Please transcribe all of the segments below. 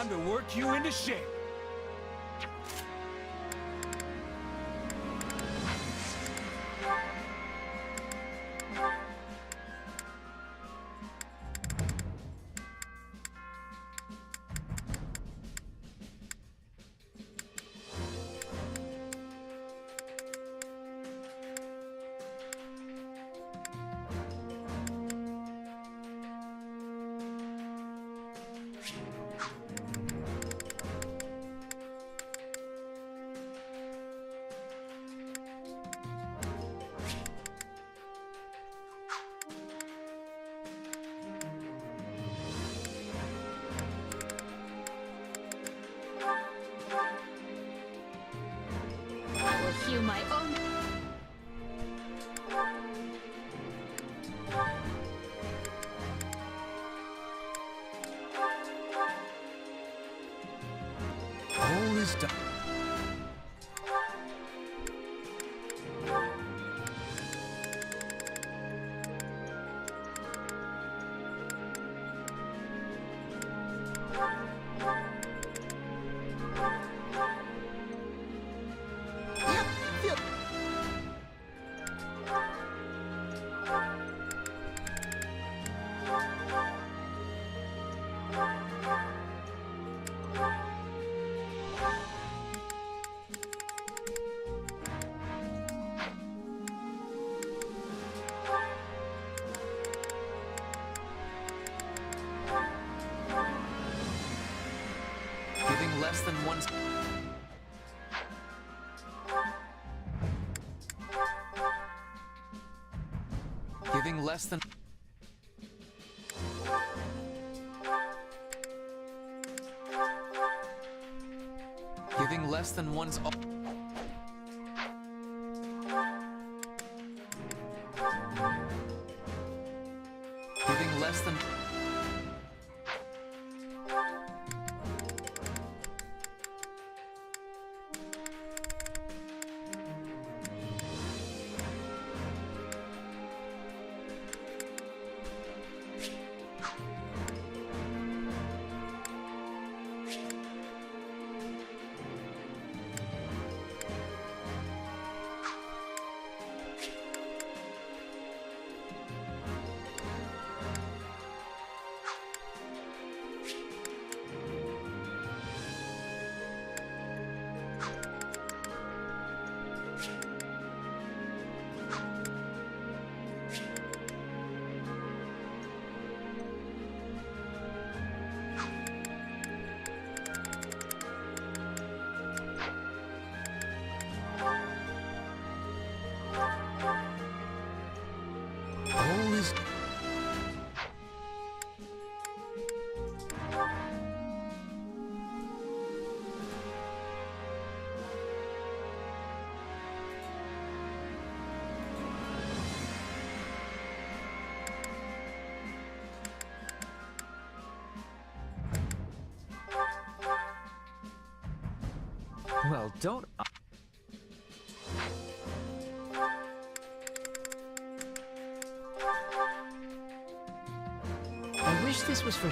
Time to work you into shape. I will hew my own. All is done. Giving less than one. Giving less than. Giving less than one's. Giving less than. All is. Well, don't. I wish this was for.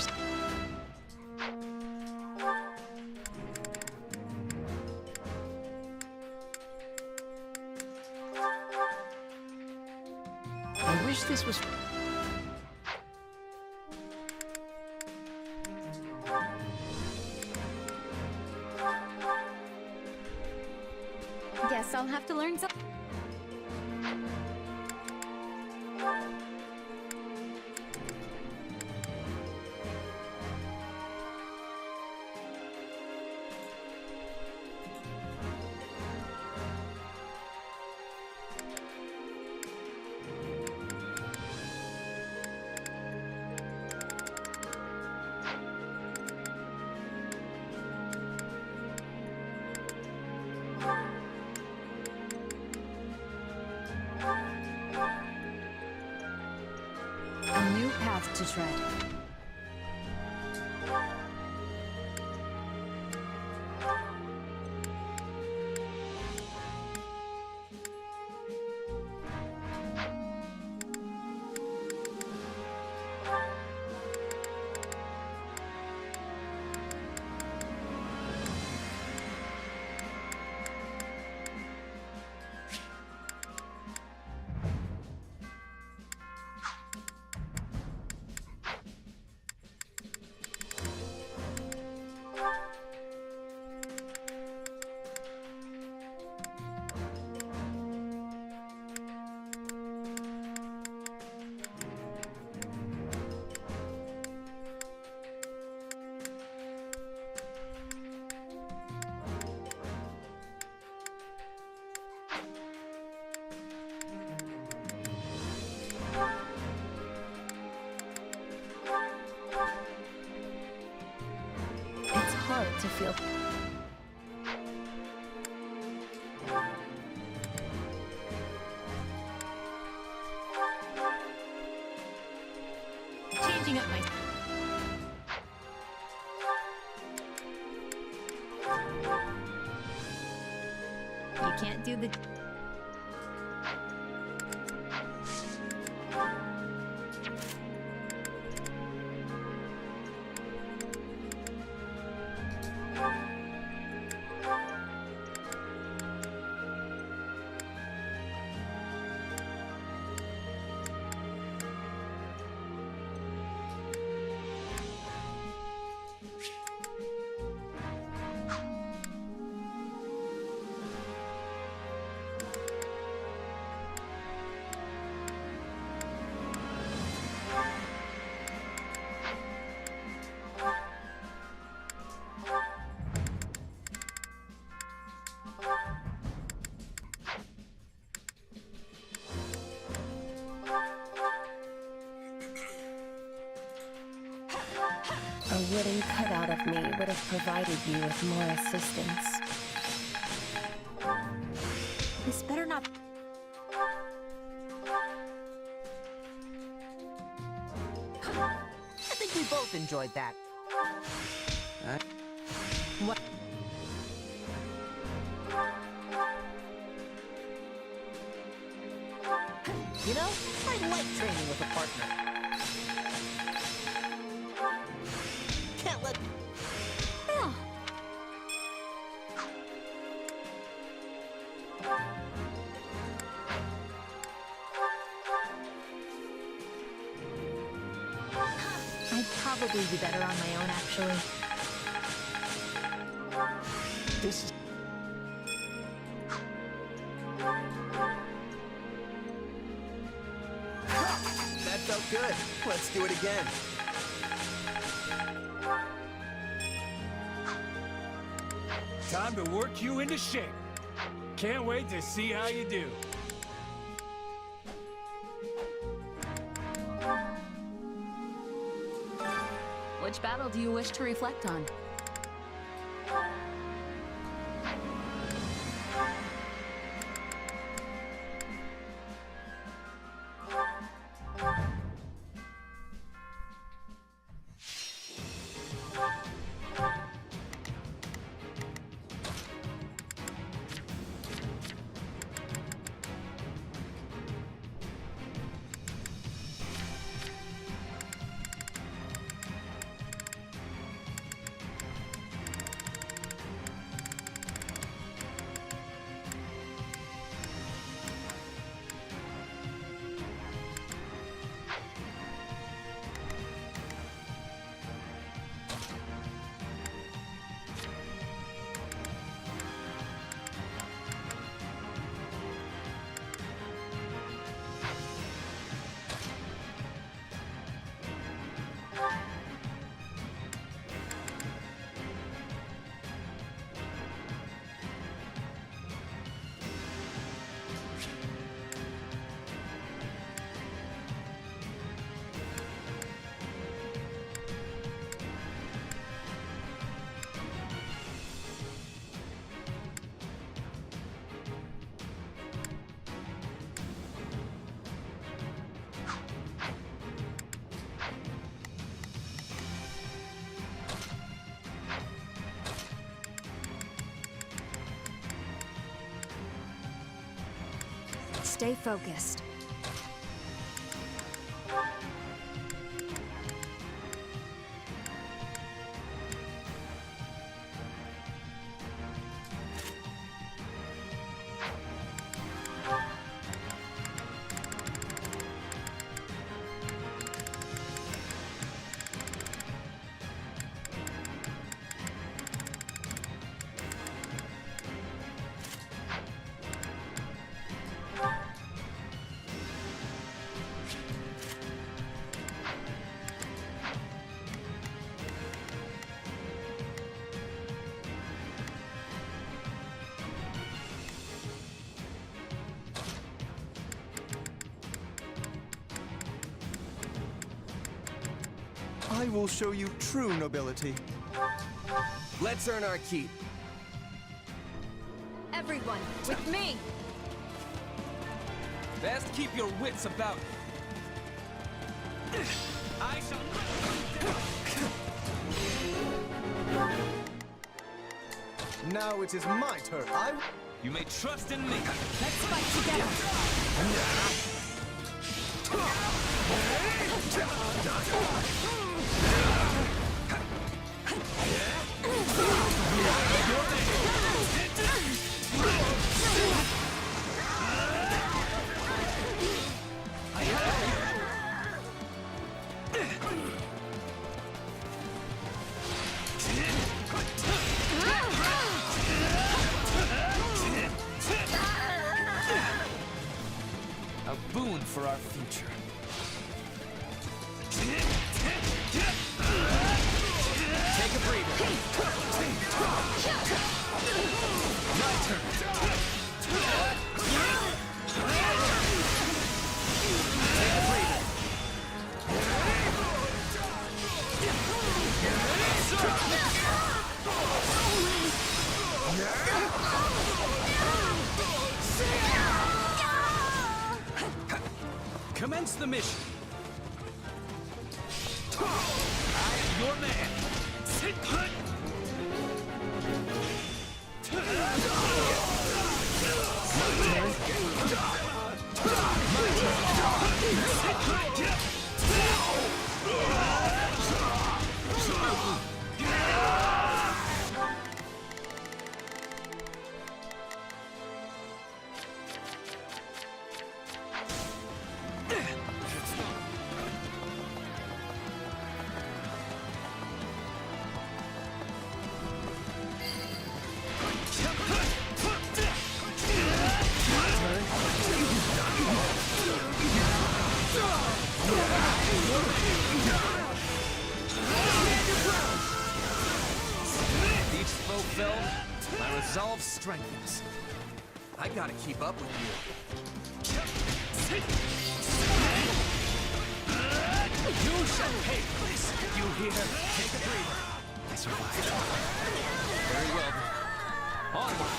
I wish this was. Guess I'll have to learn something. A new path to tread. feel. Changing up my... You can't do the... A wooden cutout of me would have provided you with more assistance. This better not... I think we both enjoyed that. What? You know, I like training with a partner. Can't let... Yeah. I'd probably be better on my own, actually. This is... That felt good. Let's do it again. Time to work you into shape. Can't wait to see how you do. Which battle do you wish to reflect on? Stay focused. I will show you true nobility. Let's earn our keep. Everyone, with me! Best keep your wits about you. I shall Now it is my turn. You may trust in me. Let's fight together! A boon for our future. take a breather. My turn. Take a breather. Commence the mission. I am your man. Sit put. Each foe felled, my resolve strengthens. I gotta keep up with you. You shall pay for this. You hear? Take a breather. I survived. Very well then. Onward.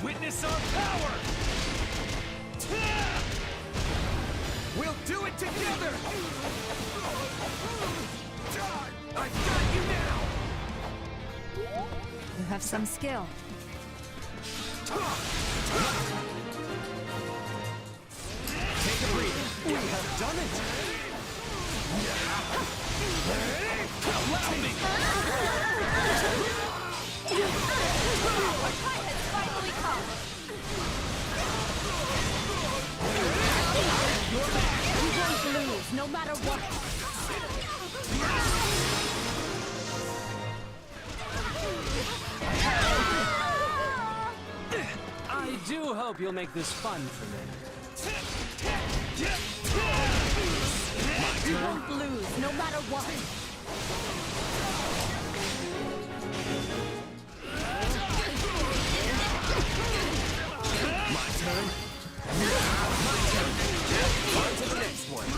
Witness our power. We'll do it together! I got you now! You have some skill. Take a breather. We have done it! Allow me. Time has finally come! You won't lose, no matter what! I do hope you'll make this fun for me. You won't lose, no matter what! My turn. My turn. On to the next one.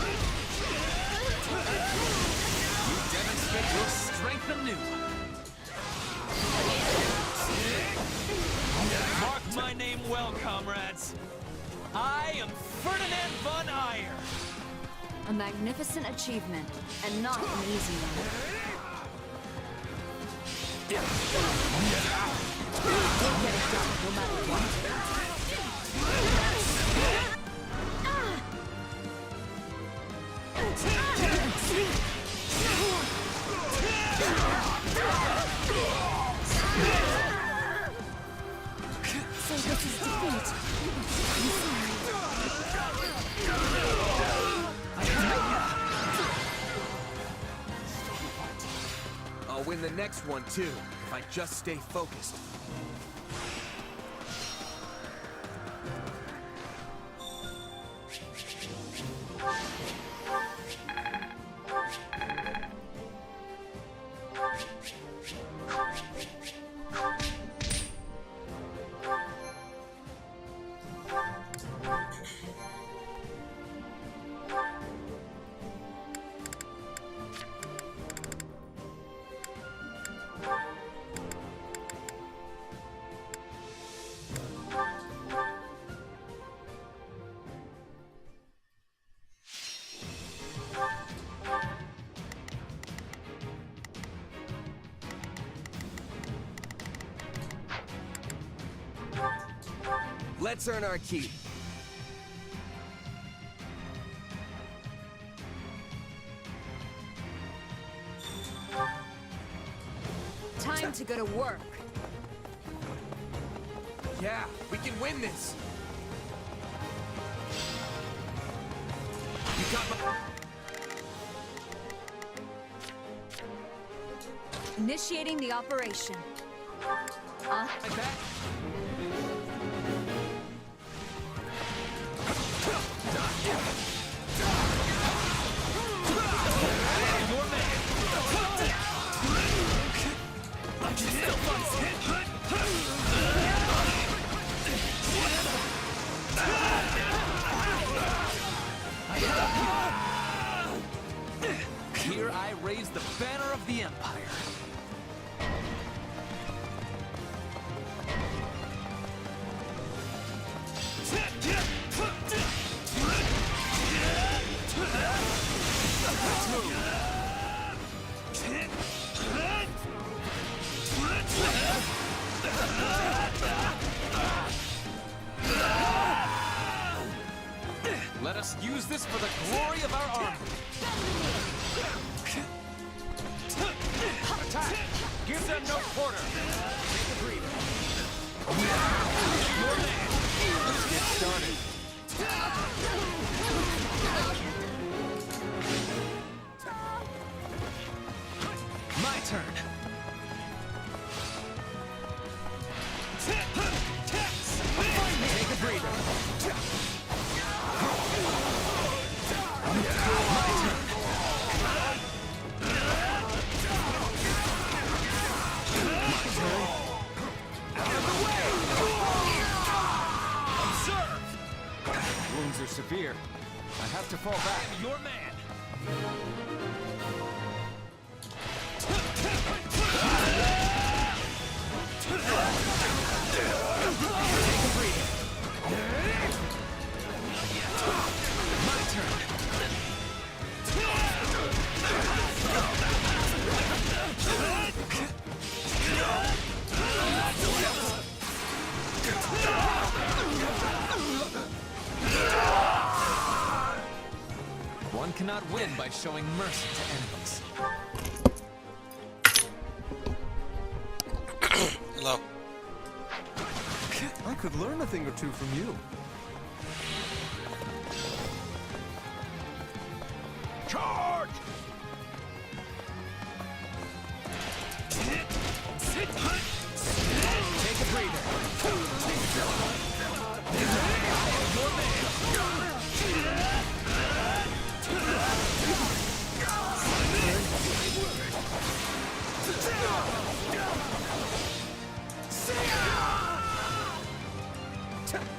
You demonstrate your strength anew. Mark my name well, comrades. I am Ferdinand von Ayer. A magnificent achievement, and not an easy one. You'll get it done, no matter what. So this is defeat. I'll win the next one too, if I just stay focused. Let's earn our keep. Time to go to work. Yeah, we can win this. You got my... Initiating the operation. My back. Here I raise the banner of the Empire. Let us use this for the glory of our army. Attack! Give them no quarter! Take a breather. Your man! Let's get started. My turn. Take a breather. Wounds are severe. I have to fall back. I'm your man. Take a breather. My turn. One cannot win by showing mercy to enemies. Hello. I could learn a thing or two from you. Charge! Take a breather. Your man.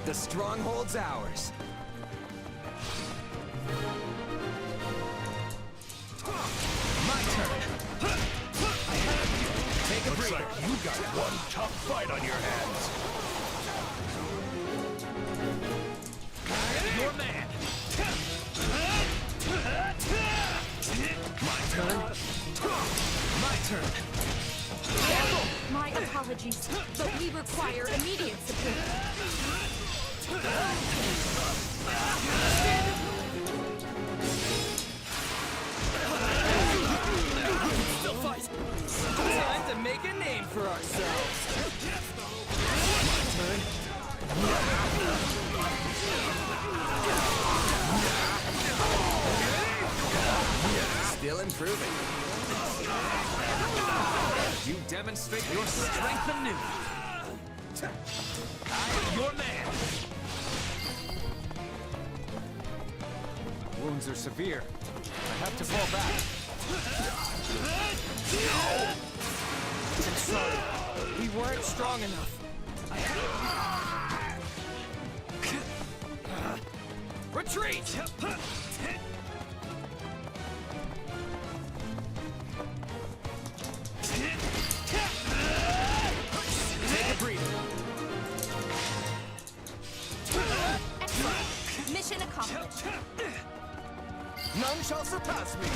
The stronghold's ours. My turn. Take a breather. Looks like you got one tough fight on your hands. Your man. My turn. My turn. My apologies, but we require immediate support. Still fight. Time to make a name for ourselves. My turn. Still improving. You demonstrate your strength anew. I am your man. Wounds are severe. I have to fall back. I'm sorry. We weren't strong enough. Retreat! Take a breather. Excellent. Mission accomplished. None shall surpass me.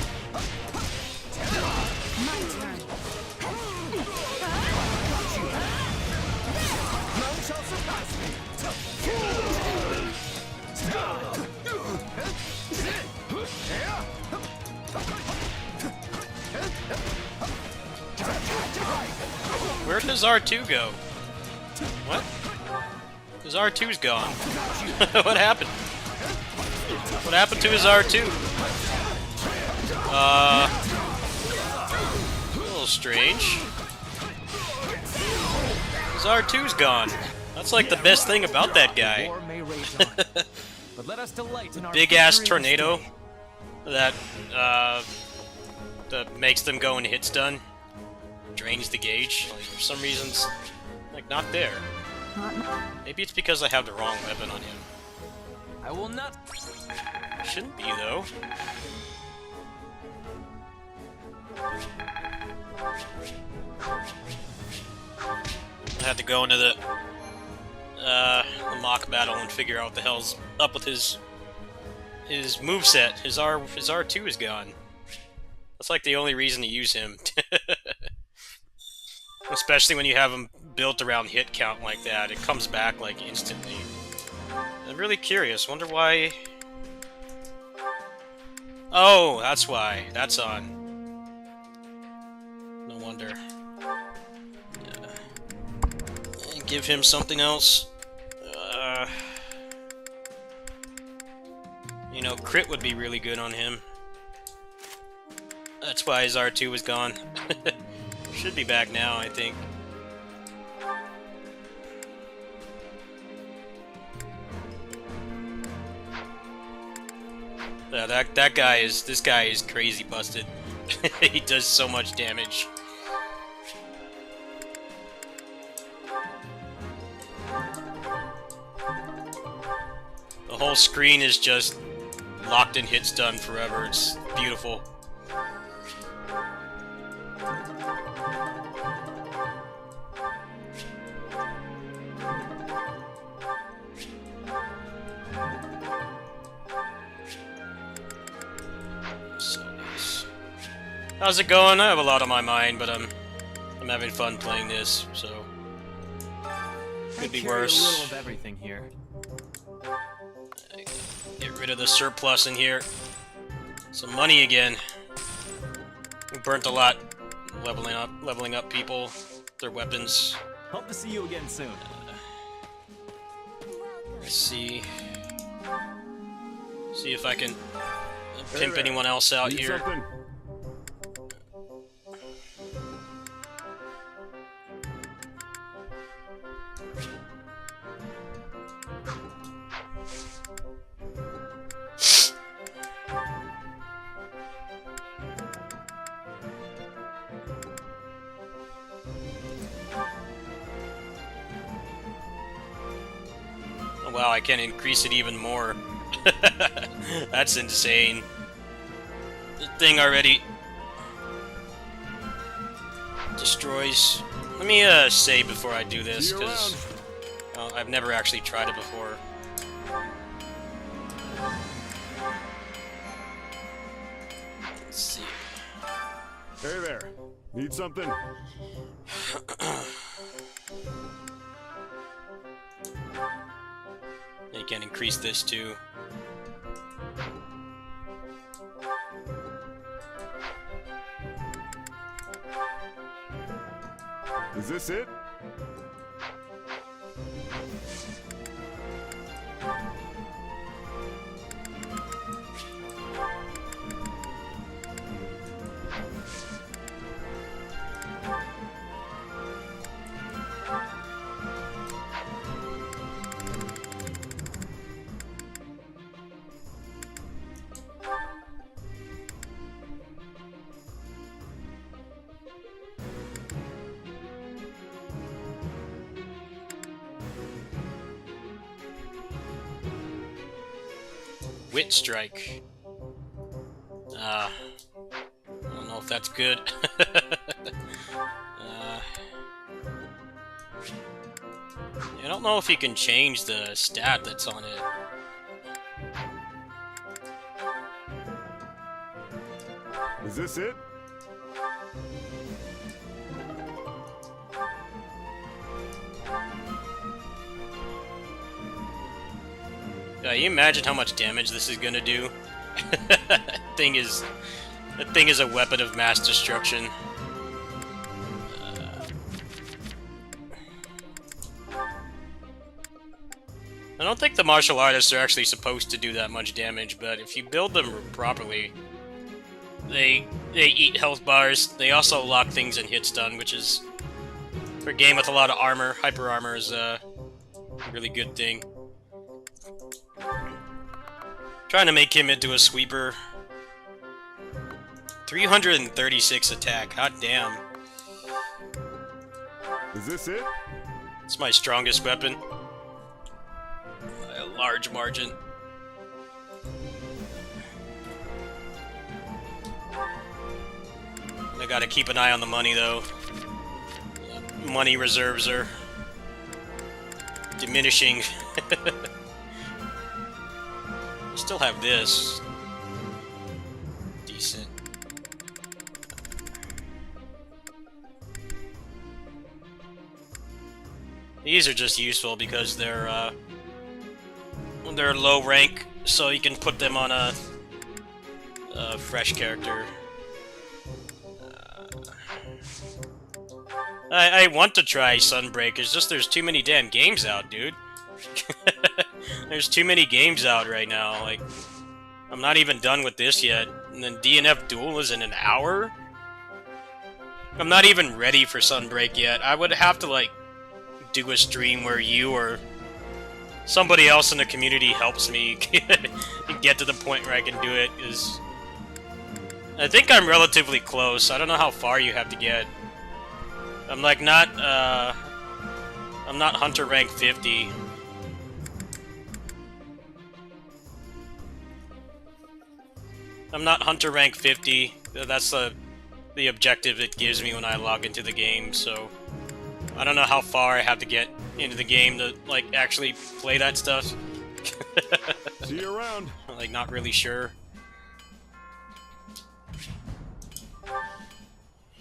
My turn. None shall surpass me. Where does R2 go? What? His R2's gone. What happened? What happened to his R2? A little strange. His R2's gone. That's like the best thing about that guy. War may rage on, but let us delight in our Big ass victory tornado this day. that makes them go and hit stun. Drains the gauge. Like, for some reason, it's, like, not there. Maybe it's because I have the wrong weapon on him. I will not. Shouldn't be, though. I have to go into the mock battle and figure out what the hell's up with his moveset. His R2 is gone. That's like the only reason to use him. Especially when you have him built around hit count like that. It comes back like instantly. I'm really curious. Wonder why... Oh, that's why. That's on. No wonder. Give him something else. You know, crit would be really good on him. That's why his R2 was gone. Should be back now, I think. Yeah, this guy is crazy busted. He does so much damage. The whole screen is just locked in hit stun forever. It's beautiful. So nice. How's it going? I have a lot on my mind, but I'm having fun playing this, so could be worse. A little of everything here. Get rid of the surplus in here. Some money again. We burnt a lot leveling up people, their weapons. Hope to see you again soon. Let's see if I can pimp anyone else out here. Wow, I can increase it even more. That's insane. The thing already destroys. Let me save before I do this, because I've never actually tried it before. Let's see. Hey there. Need something? You can increase this too. Is this it? Wit Strike. I don't know if that's good. I don't know if you can change the stat that's on it. Is this it? Yeah, you imagine how much damage this is gonna do? That thing is a weapon of mass destruction. I don't think the martial artists are actually supposed to do that much damage, but if you build them properly, they eat health bars. They also lock things in hit stun, which is, for a game with a lot of armor, hyper armor is a really good thing. Trying to make him into a sweeper. 336 attack, hot damn. Is this it? It's my strongest weapon. By a large margin. I gotta keep an eye on the money though. Money reserves are diminishing. Still have this. Decent. These are just useful because they're low rank, so you can put them on a fresh character. I want to try Sunbreak, it's just there's too many damn games out, dude. There's too many games out right now, like, I'm not even done with this yet, and then DnF Duel is in an hour? I'm not even ready for Sunbreak yet. I would have to, like, do a stream where you or somebody else in the community helps me get to the point where I can do it, because I think I'm relatively close. I don't know how far you have to get. I'm like not, I'm not Hunter rank 50. I'm not Hunter rank 50. That's the objective it gives me when I log into the game, so I don't know how far I have to get into the game to, like, actually play that stuff. See you around. Like, not really sure.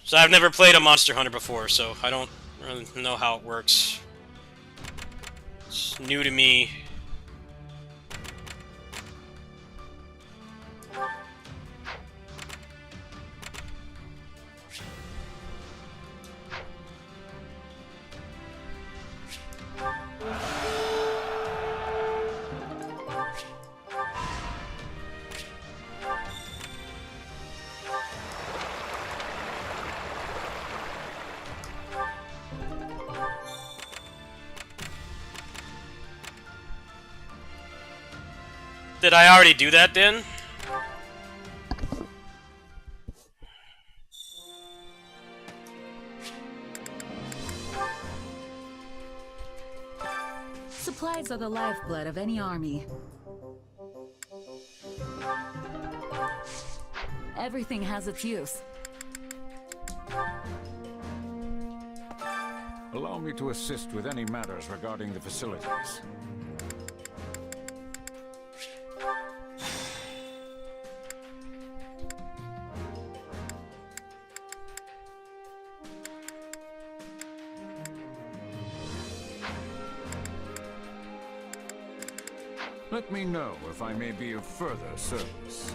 So I've never played a Monster Hunter before, so I don't really know how it works. It's new to me. Did I already do that then? Supplies are the lifeblood of any army. Everything has its use. Allow me to assist with any matters regarding the facilities. Let me know if I may be of further service.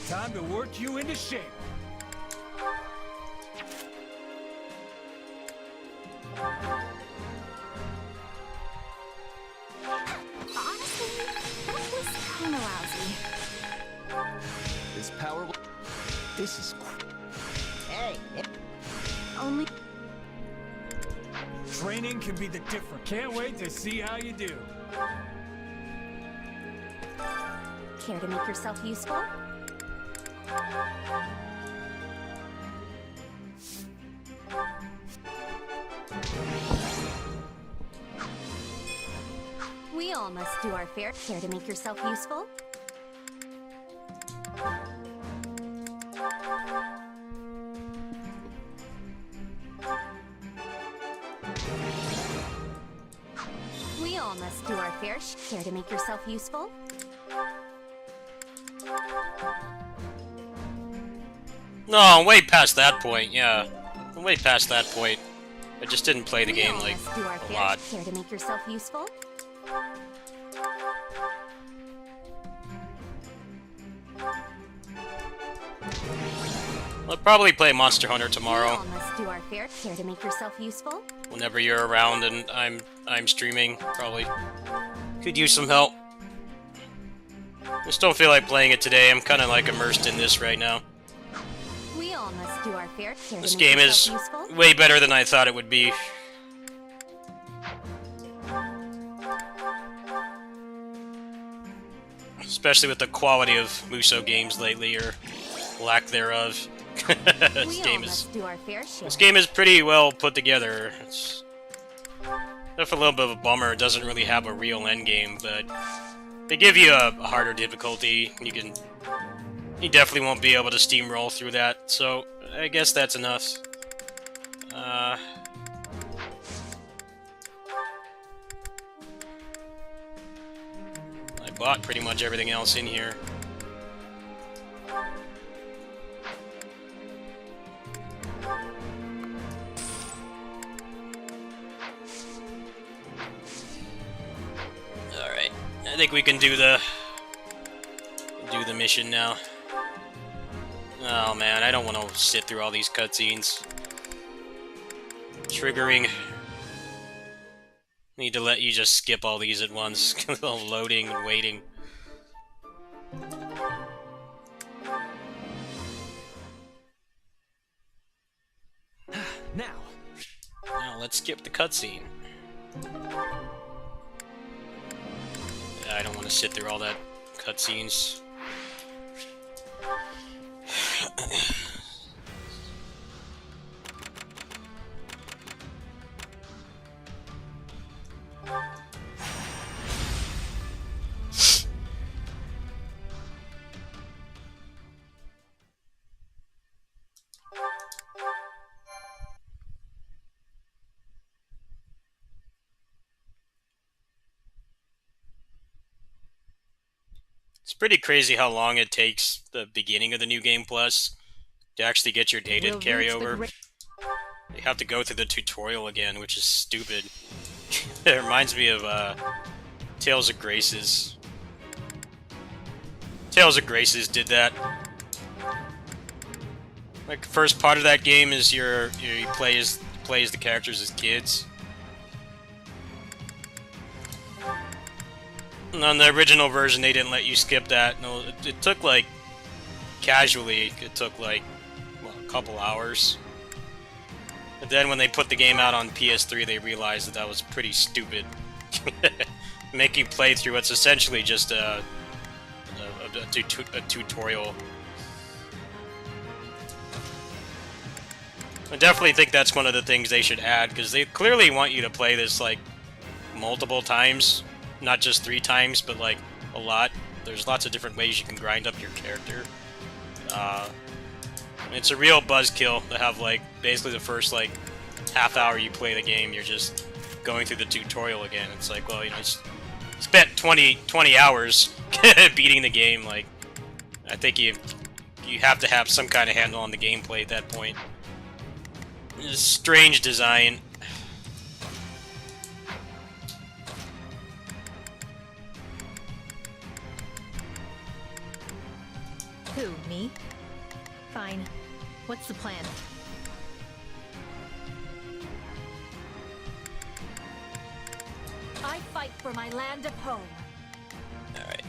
Time to work you into shape. Honestly, that was kinda lousy. This power. This is. Hey, Only Training can be the difference. Can't wait to see how you do. care to make yourself useful? We all must do our fair. Care to make yourself useful? We all must do our fair. Care to make yourself useful? No, I'm way past that point, yeah. I'm way past that point. I just didn't play the We game all like must do our a fair lot. share to make yourself useful. I'll probably play Monster Hunter We tomorrow all must do our fair share to make yourself useful. whenever you're around and I'm streaming. Probably could use some help. Just don't feel like playing it today. I'm kind of like immersed in this right now. We all must do our fair share This to make game is yourself useful. way better than I thought it would be. Especially with the quality of Muso games lately, or lack thereof. this We all game is must do our fair share. this game is pretty well put together. It's definitely a little bit of a bummer. It doesn't really have a real end game, but they give you a harder difficulty. You definitely won't be able to steamroll through that. So I guess that's enough. I bought pretty much everything else in here. Alright, I think we can do the mission now. Oh man, I don't want to sit through all these cutscenes. Triggering. Need to let you just skip all these at once. Loading and waiting. Now. Now let's skip the cutscene. I don't want to sit through all that cutscenes. It's pretty crazy how long it takes the beginning of the New Game Plus to actually get your data We'll carry reach the over. You have to go through the tutorial again, which is stupid. It reminds me of Tales of Graces. Tales of Graces did that. Like the first part of that game is you play as the characters as kids. And on the original version, they didn't let you skip that. No, it took like casually. It took like a couple hours. But then when they put the game out on PS3, they realized that that was pretty stupid. Make you play through what's essentially just a tutorial. I definitely think that's one of the things they should add, because they clearly want you to play this like multiple times, not just 3 times, but like a lot. There's lots of different ways you can grind up your character. It's a real buzzkill to have like basically the first like half hour you play the game, you're just going through the tutorial again. It's like, well, you know, spent 20 hours beating the game. Like, I think you have to have some kind of handle on the gameplay at that point. It's strange design. Who, me? Fine. What's the plan? I fight for my land of home. Alright.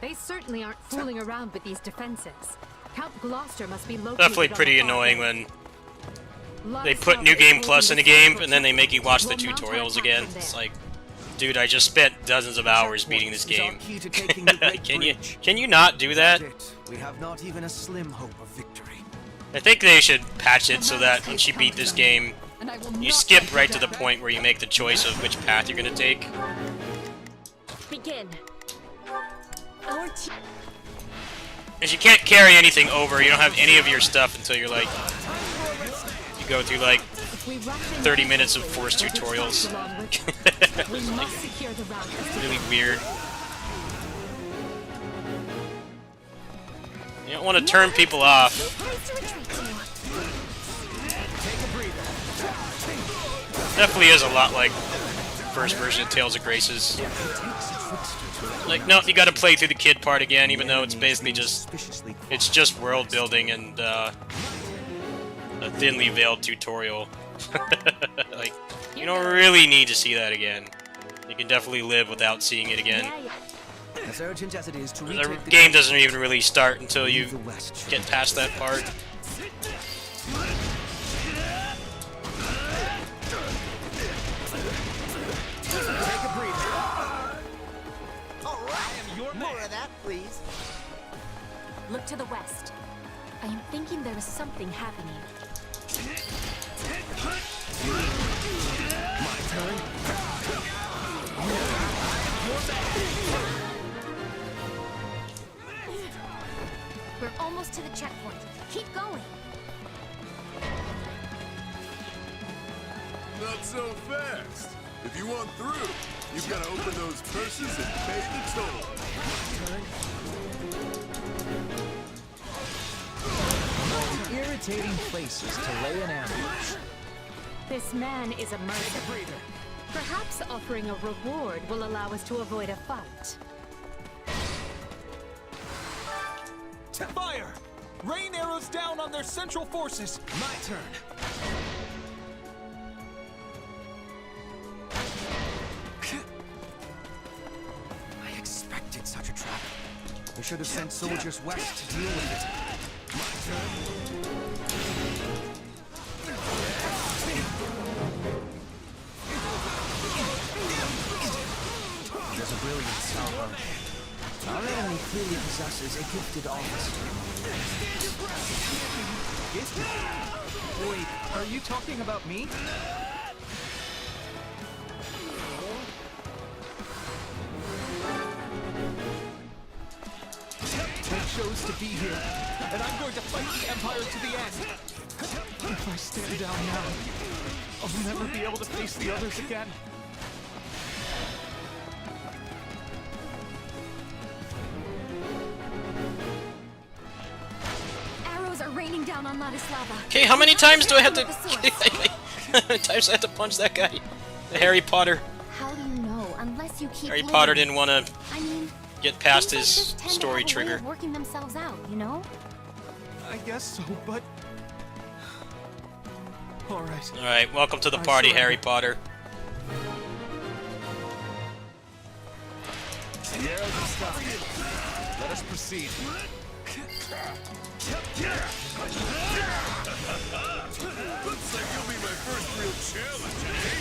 They certainly aren't fooling around with these defenses. Count Gloucester must be located Definitely on pretty the far annoying bank. when they put New Game Plus in a game and then they make you watch the tutorials again. It's like, dude, I just spent dozens of hours beating this game. Can you not do that? We have not even a slim hope of victory. I think they should patch it so that once you beat this game, you skip right to the point where you make the choice of which path you're gonna take. Begin. Because you can't carry anything over, you don't have any of your stuff until you're like... You go through like 30 minutes of forced tutorials. It's really weird. You don't want to turn people off. Definitely is a lot like first version of Tales of Graces. Like, no, you gotta play through the kid part again, even though it's basically just world building and a thinly veiled tutorial. Like, you don't really need to see that again. You can definitely live without seeing it again. As urgent as it is to The game doesn't even really start until you get past that part. Take a breather. All right, more of that, please. Look to the west. I am thinking there is something happening. My turn. We're almost to the checkpoint. Keep going. Not so fast. If you want through, you've got to open those purses and pay the toll. Irritating places to lay an ambush. This man is a mercenary. Perhaps offering a reward will allow us to avoid a fight. Fire! Rain arrows down on their central forces. My turn. I expected such a trap. We should have sent soldiers west to deal with it. My turn. There's a brilliant salvo. Our enemy clearly possesses a gifted officer. Gifted? Wait, are you talking about me? I chose to be here, and I'm going to fight the Empire to the end. If I stand down now, I'll never be able to face the others again. Arrows are raining down on Ladislava. Okay, how many times do I have to... How many times do I have to punch that guy? The Harry Potter. How do you know unless you keep Harry living? Potter didn't want to I mean, get past things his like this tend to story have a way trigger. of working themselves out, you know? I guess so, but... Alright. Alright, welcome to the I party, surrender. Harry Potter. The arrows are stuck. Let us proceed. Looks like you'll be my first real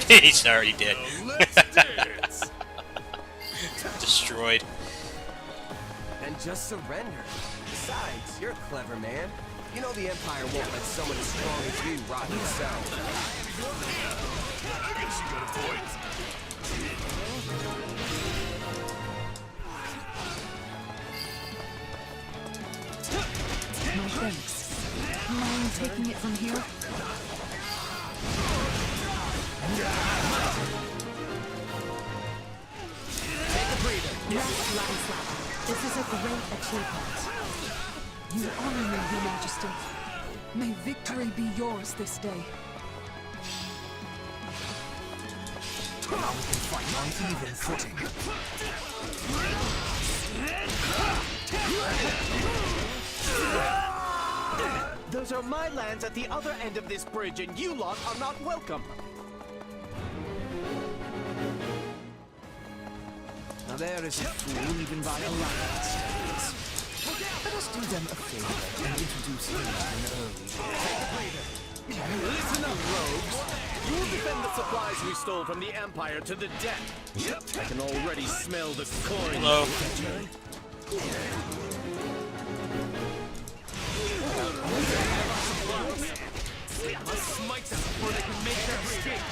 challenge. He's already dead. Let's dance. Destroyed. And just surrender. Besides, you're a clever man. You know the Empire won't let someone as strong as you rot himself. I guess you got a point. No thanks. Mind taking it from here? Yes, Ladislava. This is a great achievement. You honor me, Your Majesty. May victory be yours this day. Now we can fight on even footing. Those are my lands at the other end of this bridge, and you lot are not welcome. Now there is a fool even by a lad standards. Let us do them a favor and introduce him to an early. Listen up, rogues. You'll defend the supplies we stole from the Empire to the death. I can already smell the coin. Hello. Must smite them before they can make their escape.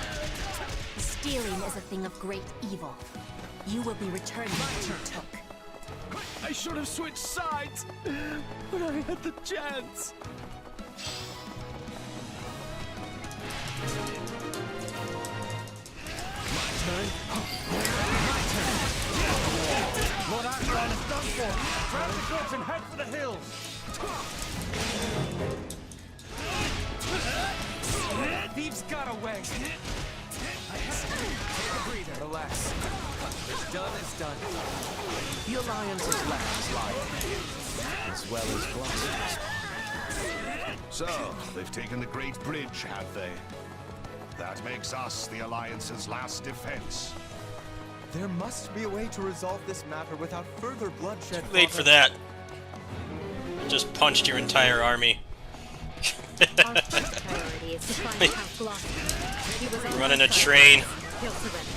Stealing is a thing of great evil. You will be returning what you took. I should have switched sides when I had the chance. My turn. My turn. What I've done is done for. Grab the goods and head for the hills. Thieves got away. Take a breather. Relax. What's done is done. The Alliance's lands lie as well as Gloucester's. So, they've taken the Great Bridge, have they? That makes us the Alliance's last defense. There must be a way to resolve this matter without further bloodshed. Late for that. Just punched your entire army. Our first priority is to find Count Gloucester. He was Running a train. He'll surrender.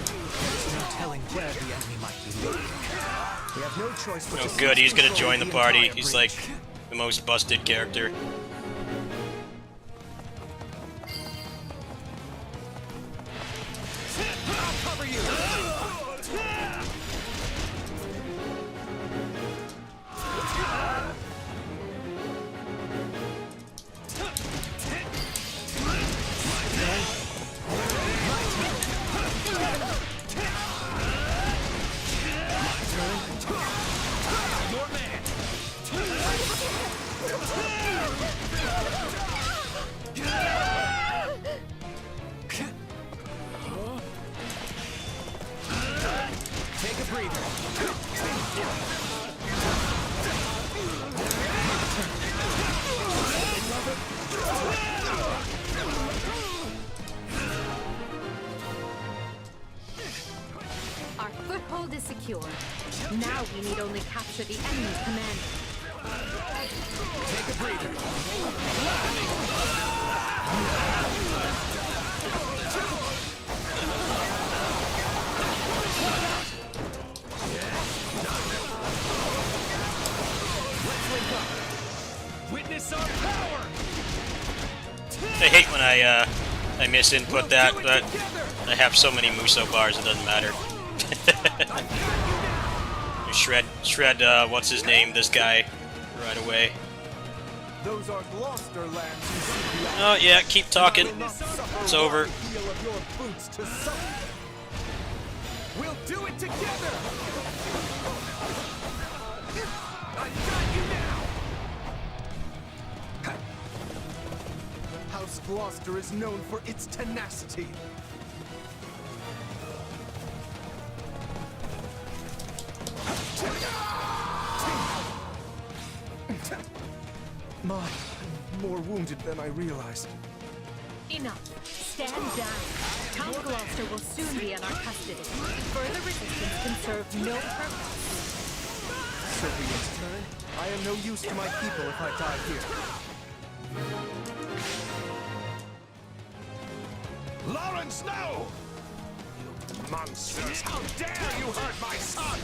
There's no telling where the enemy might be lurking. We have no choice but Oh good, he's gonna join the party. He's like the most busted character. I'll cover you. Take a breather. Our foothold is secure. Now we need only capture the enemy's commander. Take a breather. Witness our power. I hate when I misinput that, but I have so many Muso bars it doesn't matter. shred, what's his name, this guy, right away. Those are Gloucester lands. Oh yeah, keep talking. It's over. We'll do it together. I got you now. House Gloucester is known for its tenacity. My, I'm more wounded than I realized. Enough. Stand down. Count Gloucester will soon be in our custody. Further resistance can serve no purpose. Servian's turn. I am no use to my people if I die here. Lawrence, no! You monsters! How dare you hurt my son!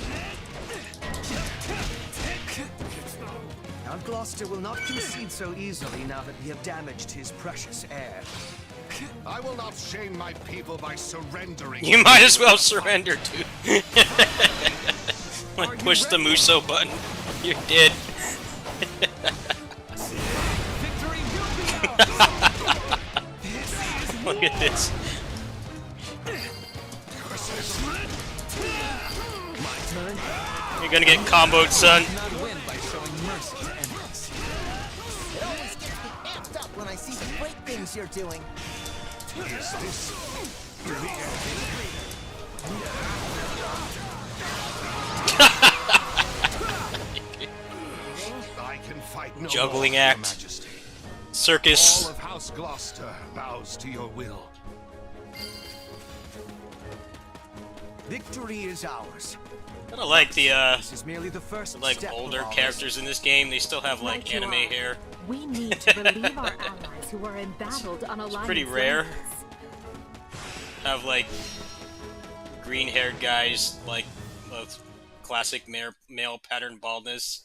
Count Gloucester will not concede so easily now that we have damaged his precious heir. I will not shame my people by surrendering. You might as well surrender, dude. Like, push the Muso button. You're dead. Look at this. You're gonna get comboed, son. When I see the great things you're doing. Is this the I can fight no Juggling more, act. Your Majesty. Circus. All of House Gloucester bows to your will. Victory is ours. I don't like the This is merely the first like step older of ours. characters in this game. They still have like Right you anime are. hair. We need to relieve our allies who are embattled on Alliance Pretty rare. lands. Have like green-haired guys like with classic male pattern baldness.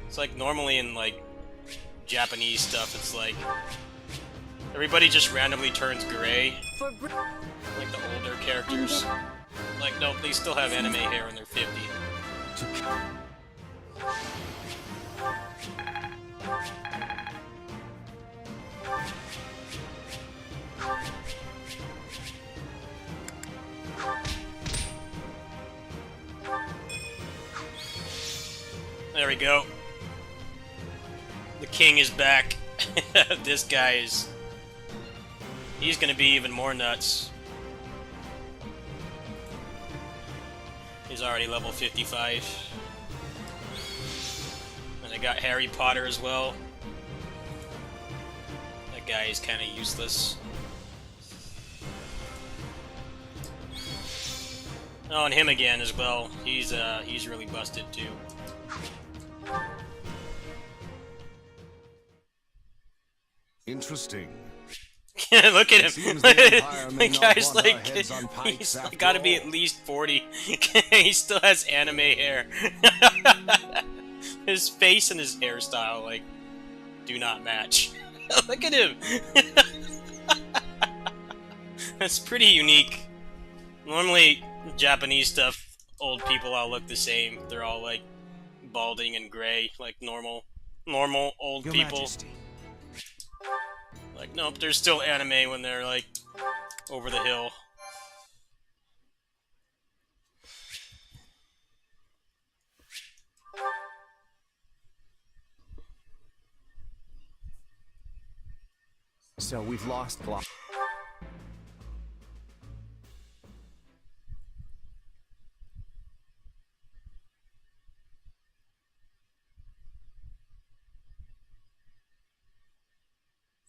It's like normally in like Japanese stuff, it's like everybody just randomly turns gray. Like the older characters. Like nope, they still have anime hair when they're 50. There we go. The king is back. This guy is... He's gonna be even more nuts. He's already level 55. And I got Harry Potter as well. That guy is kinda useless. Oh, and him again as well. He's really busted too. Interesting. Look at him. Seems the Empire may The not guy's want our like, heads on pikes he's after gotta be all. at least 40. He still has anime hair. His face and his hairstyle, like, do not match. Look at him. That's pretty unique. Normally, Japanese stuff, old people all look the same. They're all like balding and gray, like normal old Your people. Majesty. Like, nope, there's still anime when they're, like, over the hill. So we've lost Glock.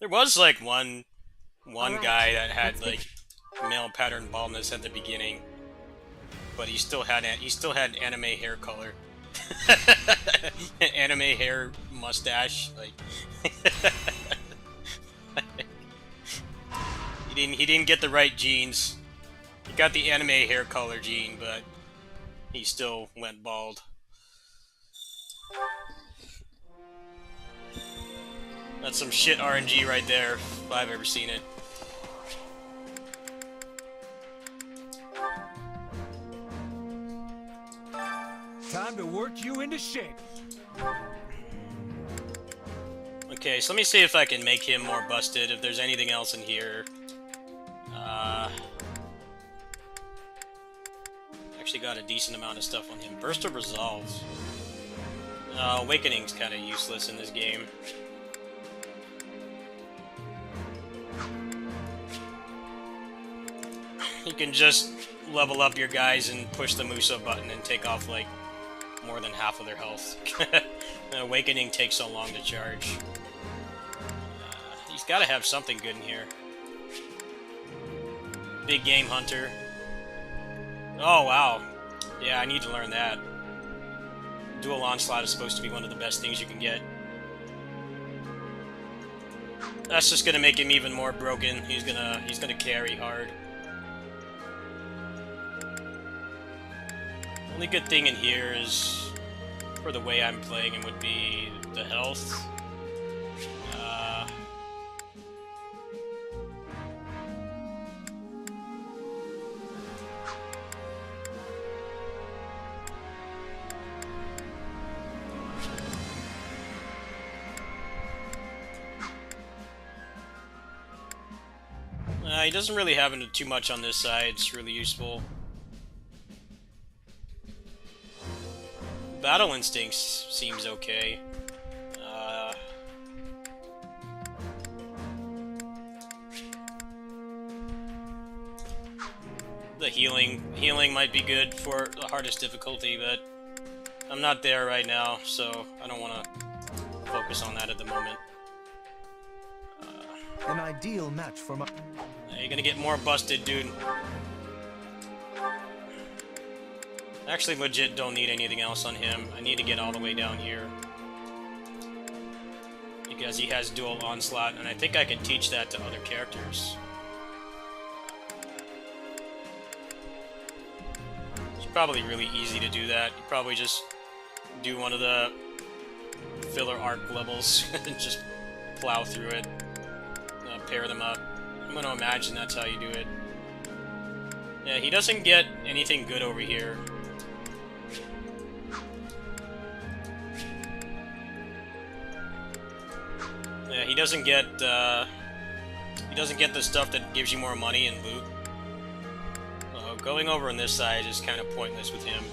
There was, like, one guy that had, like, male pattern baldness at the beginning. But he still had anime hair color. Anime hair mustache, like... He didn't get the right genes. He got the anime hair color gene, but he still went bald. That's some shit RNG right there, if I've ever seen it. Time to work you into shape. Okay, so let me see if I can make him more busted, if there's anything else in here. Actually got a decent amount of stuff on him. Burst of Resolve. Awakening's kind of useless in this game. You can just level up your guys and push the Muso button and take off, like, more than half of their health. Awakening takes so long to charge. He's gotta have something good in here. Big Game Hunter. Oh, wow. Yeah, I need to learn that. Dual Onslaught is supposed to be one of the best things you can get. That's just gonna make him even more broken. He's gonna carry hard. Only good thing in here is, for the way I'm playing him, would be the health. He doesn't really have too much on this side. It's really useful. Battle Instincts seems okay. The healing might be good for the hardest difficulty, but I'm not there right now, so I don't want to focus on that at the moment. An ideal match for my... You're gonna get more busted, dude. Actually, legit don't need anything else on him. I need to get all the way down here. Because he has dual onslaught, and I think I can teach that to other characters. It's probably really easy to do that. You probably just do one of the filler arc levels and just plow through it. Pair them up. I'm gonna imagine that's how you do it. Yeah, he doesn't get anything good over here. Yeah, he doesn't get the stuff that gives you more money and loot. Going over on this side is kind of pointless with him.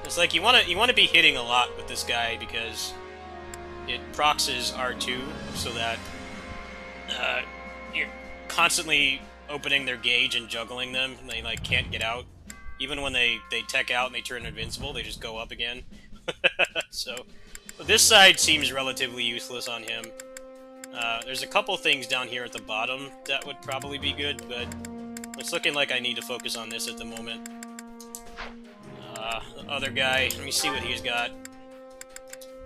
It's like you want to be hitting a lot with this guy because it procs his R2 so that you're constantly opening their gauge and juggling them, and they like can't get out. Even when they tech out and they turn invincible, they just go up again. So this side seems relatively useless on him. There's a couple things down here at the bottom that would probably be good, but it's looking like I need to focus on this at the moment. The other guy, let me see what he's got.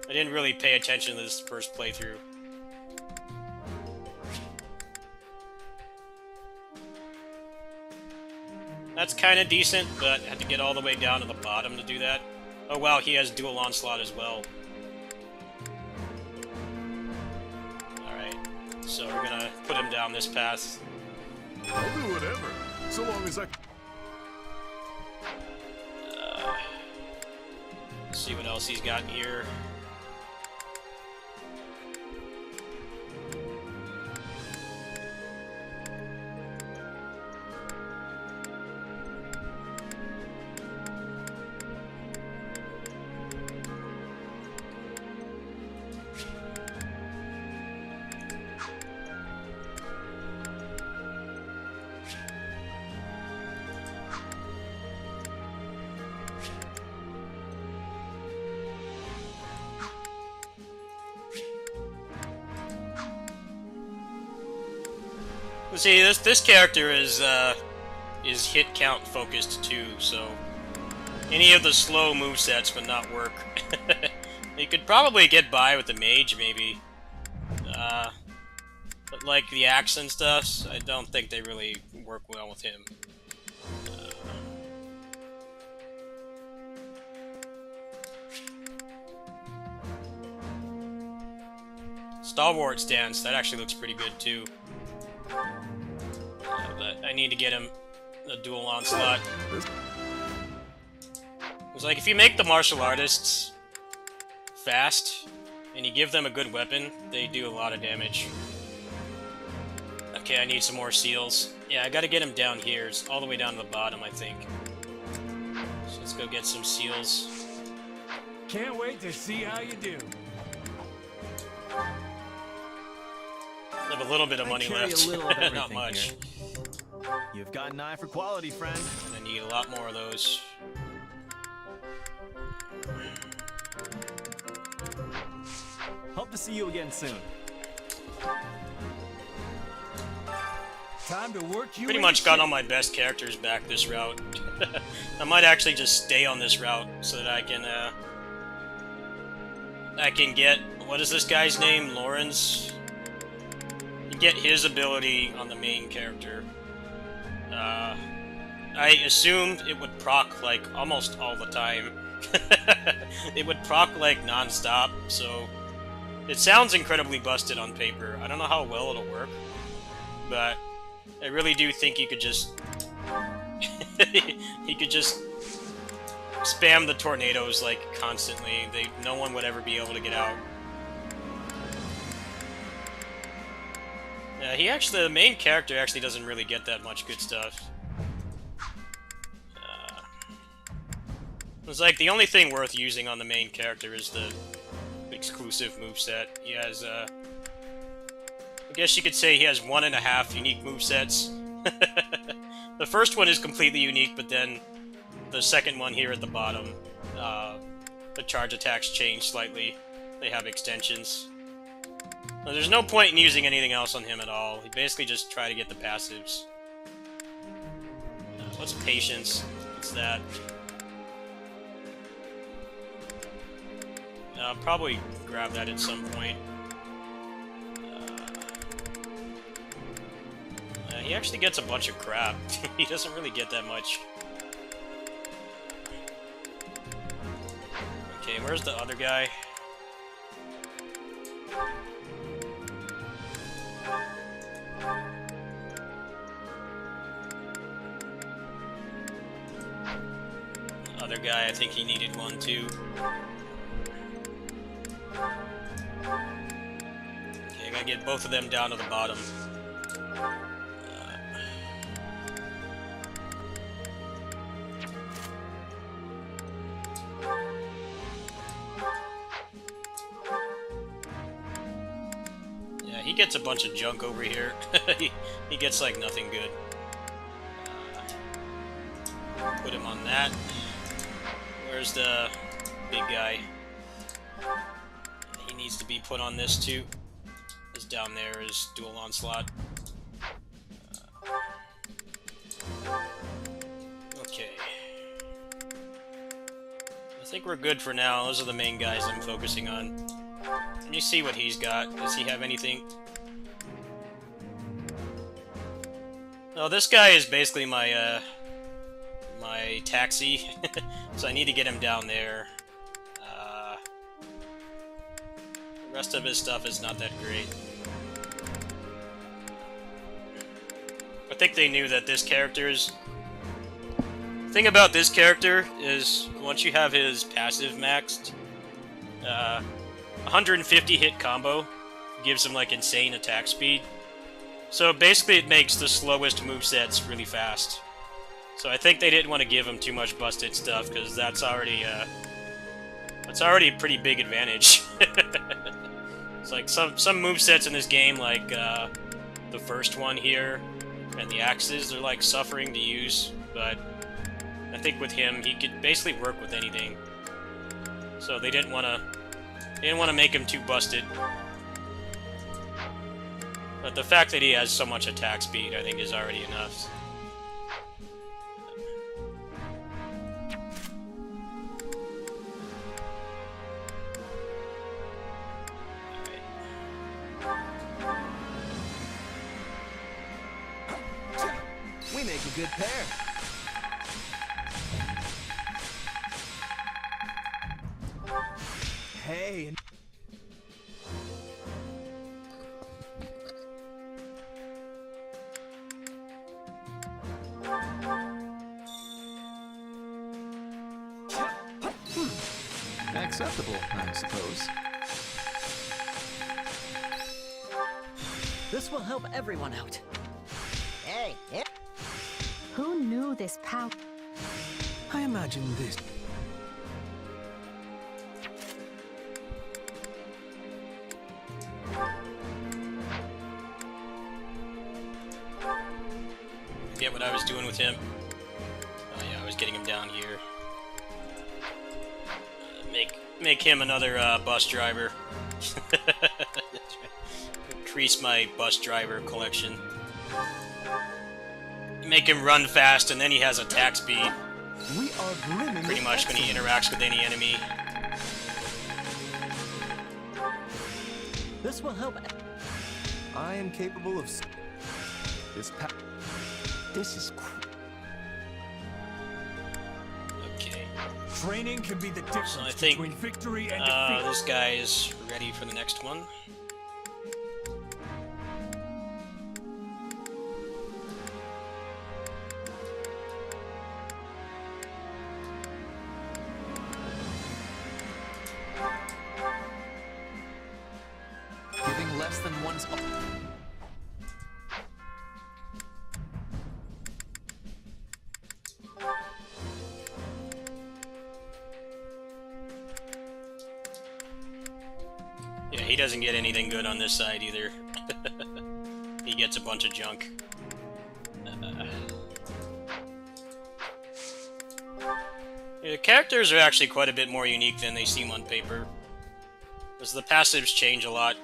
I didn't really pay attention to this first playthrough. That's kind of decent, but I had to get all the way down to the bottom to do that. Oh wow, he has dual onslaught as well. Alright, so we're gonna put him down this path. I'll do whatever, so long as I... Let's see what else he's got here. See, this character is hit count focused too, so any of the slow movesets would not work. You could probably get by with the mage, maybe, but like the axe and stuff, I don't think they really work well with him. Stalwart stance, that actually looks pretty good too. But I need to get him the dual onslaught. It's like if you make the martial artists fast and you give them a good weapon, they do a lot of damage. Okay, I need some more seals. Yeah, I gotta get him down here. It's all the way down to the bottom, I think. So let's go get some seals. Can't wait to see how you do. I have a little bit of money left. Not much. Here. You've got an eye for quality, friend. I need a lot more of those. Hope to see you again soon. Time to work you. Pretty much got all my best characters back this route. I might actually just stay on this route so that I can get, what is this guy's name? Lawrence? Get his ability on the main character. I assumed it would proc like almost all the time. It would proc like non-stop, so it sounds incredibly busted on paper. I don't know how well it'll work, but I really do think you could just he could just spam the tornadoes like constantly. No one would ever be able to get out. Yeah, the main character actually doesn't really get that much good stuff. It's like the only thing worth using on the main character is the exclusive moveset. He has, I guess you could say he has 1.5 unique movesets. The first one is completely unique, but then the second one here at the bottom, the charge attacks change slightly. They have extensions. Well, there's no point in using anything else on him at all. He basically just try to get the passives. What's patience? What's that? I'll probably grab that at some point. He actually gets a bunch of crap. He doesn't really get that much. Okay, where's the other guy? The other guy, I think he needed one too. Okay, I gotta get both of them down to the bottom. He gets a bunch of junk over here. he gets like nothing good. Put him on that. Where's the big guy? He needs to be put on this too. Is down there is Duel Onslaught. Okay. I think we're good for now. Those are the main guys I'm focusing on. Let me see what he's got. Does he have anything? Oh, this guy is basically my my taxi, so I need to get him down there. The rest of his stuff is not that great. I think they knew that this character's... The thing about this character is, once you have his passive maxed, 150 hit combo gives him like insane attack speed. So basically it makes the slowest movesets really fast. So I think they didn't want to give him too much busted stuff, because that's already a pretty big advantage. It's like some movesets in this game, like the first one here, and the axes, they're like suffering to use, but I think with him, he could basically work with anything. So they didn't want to make him too busted. But the fact that he has so much attack speed, I think, is already enough. We make a good pair. Hey. Acceptable, I suppose. This will help everyone out. Hey, who knew this power? I imagine this. Forget what I was doing with him. Oh yeah, I was getting him down here. Make him another bus driver. Increase my bus driver collection. Make him run fast, and then he has attack speed. We are brimming pretty much when he interacts with any enemy. This will help. I am capable of this. This is. Okay. Training can be the difference So I think between victory and defeat. this guy is ready for the next one. Giving less than one's... Yeah, he doesn't get anything good on this side either. He gets a bunch of junk. The characters are actually quite a bit more unique than they seem on paper, because the passives change a lot.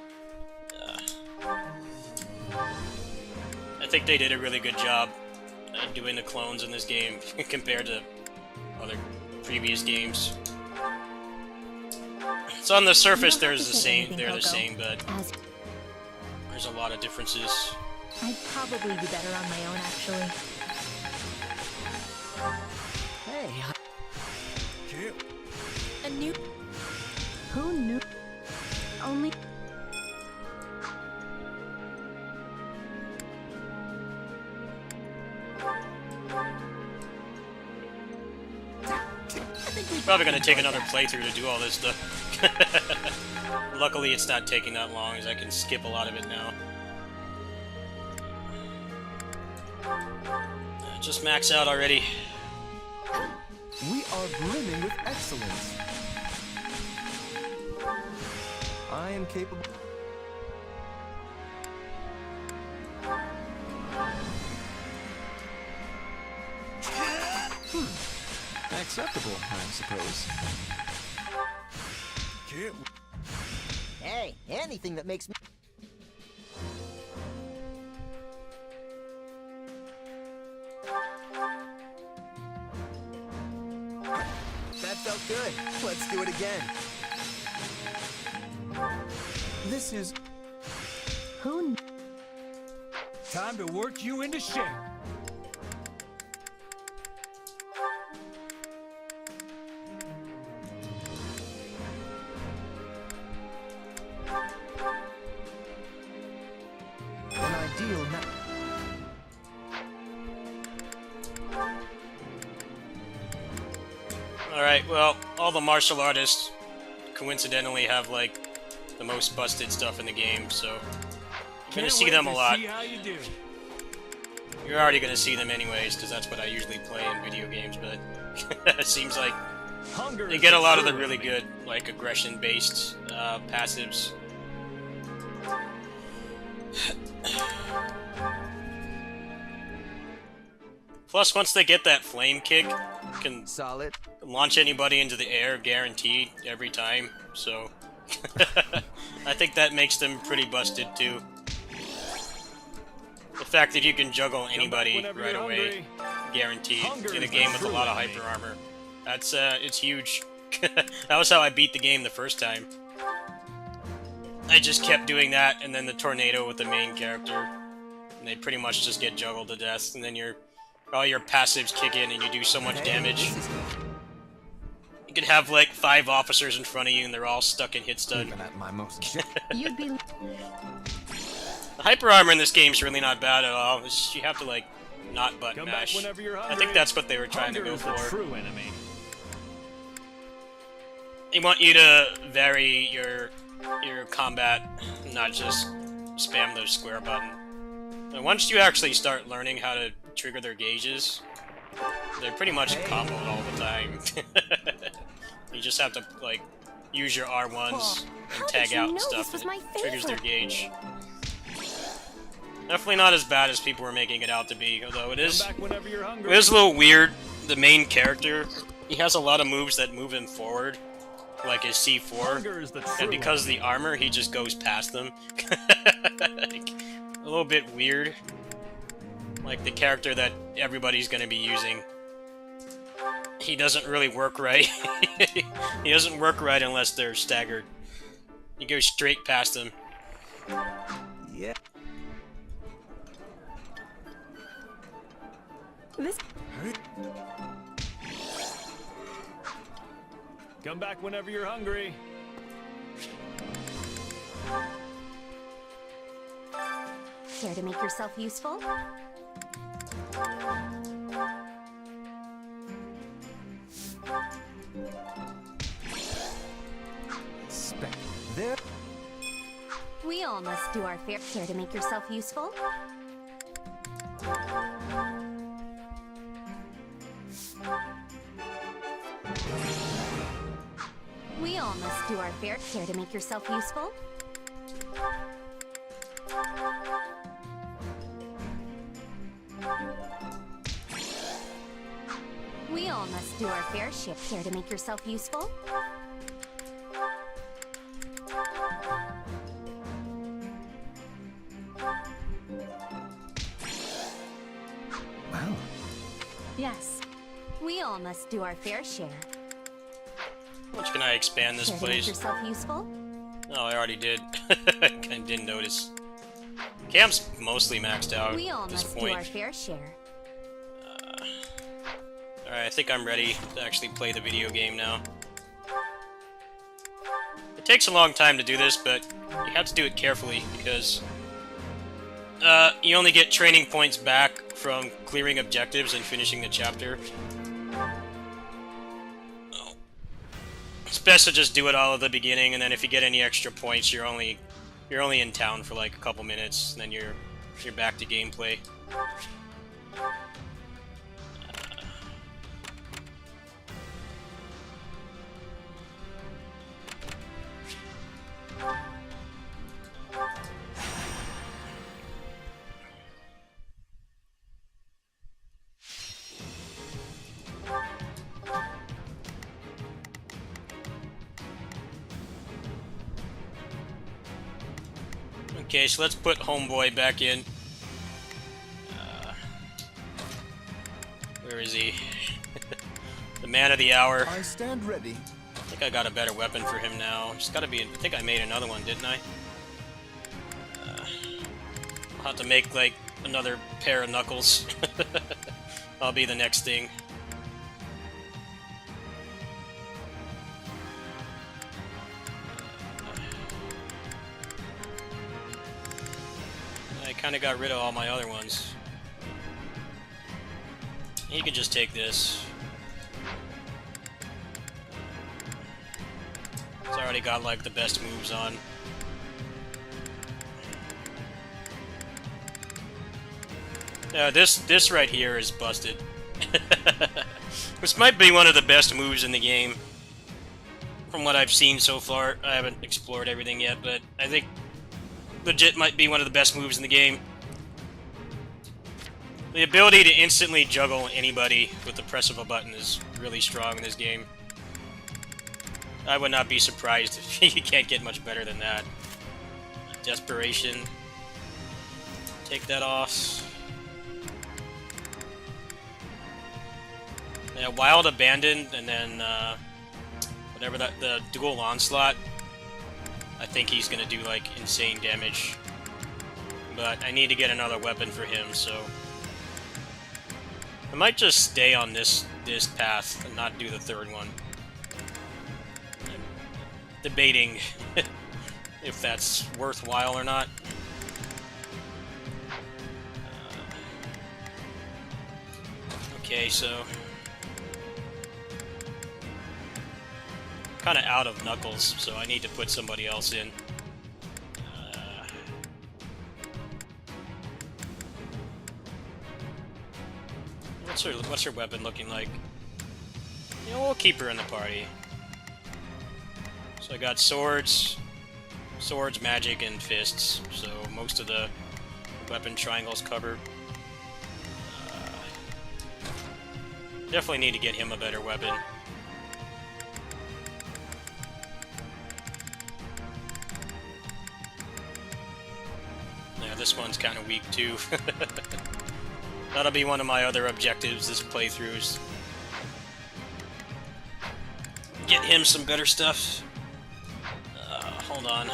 think they did a really good job doing the clones in this game compared to other previous games. So on the surface, they're the same, but there's a lot of differences. I'd probably be better on my own, actually. Hey. A new... Who knew? Only... Probably gonna take another playthrough to do all this stuff. Luckily, it's not taking that long, as I can skip a lot of it now. Just max out already. We are brimming with excellence. I am capable... Acceptable, I suppose. Hey, anything that makes me... That felt good. Let's do it again. This is... Who? Time to work you into shape. an ideal Alright, well, all the martial artists coincidentally have, like, the most busted stuff in the game, so you're gonna see them a lot. You're already gonna see them anyways, because that's what I usually play in video games, but it seems like they get a lot of the really good, like, aggression-based passives. Plus, once they get that flame kick, you can launch anybody into the air, guaranteed, every time, so... I think that makes them pretty busted, too. The fact that you can juggle anybody right away, guaranteed, in a game with a lot of hyper armor. That's, it's huge. That was how I beat the game the first time. I just kept doing that, and then the tornado with the main character. And they pretty much just get juggled to death, and then all your passives kick in and you do so much damage. You could have like 5 officers in front of you and they're all stuck in hit stun. You'd be... The hyper armor in this game is really not bad at all. It's just, you have to like not button mash. I think that's what they were trying to go for. True enemy. They want you to vary your combat, not just spam the square button. And once you actually start learning how to trigger their gauges, they're pretty much comboed all the time. You just have to, like, use your R1s and tag out and stuff, and it triggers their gauge. Definitely not as bad as people were making it out to be, although it is a little weird. The main character, he has a lot of moves that move him forward, like his C4, and because of the armor, he just goes past them. Like, a little bit weird. Like the character that everybody's gonna be using. He doesn't really work right. He doesn't work right unless they're staggered. You go straight past them. Yeah. Come back whenever you're hungry. Care to make yourself useful? There. We all must do our fair. Care to make yourself useful? We all must do our fair. Care to make yourself useful? We all must do our fair share. Care to make yourself useful? Yes. We all must do our fair share. How much can I expand this Care to make place? yourself useful? Oh, I already did. I didn't notice. Cam's mostly maxed out We all at this must do point. our fair share. Alright, I think I'm ready to actually play the video game now. It takes a long time to do this, but you have to do it carefully, because you only get training points back from clearing objectives and finishing the chapter. Oh. It's best to just do it all at the beginning, and then if you get any extra points, you're only in town for like a couple minutes, and then you're back to gameplay. Okay, so let's put Homeboy back in. Where is he? The man of the hour. I stand ready. I think I got a better weapon for him now. Just gotta be. I think I made another one, didn't I? I'll have to make like another pair of knuckles. I'll be the next thing. I kind of got rid of all my other ones. He can just take this. It's already got like the best moves on. Yeah, this right here is busted. This might be one of the best moves in the game. From what I've seen so far. I haven't explored everything yet, but I think legit might be one of the best moves in the game. The ability to instantly juggle anybody with the press of a button is really strong in this game. I would not be surprised if you can't get much better than that. Desperation. Take that off. Yeah, Wild Abandoned, and then whatever the Duel Onslaught. I think he's gonna do like insane damage. But I need to get another weapon for him, so I might just stay on this path and not do the third one. I'm debating if that's worthwhile or not. Okay, so kind of out of Knuckles, so I need to put somebody else in. What's her weapon looking like? You know, we'll keep her in the party. So I got swords, magic, and fists. So most of the weapon triangles covered. Definitely need to get him a better weapon. Yeah, this one's kind of weak too. That'll be one of my other objectives this playthrough is get him some better stuff. Hold on.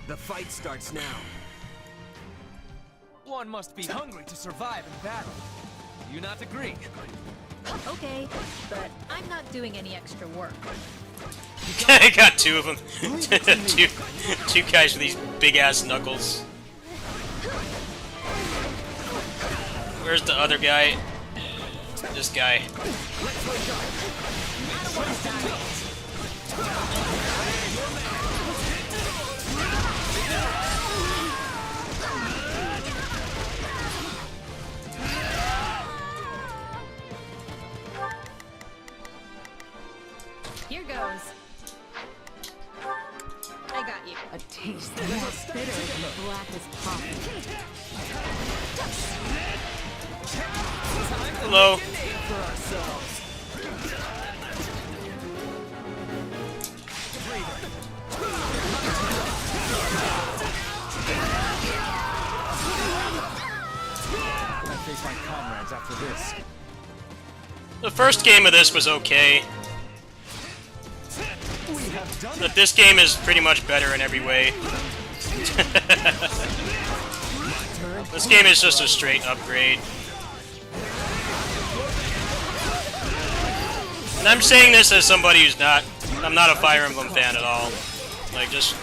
The fight starts now. One must be hungry to survive in battle. Do you not agree? Okay, but I'm not doing any extra work. I got two of them. two guys with these big-ass knuckles. Where's the other guy? This guy. A taste more bitter than blackest coffee. Hello. I face my comrades after this. The first game of this was okay. But this game is pretty much better in every way. This game is just a straight upgrade. And I'm saying this as somebody who's I'm not a Fire Emblem fan at all. Like, just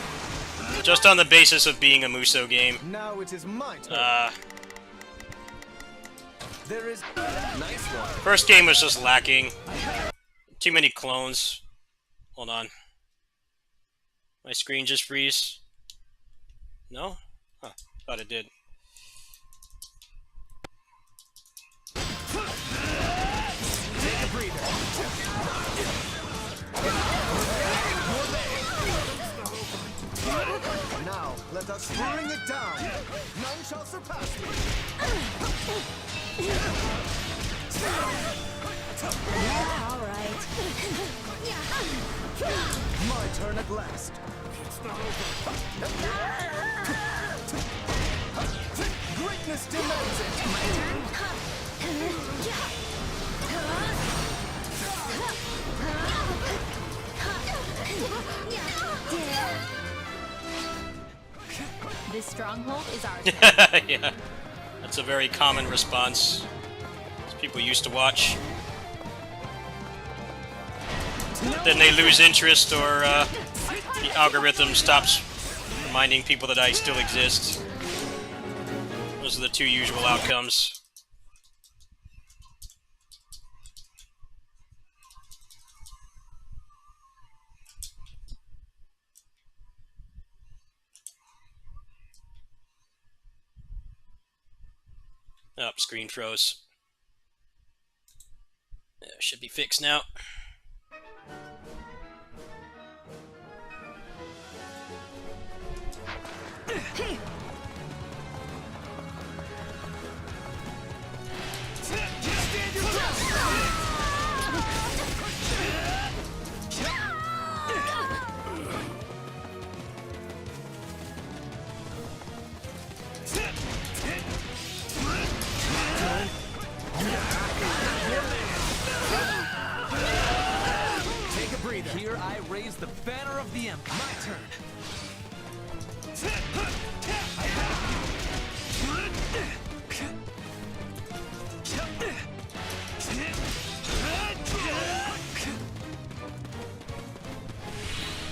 on the basis of being a Musou game. Now it is my turn. There is nice one. First game was just lacking. Too many clones. Hold on. My screen just freeze. No? Huh. Thought it did. Take a breather. Now, let us bring it down. None shall surpass me. Yeah, all right. My turn at last. Greatness demands it. My turn. This stronghold is ours. Yeah. That's a very common response. As people used to watch. Then they lose interest, or the algorithm stops reminding people that I still exist. Those are the two usual outcomes. Oh, screen froze. Yeah, should be fixed now. Take a breather. Here I raise the banner of the Empire. My turn.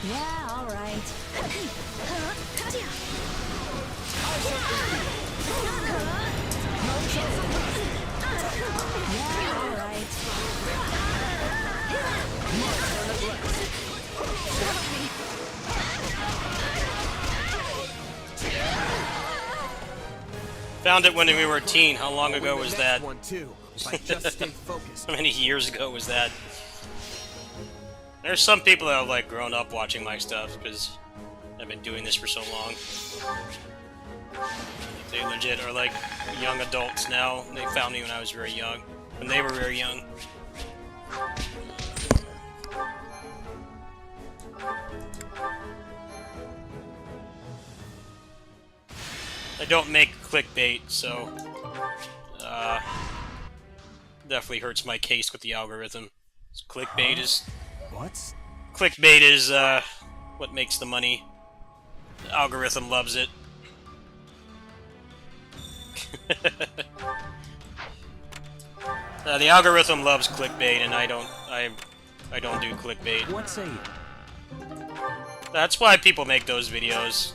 Yeah, all right. Yeah, all right. Found it when we were a teen. How long ago was that? One too. If I just stay focused. How many years ago was that? There's some people that have like grown up watching my stuff because I've been doing this for so long. They legit are like young adults now. They found me when I was very young. When they were very young. I don't make clickbait, so definitely hurts my case with the algorithm. Clickbait is What? Clickbait is what makes the money. The algorithm loves it. The algorithm loves clickbait, and I don't do clickbait. What say you? That's why people make those videos,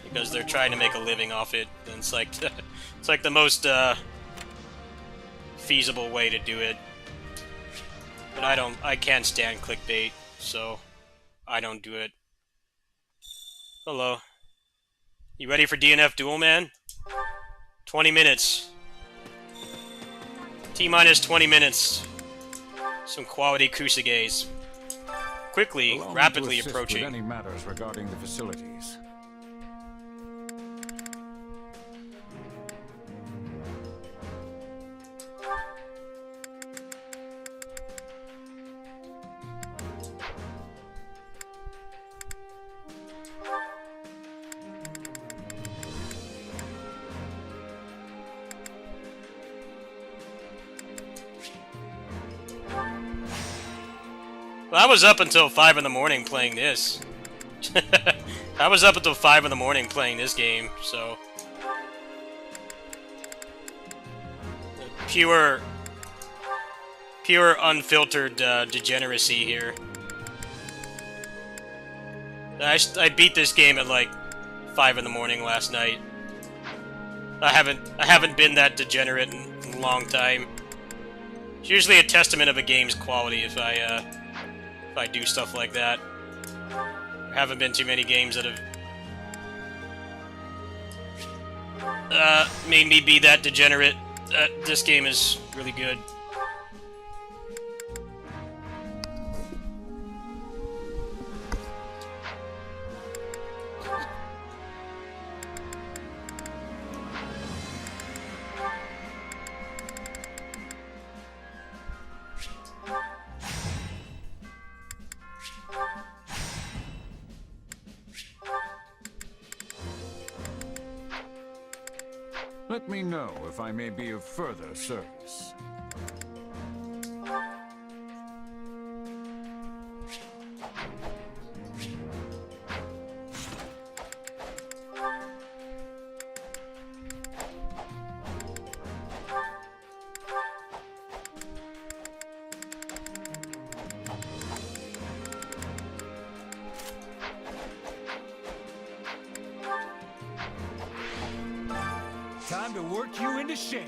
because they're trying to make a living off it. And it's like it's like the most feasible way to do it. But I can't stand clickbait, so I don't do it. Hello. You ready for DnF Duel, man? 20 minutes. T-minus 20 minutes. Some quality Kusuges. quickly, Allow me to rapidly assist approaching. with any matters regarding the facilities. Well, I was up until 5 in the morning playing this. I was up until 5 in the morning playing this game, so... Pure unfiltered degeneracy here. I beat this game at like 5 in the morning last night. I haven't been that degenerate in a long time. It's usually a testament of a game's quality if I do stuff like that. There haven't been too many games that have made me be that degenerate. This game is really good. Let me know if I may be of further service. Time to work you into shape.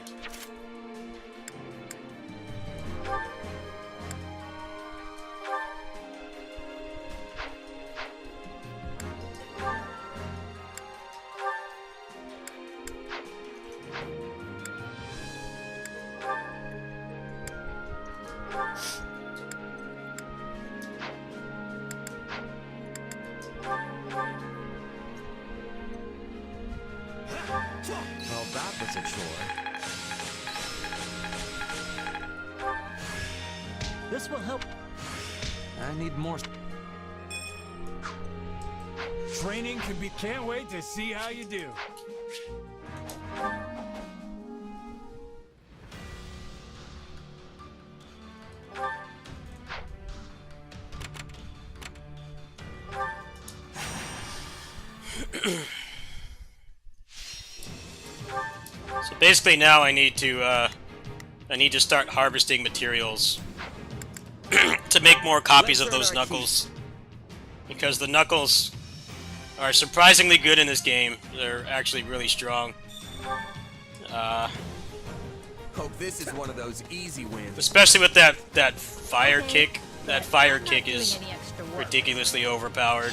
Well, that was a chore. This will help. I need more. Training can be. Can't wait to see how you do. So basically now I need to start harvesting materials to make more copies of those Knuckles. Because the Knuckles are surprisingly good in this game. They're actually really strong. Hope this is one of those easy wins. Especially with that fire kick. That fire kick is ridiculously overpowered.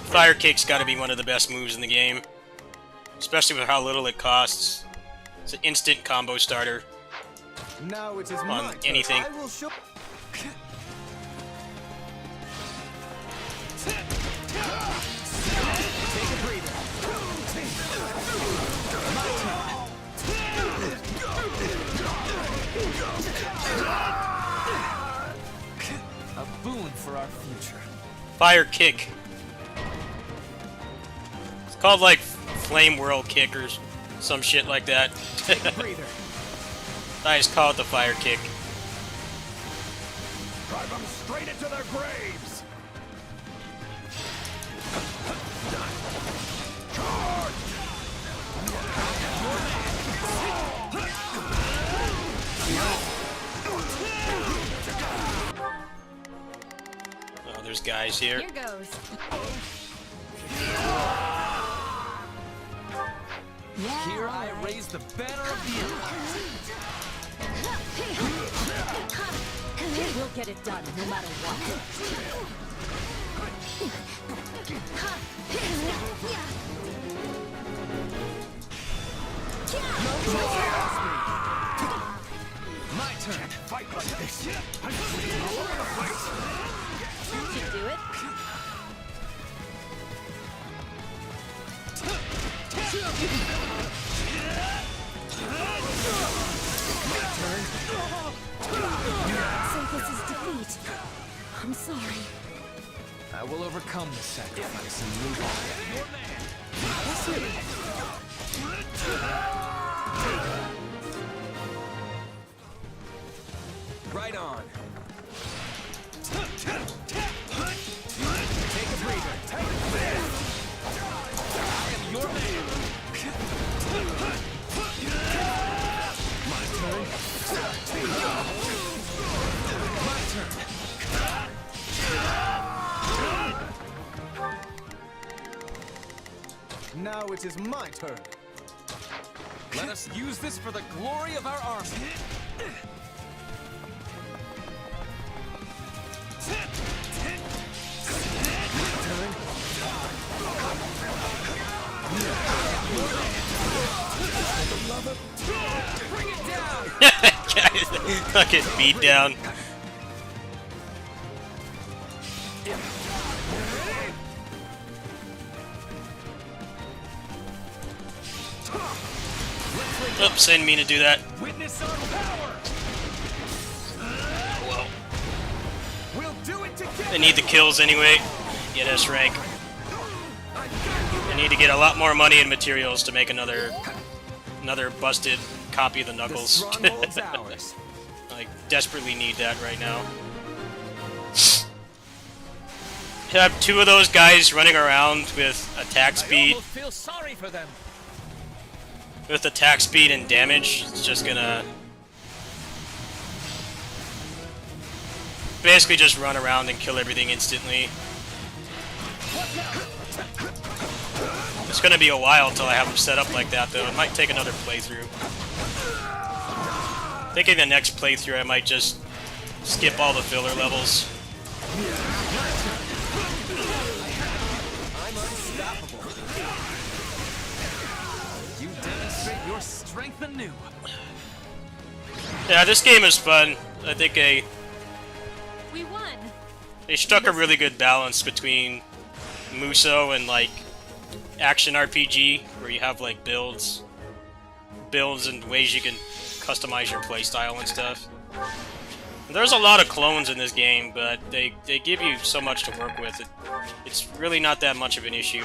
Fire kick's gotta be one of the best moves in the game. Especially with how little it costs. It's an instant combo starter. Now it is on anything. I will show. Take a breather. A boon for our future. Fire kick. It's called like Flame Whirl Kick or some shit like that. Take a breather. I just call it the fire kick. Drive them straight into their graves. Charge! Oh, there's guys here. Here goes. Here I raise the banner of the Empire. We'll get it done, no matter what. My turn. Fight like this. I'm bleeding all over the place. That should do it. So this is defeat. I'm sorry. I will overcome the sacrifice and move on. Right on. Take a breather. I am your man. My turn. My turn. Now it is my turn. Let us use this for the glory of our army. Bring it down! Fucking beat down. Oops, I didn't mean to do that. Witness our power! Well, We'll do it together! I need the kills anyway. Get S rank. I need to get a lot more money and materials to make another busted copy of the Knuckles. I desperately need that right now. I have two of those guys running around with attack speed. Feel sorry for them. With attack speed and damage, it's just gonna basically just run around and kill everything instantly. It's gonna be a while until I have them set up like that, though. It might take another playthrough. Thinking the next playthrough I might just skip all the filler levels. I'm unstoppable. You demonstrate your strength anew. Yeah, this game is fun. I think We won. they struck a really good balance between Muso and like action RPG, where you have like builds and ways you can customize your playstyle and stuff. There's a lot of clones in this game, but they give you so much to work with. It's really not that much of an issue.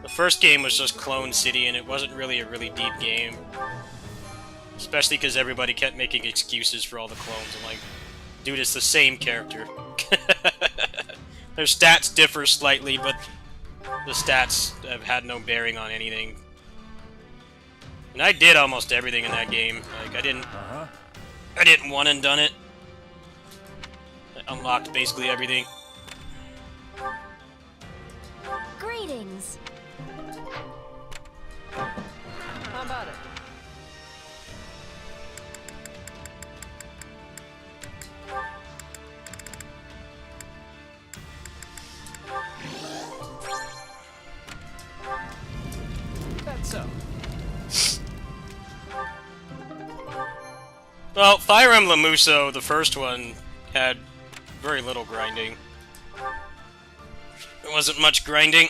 The first game was just Clone City, and it wasn't really a really deep game. Especially because everybody kept making excuses for all the clones. I'm like, dude, it's the same character. Their stats differ slightly, but the stats have had no bearing on anything. And I did almost everything in that game. Like, I didn't one and done it. I unlocked basically everything. Greetings. How about it? That's so. Well, Fire Emblem Muso, the first one, had very little grinding. There wasn't much grinding.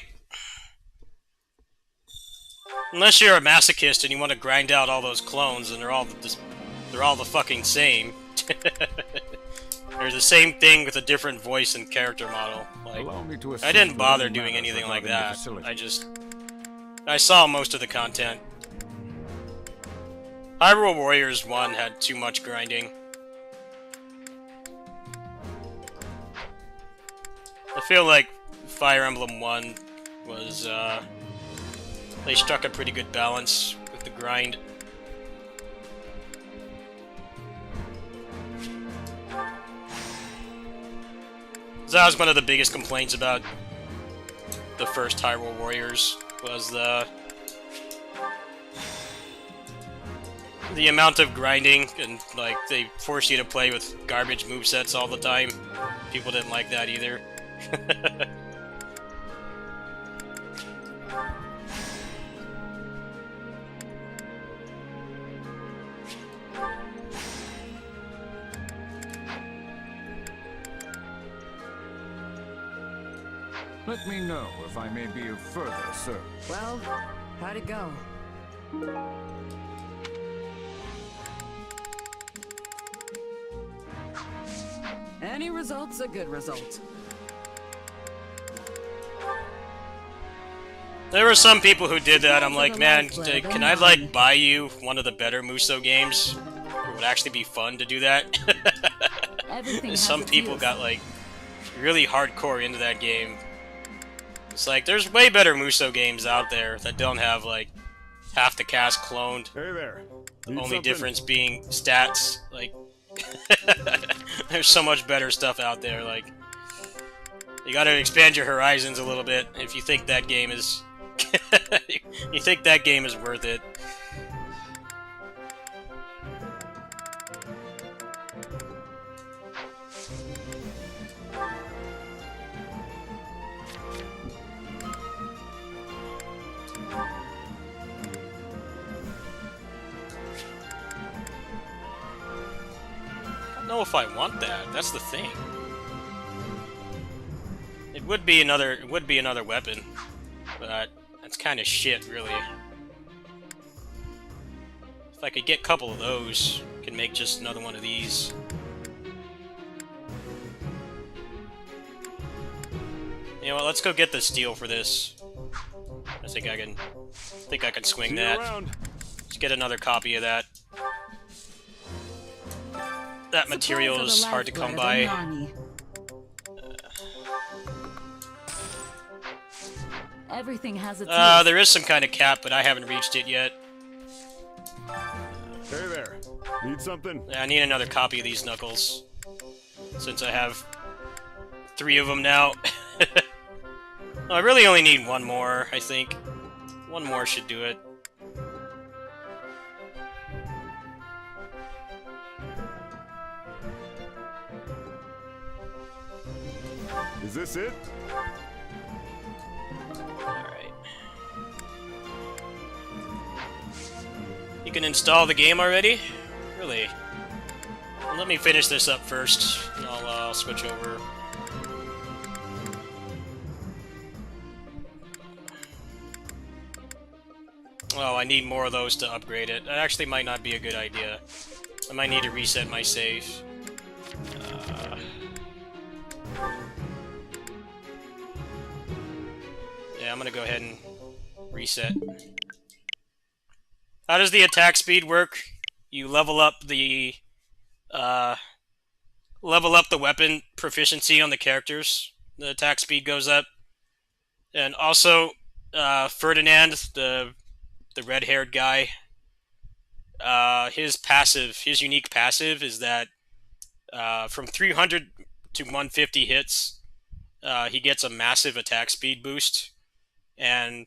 Unless you're a masochist and you want to grind out all those clones, and they're all the fucking same. They're the same thing with a different voice and character model. Like, I didn't bother doing anything like that. I saw most of the content. Hyrule Warriors 1 had too much grinding. I feel like Fire Emblem 1 was, they struck a pretty good balance with the grind. That was one of the biggest complaints about the first Hyrule Warriors, was the amount of grinding, and like they force you to play with garbage movesets all the time. People didn't like that either. Let me know if I may be of further service. Well, how'd it go? Any result's a good result. There were some people who did that. I'm like, man, can I like buy you one of the better Muso games? It would actually be fun to do that. Some people got like really hardcore into that game. It's like there's way better Muso games out there that don't have like half the cast cloned. Hey there. The only difference being stats. Like there's so much better stuff out there. Like you got to expand your horizons a little bit if you think that game is you think that game is worth it. I don't know if I want that. That's the thing. It would be another weapon, but that's kind of shit, really. If I could get a couple of those, I can make just another one of these. You know what? Let's go get the steel for this. I think I can swing that. Let's get another copy of that. That material is hard to come by. Everything has its there is some kind of cap, but I haven't reached it yet. Hey there. Need something? Yeah, I need another copy of these knuckles. Since I have 3 of them now. I really only need one more, I think. One more should do it. Is this it? Alright. You can install the game already? Really? Well, let me finish this up first, and I'll switch over. Oh, I need more of those to upgrade it. That actually might not be a good idea. I might need to reset my save. Yeah, I'm gonna go ahead and reset. How does the attack speed work? You level up the weapon proficiency on the characters. The attack speed goes up. And also, Ferdinand, the red-haired guy, his unique passive is that from 300 to 150 hits, he gets a massive attack speed boost. And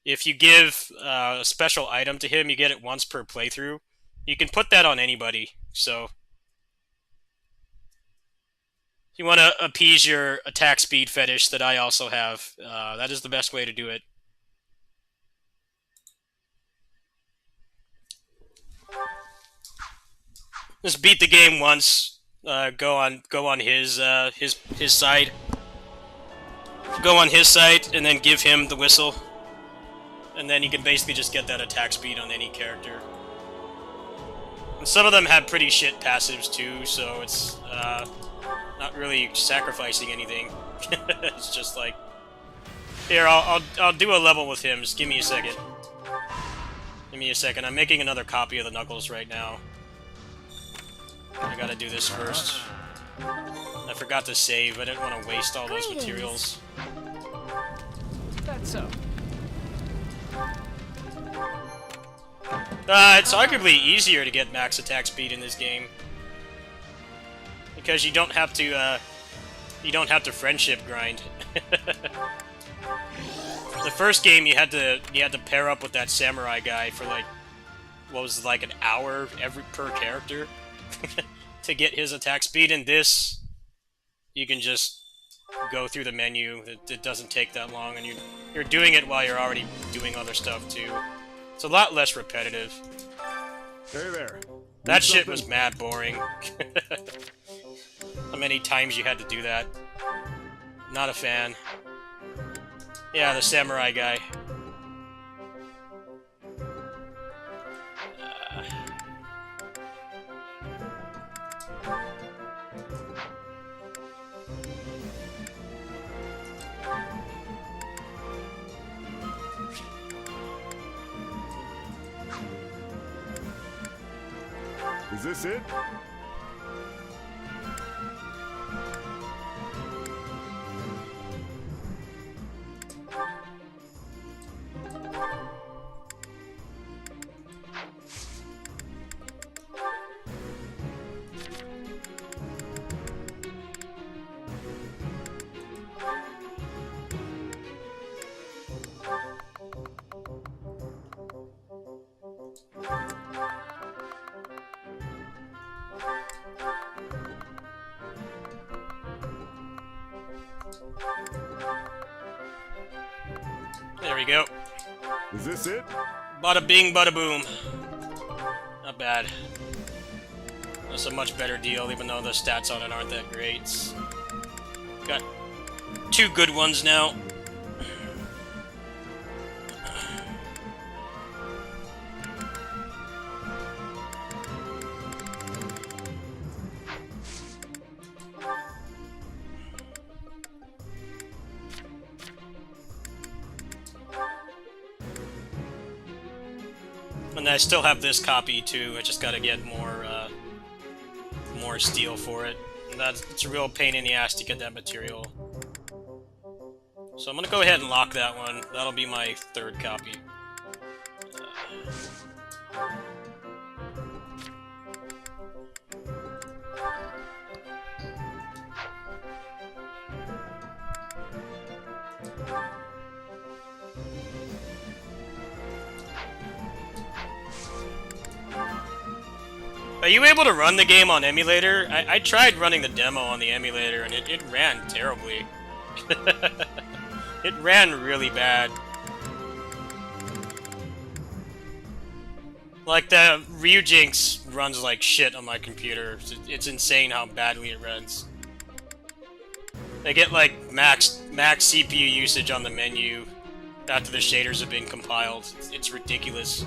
if you give a special item to him, you get it once per playthrough. You can put that on anybody, so if you want to appease your attack speed fetish that I also have, that is the best way to do it. Just beat the game once. Go on his side. Go on his side, and then give him the whistle. And then you can basically just get that attack speed on any character. And some of them have pretty shit passives too, so it's not really sacrificing anything. It's just like, here, I'll do a level with him. Just give me a second. Give me a second. I'm making another copy of the Knuckles right now. I gotta do this first. I forgot to save. I didn't want to waste all those materials. That's so. It's arguably easier to get max attack speed in this game because you don't have to friendship grind. The first game you had to pair up with that samurai guy for like what was it, like an hour per character to get his attack speed. In this, you can just go through the menu. It doesn't take that long, and you're doing it while you're already doing other stuff too. It's a lot less repetitive. Hey there. That shit was mad boring. How many times you had to do that? Not a fan. Yeah, the samurai guy. Is this it? There we go. Is this it? Bada bing, bada boom. Not bad. That's a much better deal, even though the stats on it aren't that great. Got 2 good ones now. And I still have this copy too. I just gotta get more steel for it. And it's a real pain in the ass to get that material. So I'm gonna go ahead and lock that one. That'll be my 3rd copy. Are you able to run the game on emulator? I tried running the demo on the emulator and it ran terribly. It ran really bad. Like the Ryujinx runs like shit on my computer. It's insane how badly it runs. They get like max CPU usage on the menu after the shaders have been compiled. It's ridiculous.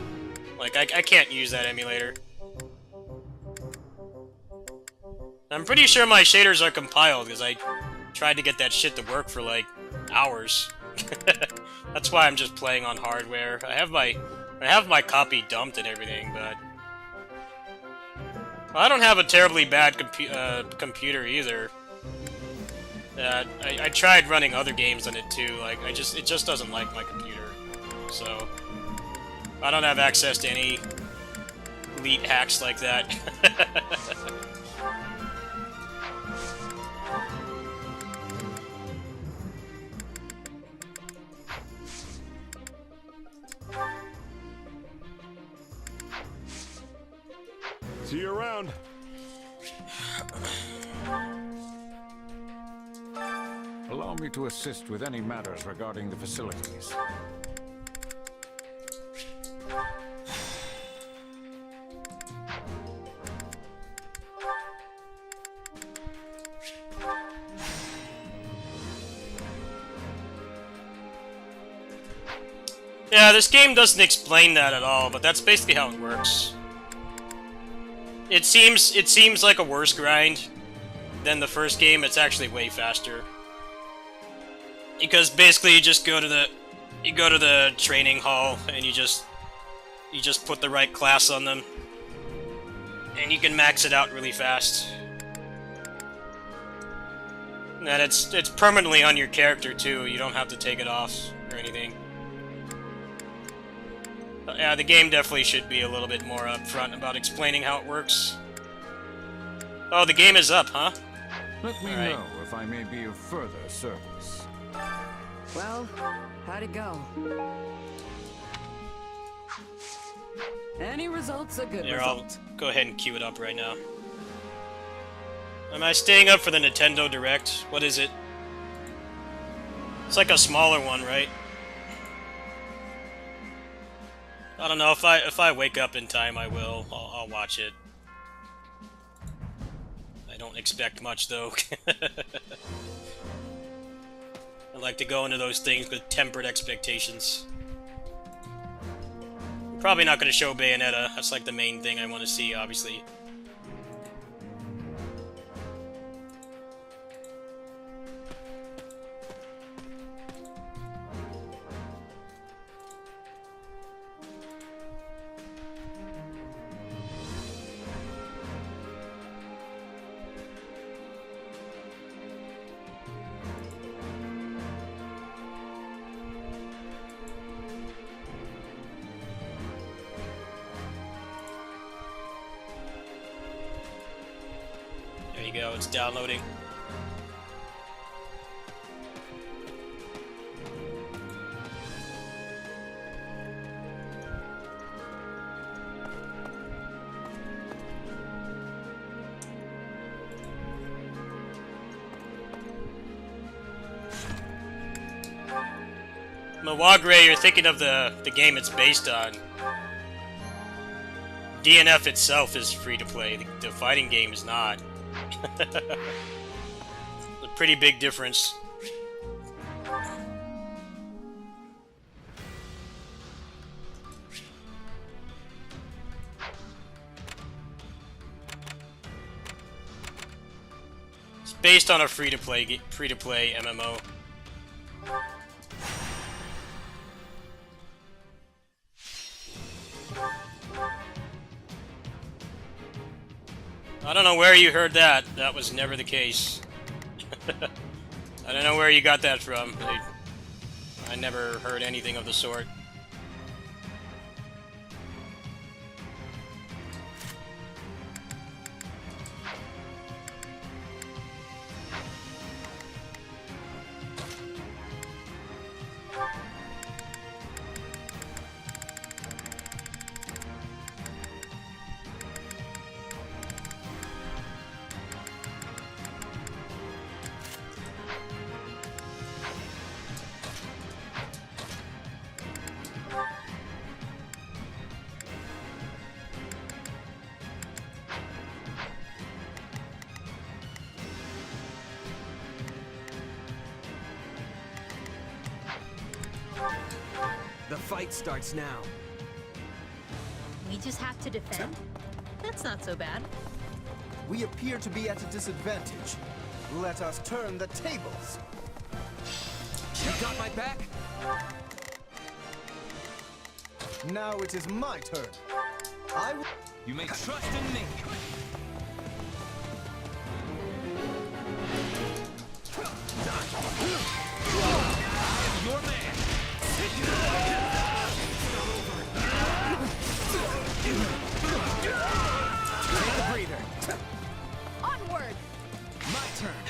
Like I can't use that emulator. I'm pretty sure my shaders are compiled because I tried to get that shit to work for like hours. That's why I'm just playing on hardware. I have my copy dumped and everything, but well, I don't have a terribly bad computer either. I tried running other games on it too. Like it just doesn't like my computer. So I don't have access to any elite hacks like that. See you around. Allow me to assist with any matters regarding the facilities. Yeah, this game doesn't explain that at all, but that's basically how it works. It seems like a worse grind than the first game. It's actually way faster. Because basically you just go to the training hall and you just put the right class on them. And you can max it out really fast. And it's permanently on your character too. You don't have to take it off or anything. But yeah, the game definitely should be a little bit more upfront about explaining how it works. Oh, the game is up, huh? Let me know if I may be of further service. Well, how'd it go? Any results a good Here, result. I'll go ahead and queue it up right now. Am I staying up for the Nintendo Direct? What is it? It's like a smaller one, right? I don't know, if I wake up in time, I will. I'll watch it. I don't expect much, though. I like to go into those things with tempered expectations. I'm probably not going to show Bayonetta. That's like the main thing I want to see, obviously. There you go, it's downloading. Mawagre, you're thinking of the game it's based on. DnF itself is free to play. The fighting game is not. A pretty big difference. It's based on a free-to-play MMO. I don't know where you heard that. That was never the case. I don't know where you got that from. I never heard anything of the sort. The fight starts now. We just have to defend? That's not so bad. We appear to be at a disadvantage. Let us turn the tables. You got my back? Now it is my turn. You may trust in me. Your man. Take a breather. Onward! My turn.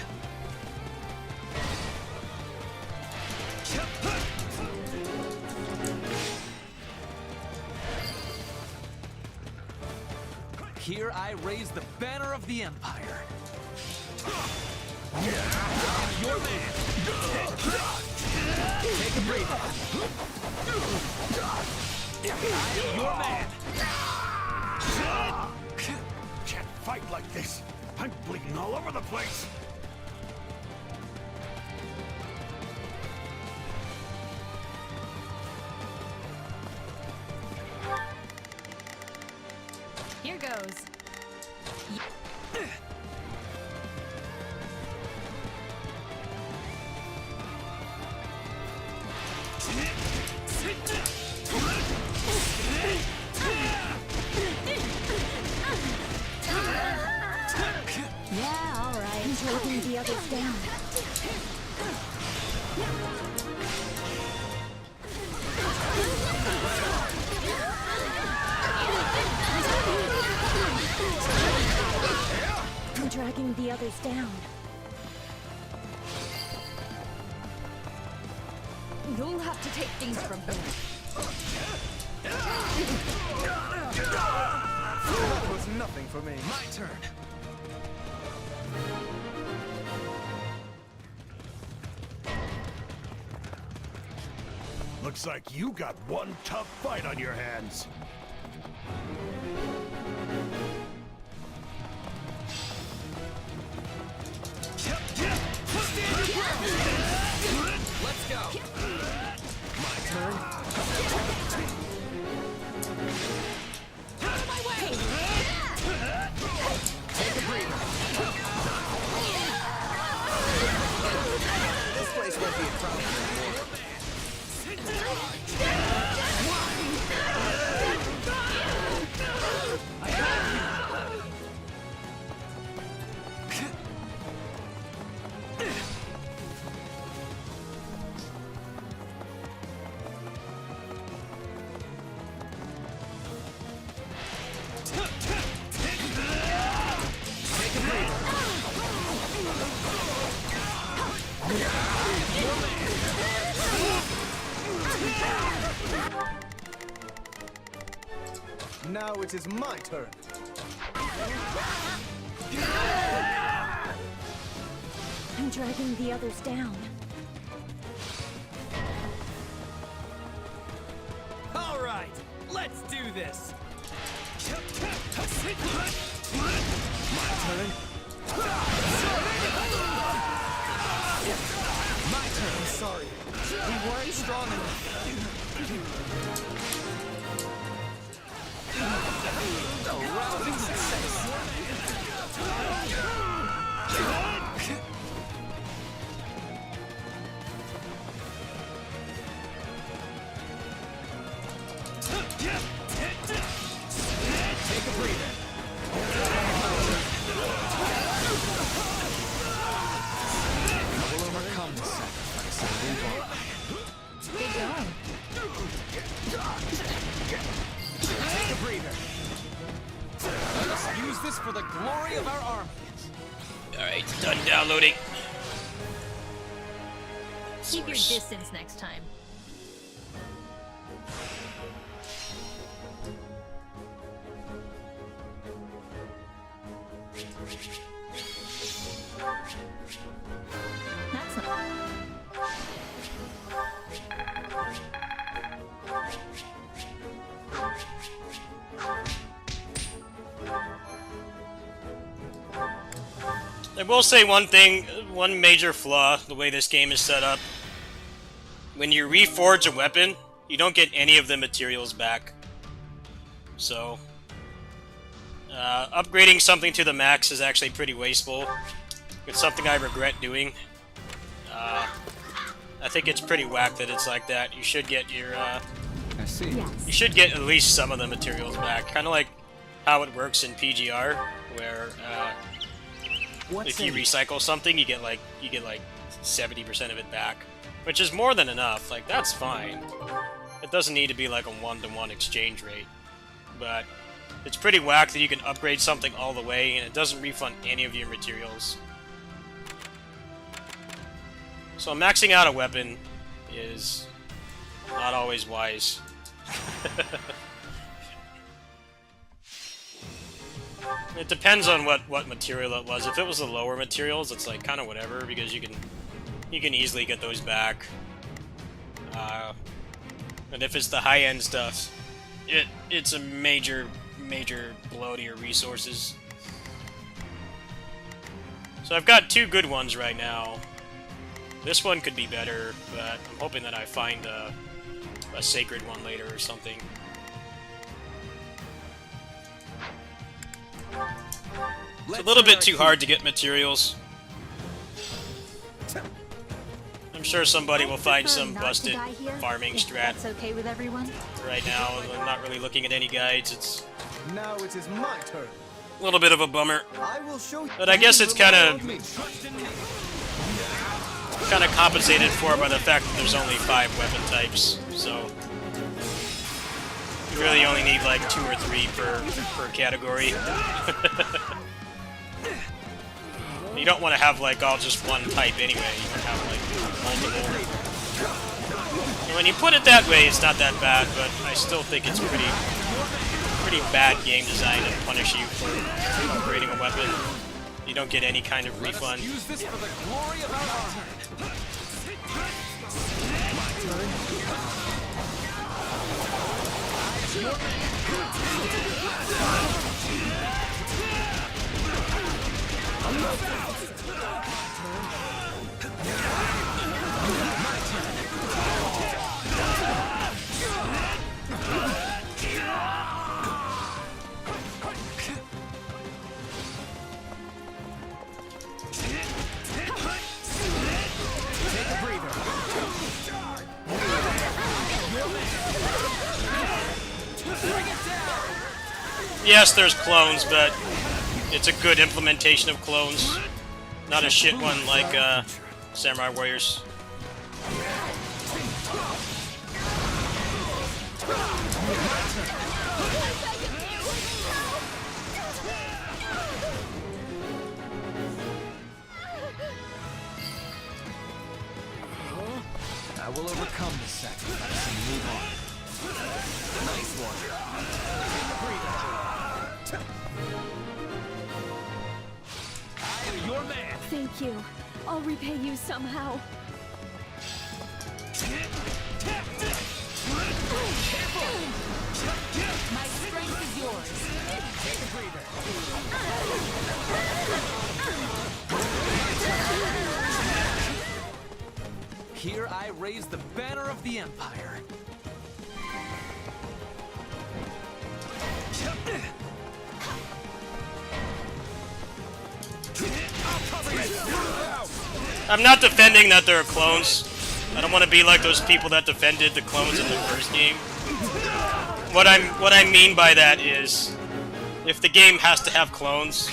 Here I raise the banner of the Empire. Your man. Take a breather. Your man. Can't fight like this. I'm bleeding all over the place. Here goes. Yeah, all right. Taking the others down. I'm dragging the others down. You'll have to take things from here. That was nothing for me. My turn. Looks like you got one tough fight on your hands. Let's go. My turn. Out of my way! Take a breather. This place won't be a problem anymore. Now it is my turn. I'm dragging the others down. All right, let's do this. My turn. My turn. I'm sorry. We weren't strong enough. A rousing success. Take a breather. I will overcome the sacrifice and move on. Good going. Take a breather. Let us use this for the glory of our army. Alright, done downloading. Keep your distance next time. That's not... I will say one thing, one major flaw, the way this game is set up. When you reforge a weapon, you don't get any of the materials back. So, upgrading something to the max is actually pretty wasteful. It's something I regret doing. I think it's pretty whack that it's like that. You should get your, I see. you should get at least some of the materials back. Kind of like how it works in PGR, where, if you recycle something, you get like 70% of it back, which is more than enough. Like, that's fine. It doesn't need to be like a one-to-one exchange rate, but it's pretty whack that you can upgrade something all the way and it doesn't refund any of your materials. So maxing out a weapon is not always wise. It depends on what material it was. If it was the lower materials, it's like kind of whatever, because you can easily get those back. And if it's the high-end stuff, it's a major blow to your resources. So I've got two good ones right now. This one could be better, but I'm hoping that I find a sacred one later or something. It's a little bit too hard to get materials. I'm sure somebody will find some busted farming strat. That's okay with everyone? Right now, I'm not really looking at any guides. It's Now it is my turn. a little bit of a bummer. I will show But I guess it's kind of compensated for by the fact that there's only 5 weapon types, so you really only need like 2 or 3 per category. You don't want to have like all just one type anyway. You want to have like multiple. And when you put it that way, it's not that bad, but I still think it's pretty bad game design to punish you for upgrading a weapon. You don't get any kind of refund. Use this for the glory of our army. My turn. Yes, there's clones, but it's a good implementation of clones. Not a shit one like Samurai Warriors. I will overcome this sacrifice and move on. Nice one. I am your man. Thank you. I'll repay you somehow. My strength is yours. Take a breather. Here I raise the banner of the Empire. I'm not defending that there are clones. I don't want to be like those people that defended the clones in the first game. What I mean by that is, if the game has to have clones,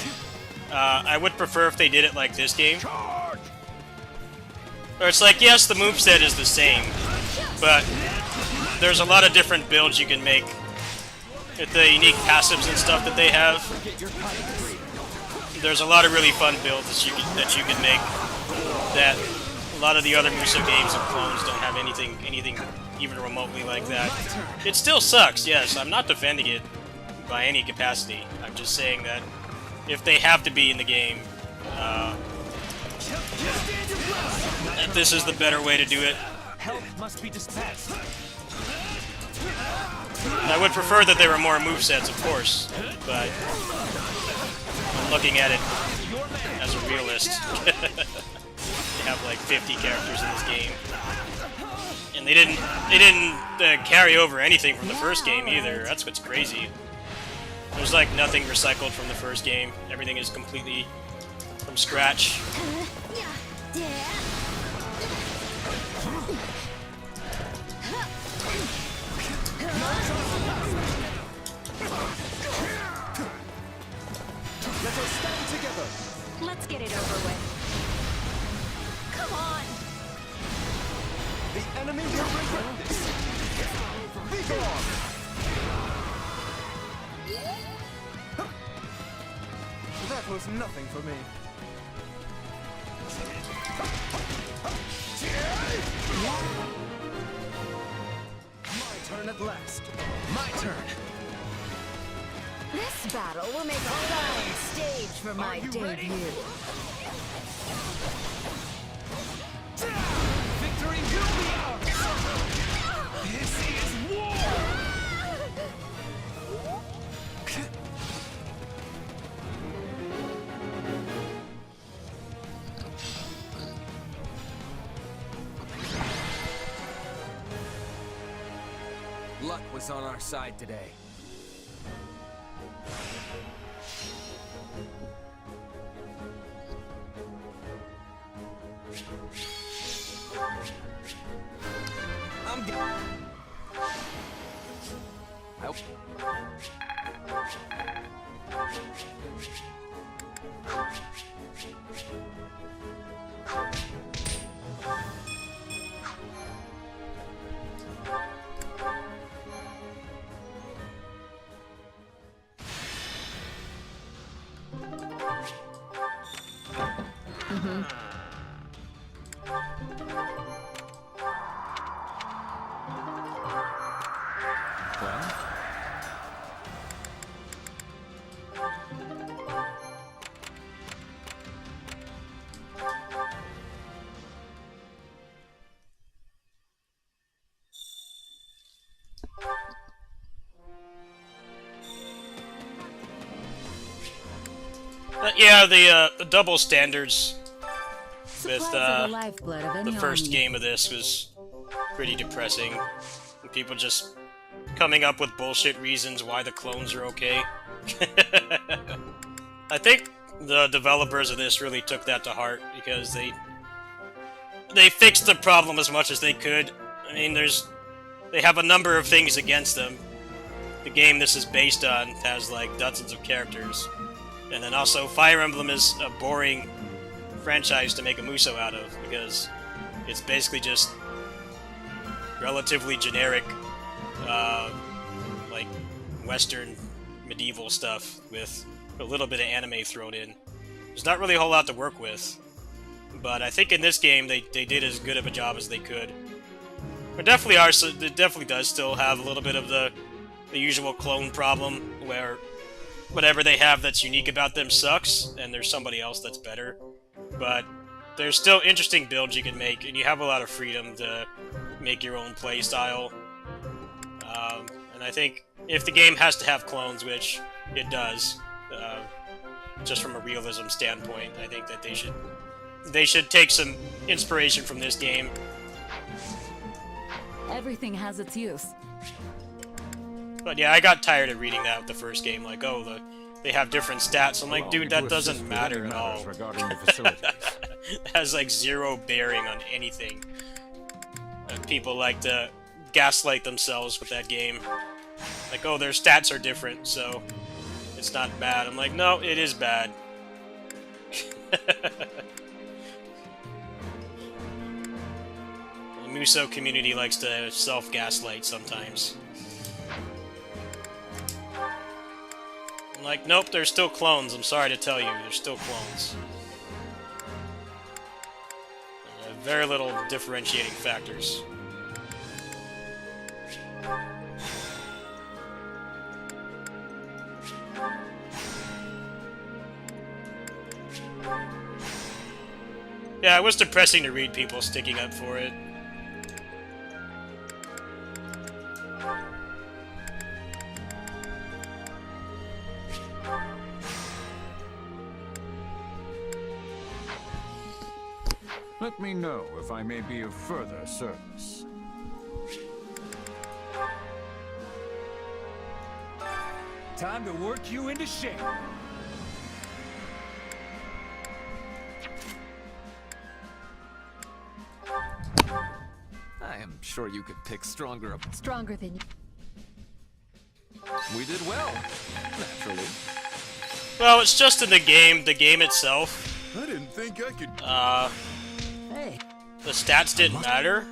I would prefer if they did it like this game. Or it's like, yes, the moveset is the same, but there's a lot of different builds you can make. With the unique passives and stuff that they have, there's a lot of really fun builds that you can make that a lot of the other moveset games and clones don't have anything even remotely like that. It still sucks, yes, I'm not defending it by any capacity. I'm just saying that if they have to be in the game, that this is the better way to do it. Help must be dispatched. I would prefer that there were more movesets, of course, but I'm looking at it as a realist. They have like 50 characters in this game, and they didn't carry over anything from the first game either. That's what's crazy. There's like nothing recycled from the first game. Everything is completely from scratch. Let us stand together. Let's get it over with. Come on! The enemy will regret this. Be gone! That was nothing for me. My turn at last. My turn. This battle will make a fine stage for my debut. Victory will be ours! This is war! Luck was on our side today. I'm Yeah, the double standards with Supplies are the lifeblood of any the first army. game of this was pretty depressing. People just coming up with bullshit reasons why the clones are okay. I think the developers of this really took that to heart because they fixed the problem as much as they could. I mean, they have a number of things against them, the game this is based on has like dozens of characters. And then also Fire Emblem is a boring franchise to make a Muso out of, because it's basically just relatively generic, like Western medieval stuff with a little bit of anime thrown in. There's not really a whole lot to work with, but I think in this game they did as good of a job as they could. There definitely are, so it definitely does still have a little bit of the usual clone problem, where whatever they have that's unique about them sucks, and there's somebody else that's better. But there's still interesting builds you can make, and you have a lot of freedom to make your own playstyle. And I think if the game has to have clones, which it does, just from a realism standpoint, I think that they should take some inspiration from this game. Everything has its use. But yeah, I got tired of reading that with the first game, like, oh, they have different stats. I'm like, dude, that doesn't matter at all. Regarding the facilities. It has like zero bearing on anything. People like to gaslight themselves with that game. Like, oh, their stats are different, so it's not bad. I'm like, no, it is bad. The Muso community likes to self-gaslight sometimes. I'm like, nope, they're still clones. I'm sorry to tell you, they're still clones. Very little differentiating factors. Yeah, it was depressing to read people sticking up for it. Let me know if I may be of further service. Time to work you into shape. I am sure you could pick stronger. Stronger than you. We did well, naturally. Well, it's just in the game itself. I didn't think I could. Hey. The stats didn't matter,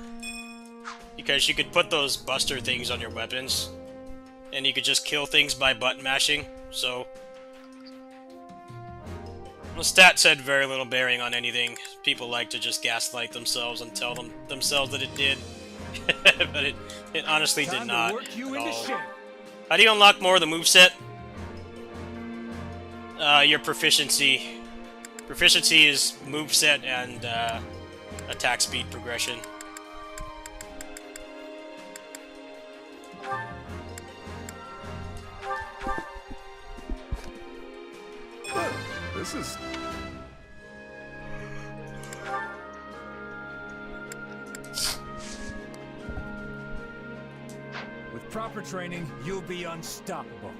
because you could put those buster things on your weapons, and you could just kill things by button mashing, so the stats had very little bearing on anything. People like to just gaslight themselves and tell themselves that it did, but it honestly did not at all. How do you unlock more of the moveset? Your proficiency. Proficiency is moveset and attack speed progression. This is... With proper training, you'll be unstoppable.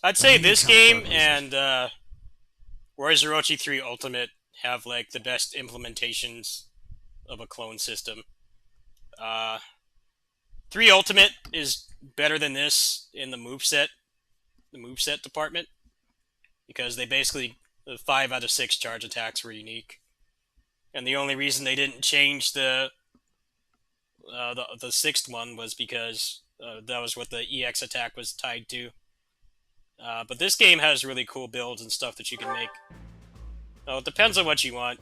I'd say this game and Warriors Orochi 3 Ultimate have like the best implementations of a clone system. 3 Ultimate is better than this in the moveset department, because they basically, the 5 out of 6 charge attacks were unique, and the only reason they didn't change the 6th one was because that was what the EX attack was tied to. But this game has really cool builds and stuff that you can make. Well, it depends on what you want.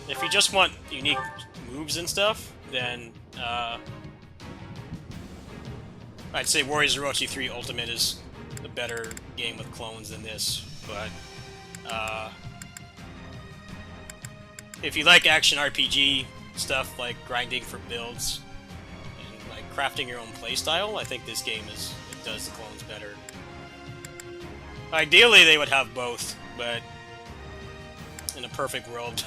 If you just want unique moves and stuff, then I'd say Warriors Orochi 3 Ultimate is a better game with clones than this. But if you like action RPG stuff, like grinding for builds and like crafting your own playstyle, I think this game does the clones better. Ideally, they would have both, but in a perfect world.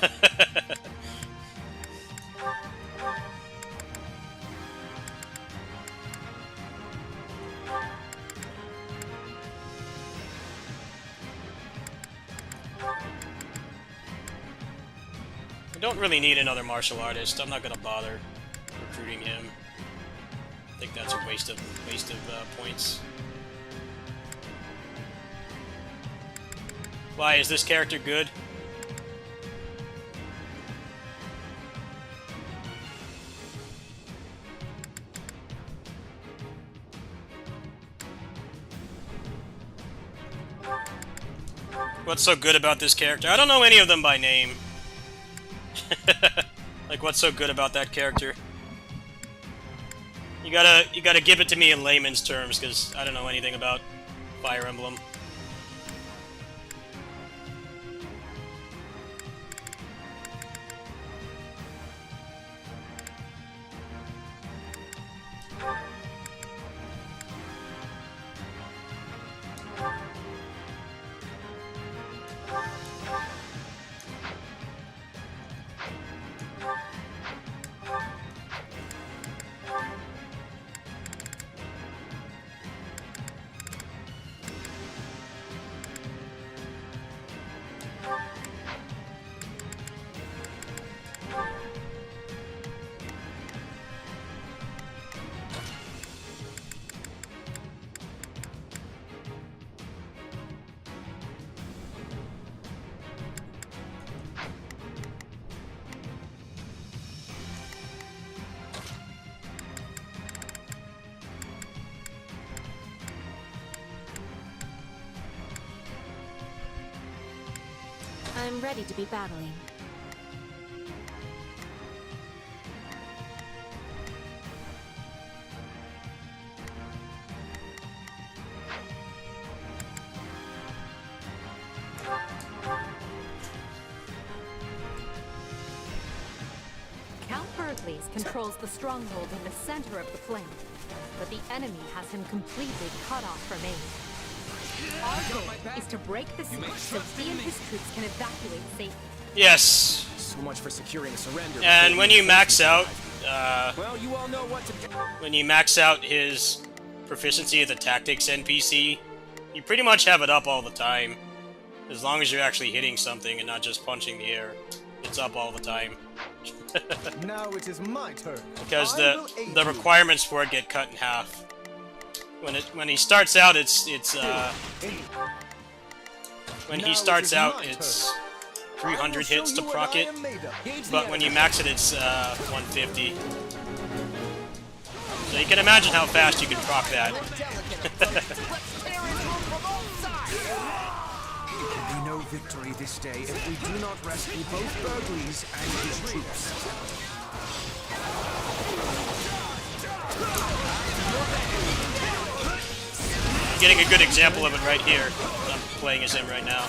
I don't really need another martial artist. I'm not gonna bother recruiting him. I think that's a waste of points. Why is this character good? What's so good about this character? I don't know any of them by name. Like, what's so good about that character? You gotta give it to me in layman's terms, because I don't know anything about Fire Emblem. I'm ready to be battling. Count Bergley's controls the stronghold in the center of the plain, but the enemy has him completely cut off from aid. Our goal is to break the siege so he and his troops can evacuate safely. Yes. So much for securing a surrender. And when you max out, well, you all know what to do. When you max out his proficiency at the tactics NPC, you pretty much have it up all the time. As long as you're actually hitting something and not just punching the air, it's up all the time. Now it is my turn. Because the requirements for it get cut in half. When he starts out, it's 300 hits to proc it, but when you max it, it's 150. So you can imagine how fast you can proc that. There can be no victory this day if we do not rescue both Bergley's and his troops. Getting a good example of it right here. I'm playing as him right now.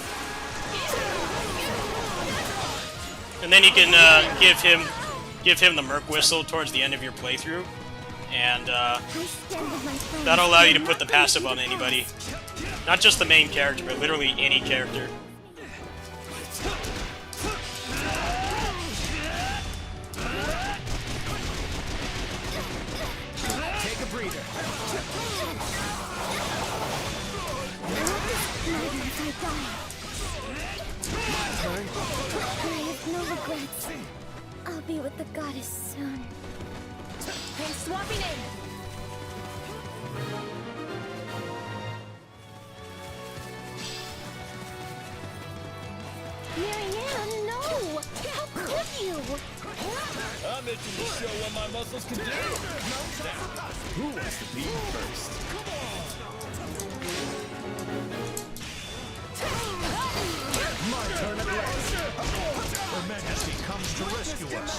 And then you can give him the Merc Whistle towards the end of your playthrough, and that'll allow you to put the passive on anybody. Not just the main character, but literally any character. Take a breather. My turn. regrets. I'll be with the goddess soon. I'm swapping in. Marianne, no! How could you? I'm itching to show what my muscles can do. Now, who wants to be first? Come on! My turn at last. Her Majesty comes to rescue us.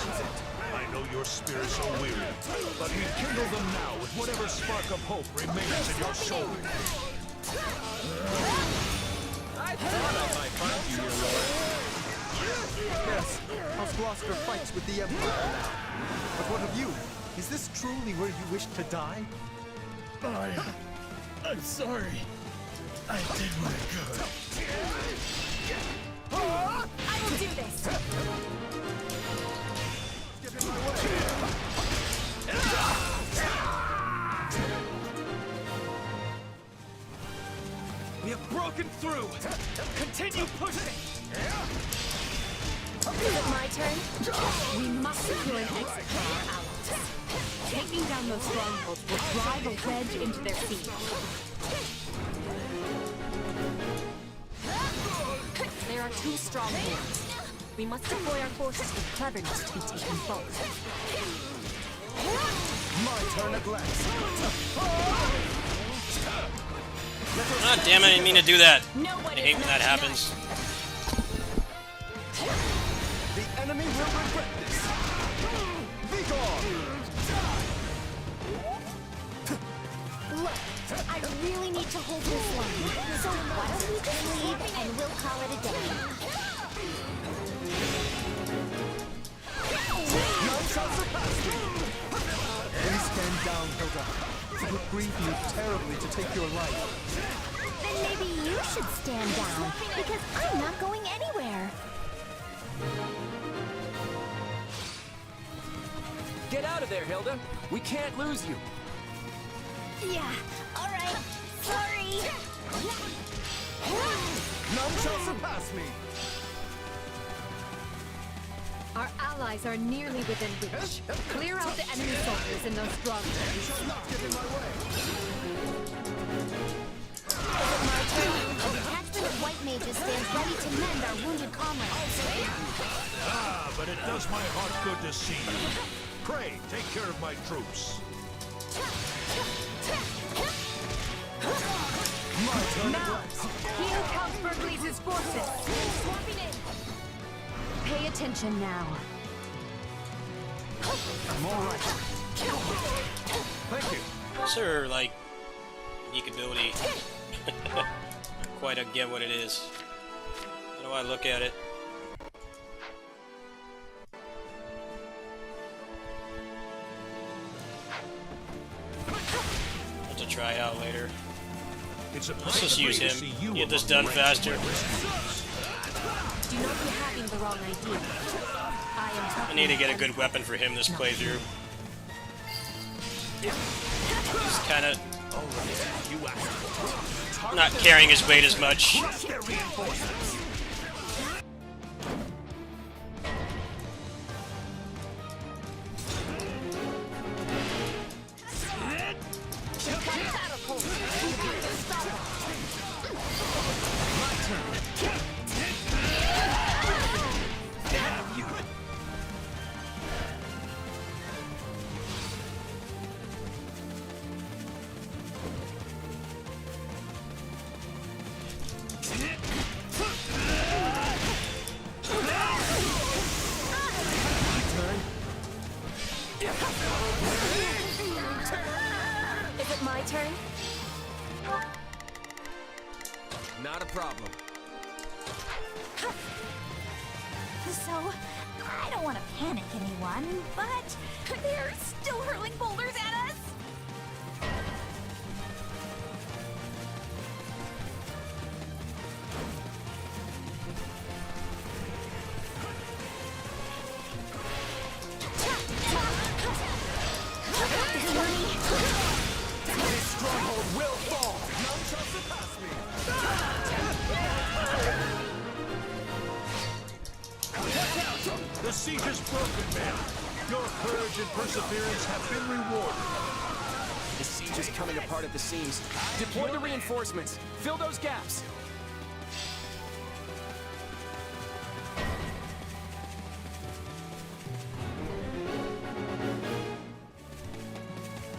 I know your spirits are weary, but rekindle them now with whatever spark of hope remains in your soul. I thought I might find you here, Lord. Yes, House Gloucester fights with the Empire now. But what of you? Is this truly where you wish to die? I'm sorry. I did what I could. I will do this. We have broken through. Continue pushing. Is it my turn? We must secure an exit for our allies. Taking down those strongholds will drive a wedge into their siege. There are 2 strongholds. We must deploy our forces with cleverness to be taken both. My turn at last. Ah, damn it, I didn't mean to do that. Nobody I hate when that happens. The enemy will regret this. Be gone! Look, I really need to hold this line. So why don't we just leave and we'll call it a day? None shall surpass me! Please stand down, Hilda. It would grieve me terribly to take your life. Then maybe you should stand down, because I'm not going anywhere. Get out of there, Hilda. We can't lose you. Yeah, alright. Sorry. None shall surpass me! Our allies are nearly within reach. Clear out the enemy soldiers in those strongholds. You shall not get in my way! A detachment of white mages stands ready to mend our wounded comrades. Ah, but it does my heart good to see you. Pray, take care of my troops. My turn at Now, last. heal Count Berkeley's forces. Swapping in. Pay attention now. I'm alright. Thank you. Is there, like, unique ability? Not quite get what it is. How do I look at it? I'll have to try it out later. It's a Let's just use pleasure to him. see you Get this among done the ranks of faster. my rescuers. Do not be having the wrong idea. I am I talking need to get a good weapon for him this playthrough. He's kind of not carrying his weight as much. Their reinforcements. Is it my turn? Not a problem. So, I don't want to panic anyone, but they're still hurling boulders at us? This stronghold will fall! None shall surpass me! siege is broken, men. Your courage and perseverance have been rewarded. The siege is coming apart at the seams. Deploy the reinforcements. Fill those gaps.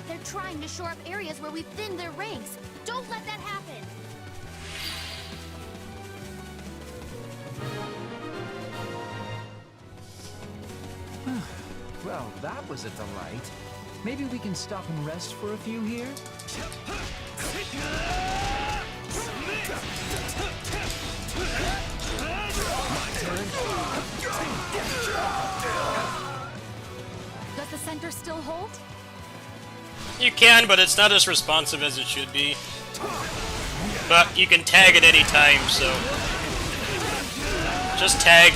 They're trying to shore up areas where we've thinned their ranks. Don't let that happen. Well, that was a delight. Maybe we can stop and rest for a few here? Does the center still hold? You can, but it's not as responsive as it should be. But you can tag at any time, so just tag.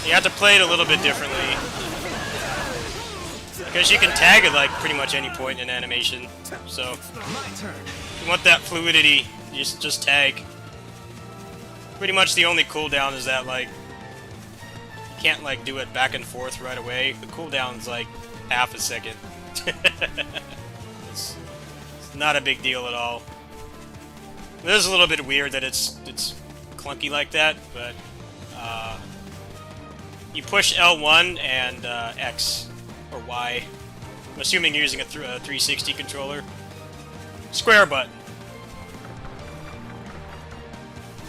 You have to play it a little bit differently. Because you can tag at like pretty much any point in animation. So if you want that fluidity, you just tag. Pretty much the only cooldown is that like you can't like do it back and forth right away. The cooldown's like half a second. It's not a big deal at all. It is a little bit weird that it's clunky like that, but you push L1 and X or Y. I'm assuming you're using a 360 controller. Square button.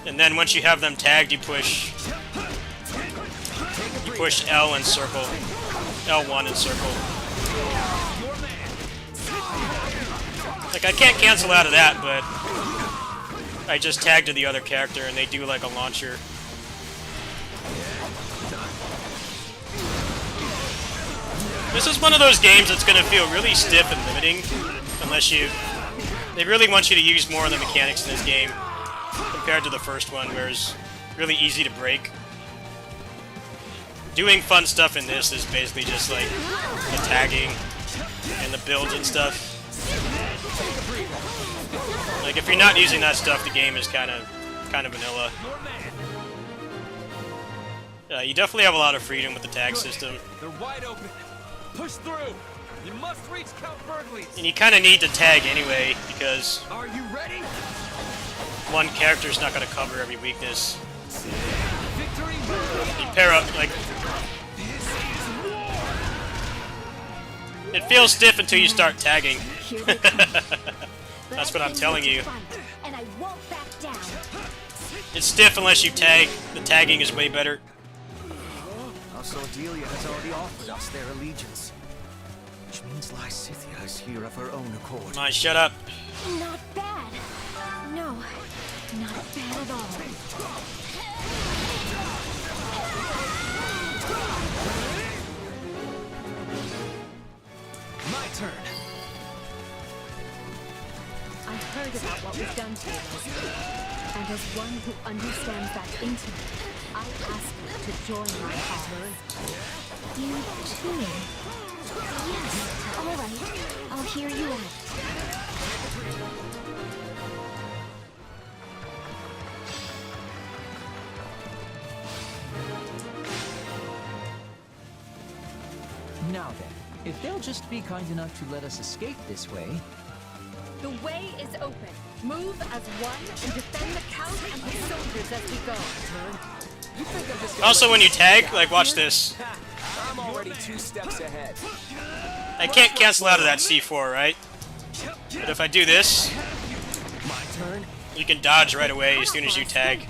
And then once you have them tagged, you push L and circle. L1 and circle. Like, I can't cancel out of that, but I just tagged to the other character and they do like a launcher. This is one of those games that's going to feel really stiff and limiting unless you... They really want you to use more of the mechanics in this game compared to the first one, where it's really easy to break. Doing fun stuff in this is basically just like the tagging and the builds and stuff. Like, if you're not using that stuff, the game is kind of vanilla. You definitely have a lot of freedom with the tag system. They're wide open. Push through. You must reach Count Berkeley's. And you kind of need to tag anyway, because Are you ready? one character's not going to cover every weakness. Victory. You pair up, like... It feels stiff until you start tagging. That's what I'm telling you. And I won't back down. It's stiff unless you tag. The tagging is way better. Also, Delia has already offered us their allegiance. Which means Lysithea is here of her own accord. Come on, shut up. Not bad. No, not bad at all. My turn. I heard about what was done to you, Elizabeth. And as one who understands that intimately, I ask you to join my cause. You too. Yes, all right. I'll hear you out. Now then, if they'll just be kind enough to let us escape this way... The way is open. Move as one and defend the Count and the soldiers as we go. Also, when you tag, like, watch this. I'm already 2 steps ahead. I can't cancel out of that C4, right? But if I do this, you can dodge right away as soon as you tag.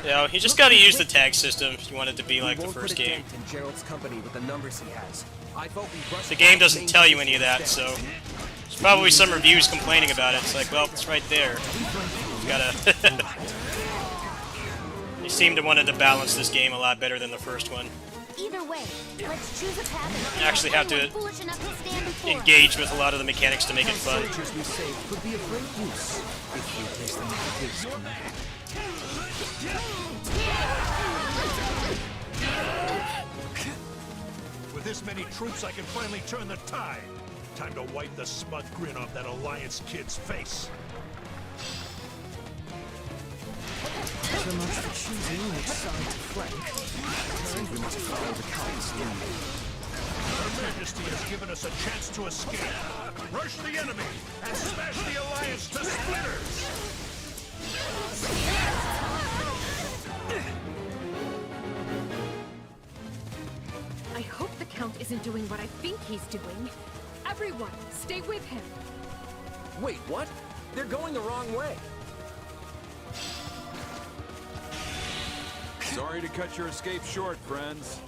You know, you just gotta use the tag system if you want it to be like the first game. Gerald's company with the numbers he has. The game doesn't tell you any of that, so there's probably some reviews complaining about it. It's like, well, it's right there. You gotta... They seem to wanted to balance this game a lot better than the first one. Either way, let's choose a path. You actually have to engage with a lot of the mechanics to make it fun. we saved could be of great use if we place them at his command. With this many troops, I can finally turn the tide. Time to wipe the smug grin off that Alliance kid's face. so much for choosing which side to flank. Seems we must follow the Count's lead. Her Majesty has given us a chance to escape. Rush the enemy and smash the Alliance to splinters! I hope the Count isn't doing what I think he's doing. Everyone, stay with him. Wait, what? They're going the wrong way. Sorry to cut your escape short, friends.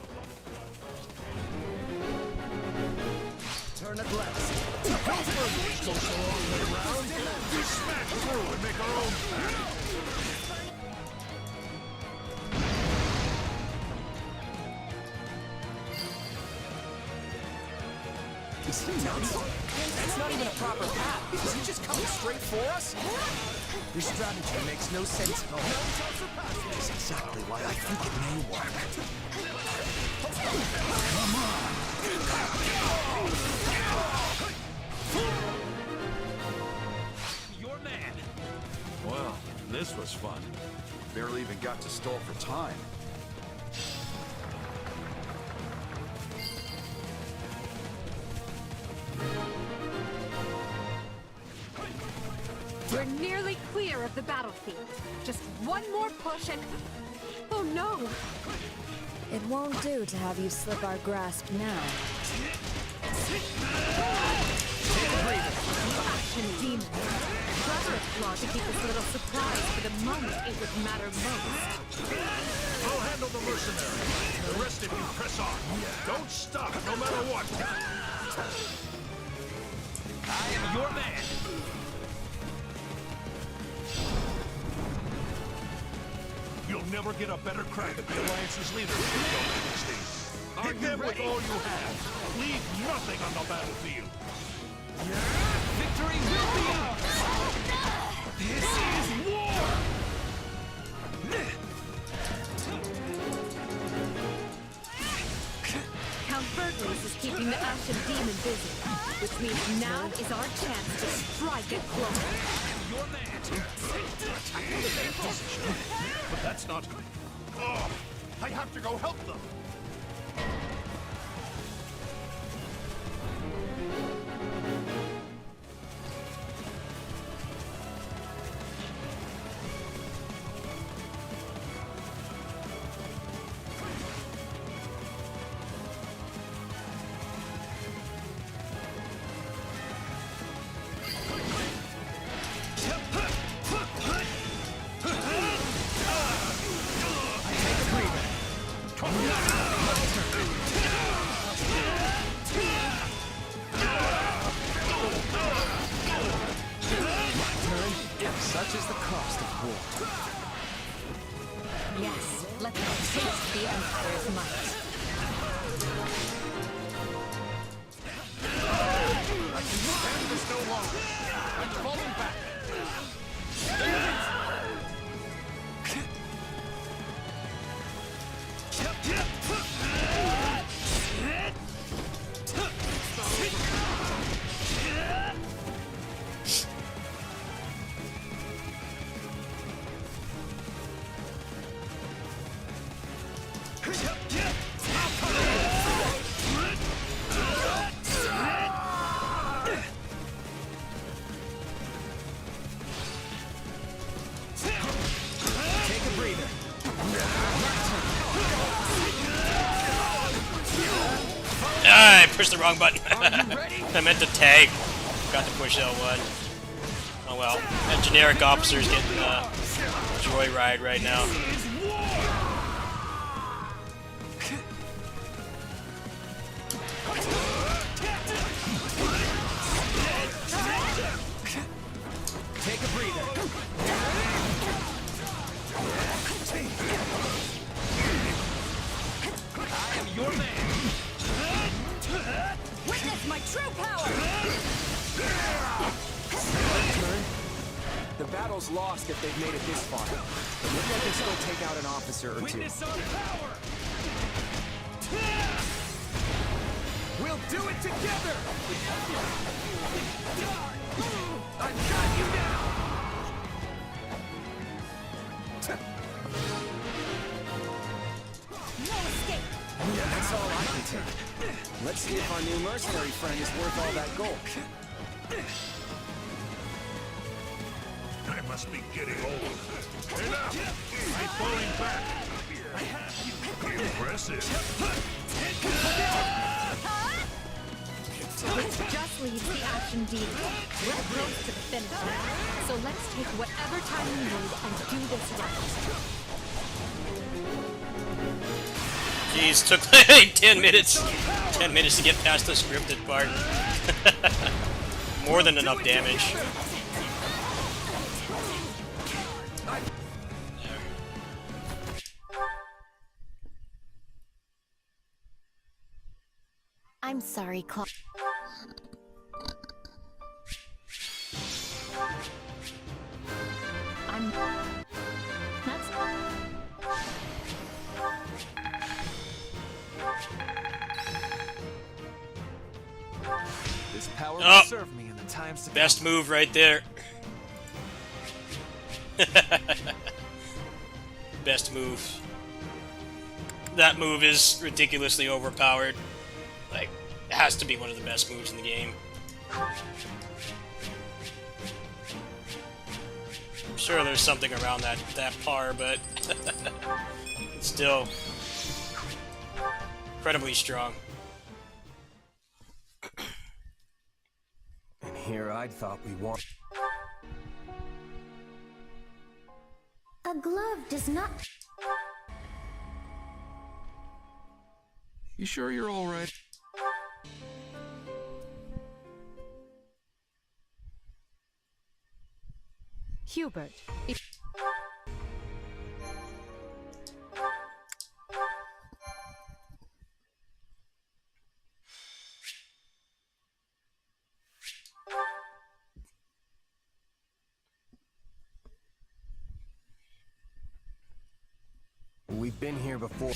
Turn it left. Go the long way round. We smash through and make our own path. Is he nuts? That's not even a proper path. Is he just coming straight for us? This strategy makes no sense at all. That's exactly why I think it may work. Your man. Well, this was fun. Barely even got to stall for time. We're nearly clear of the battlefield. Just one more push and... Oh no! It won't do to have you slip our grasp now. Action demon. Clever flaw to keep this little surprise for the moment it would matter most. I'll handle the mercenary. The rest of you press on. Don't stop, no matter what. I am your man. You'll never get a better crack at the Alliance's leader, Your Majesty. Hit them with all you have. Leave nothing on the battlefield. Victory will be ours! This is war! Count Berglis is keeping the Ashen Demon busy, which means now is our chance to strike it close. Your man. Attacking the main position. But that's not... Oh, I have to go help them. Such is the cost of war. Yes, let them taste the Empire's might. I can stand this no longer. I'm falling back. Ah, I pushed the wrong button. I meant to tag. Forgot to push L1. Oh well. That generic officer's getting joyride right now. Take a breather. I am your man. Witness my true power! The battle's lost if they've made it this far. But maybe I can still take out an officer or two. Witness our power! We'll do it together! I've got you now! No escape. Yeah, that's all I can take. Let's see if our new mercenary friend is worth all that gold. I must be getting old. Enough! I'm falling back. Impressive. This just leaves the action deep. We're close to the finish line, so let's take whatever time we need and do this right. Jeez, took like 10 minutes. 10 minutes to get past the scripted part. More than enough damage. I'm sorry, Claude. That's... This power will Oh, serve me in the times to best move right there. Best move. That move is ridiculously overpowered. Like, it has to be one of the best moves in the game. I'm sure there's something around that par, but it's still incredibly strong. And here I'd thought we won. A glove does not... You sure you're all right? Hubert, We've been here before.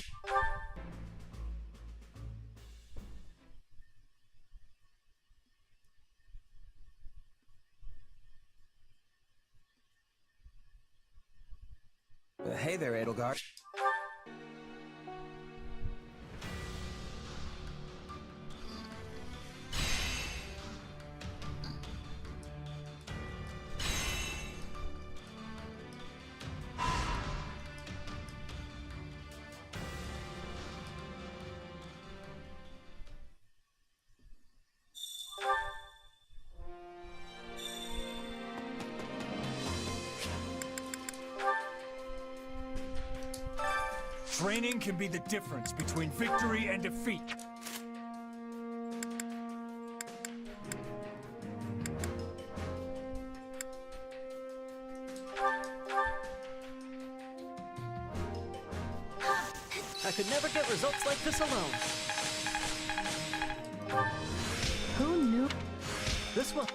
Hey there, Edelgard. Training can be the difference between victory and defeat. I could never get results like this alone. who knew? This one...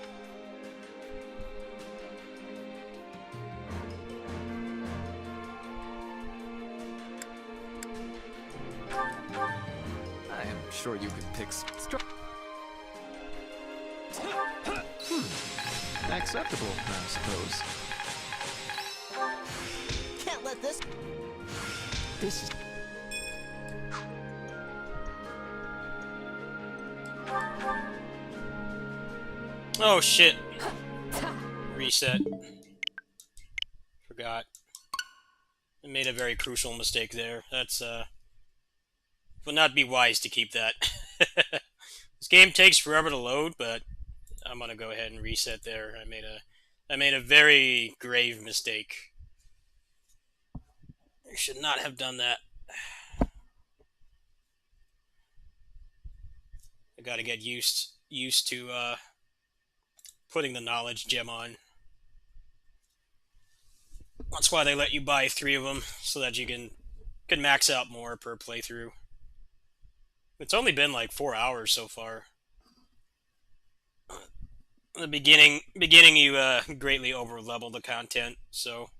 I am sure you could pick acceptable, I suppose. Can't let this. This is... Oh shit. Reset. Forgot. I made a very crucial mistake there. That's would not be wise to keep that. This game takes forever to load, but I'm gonna go ahead and reset there. I made a very grave mistake. I should not have done that. I gotta get used to putting the knowledge gem on. That's why they let you buy 3 of them, so that you can max out more per playthrough. It's only been like 4 hours so far. In the beginning you greatly over-leveled the content, so...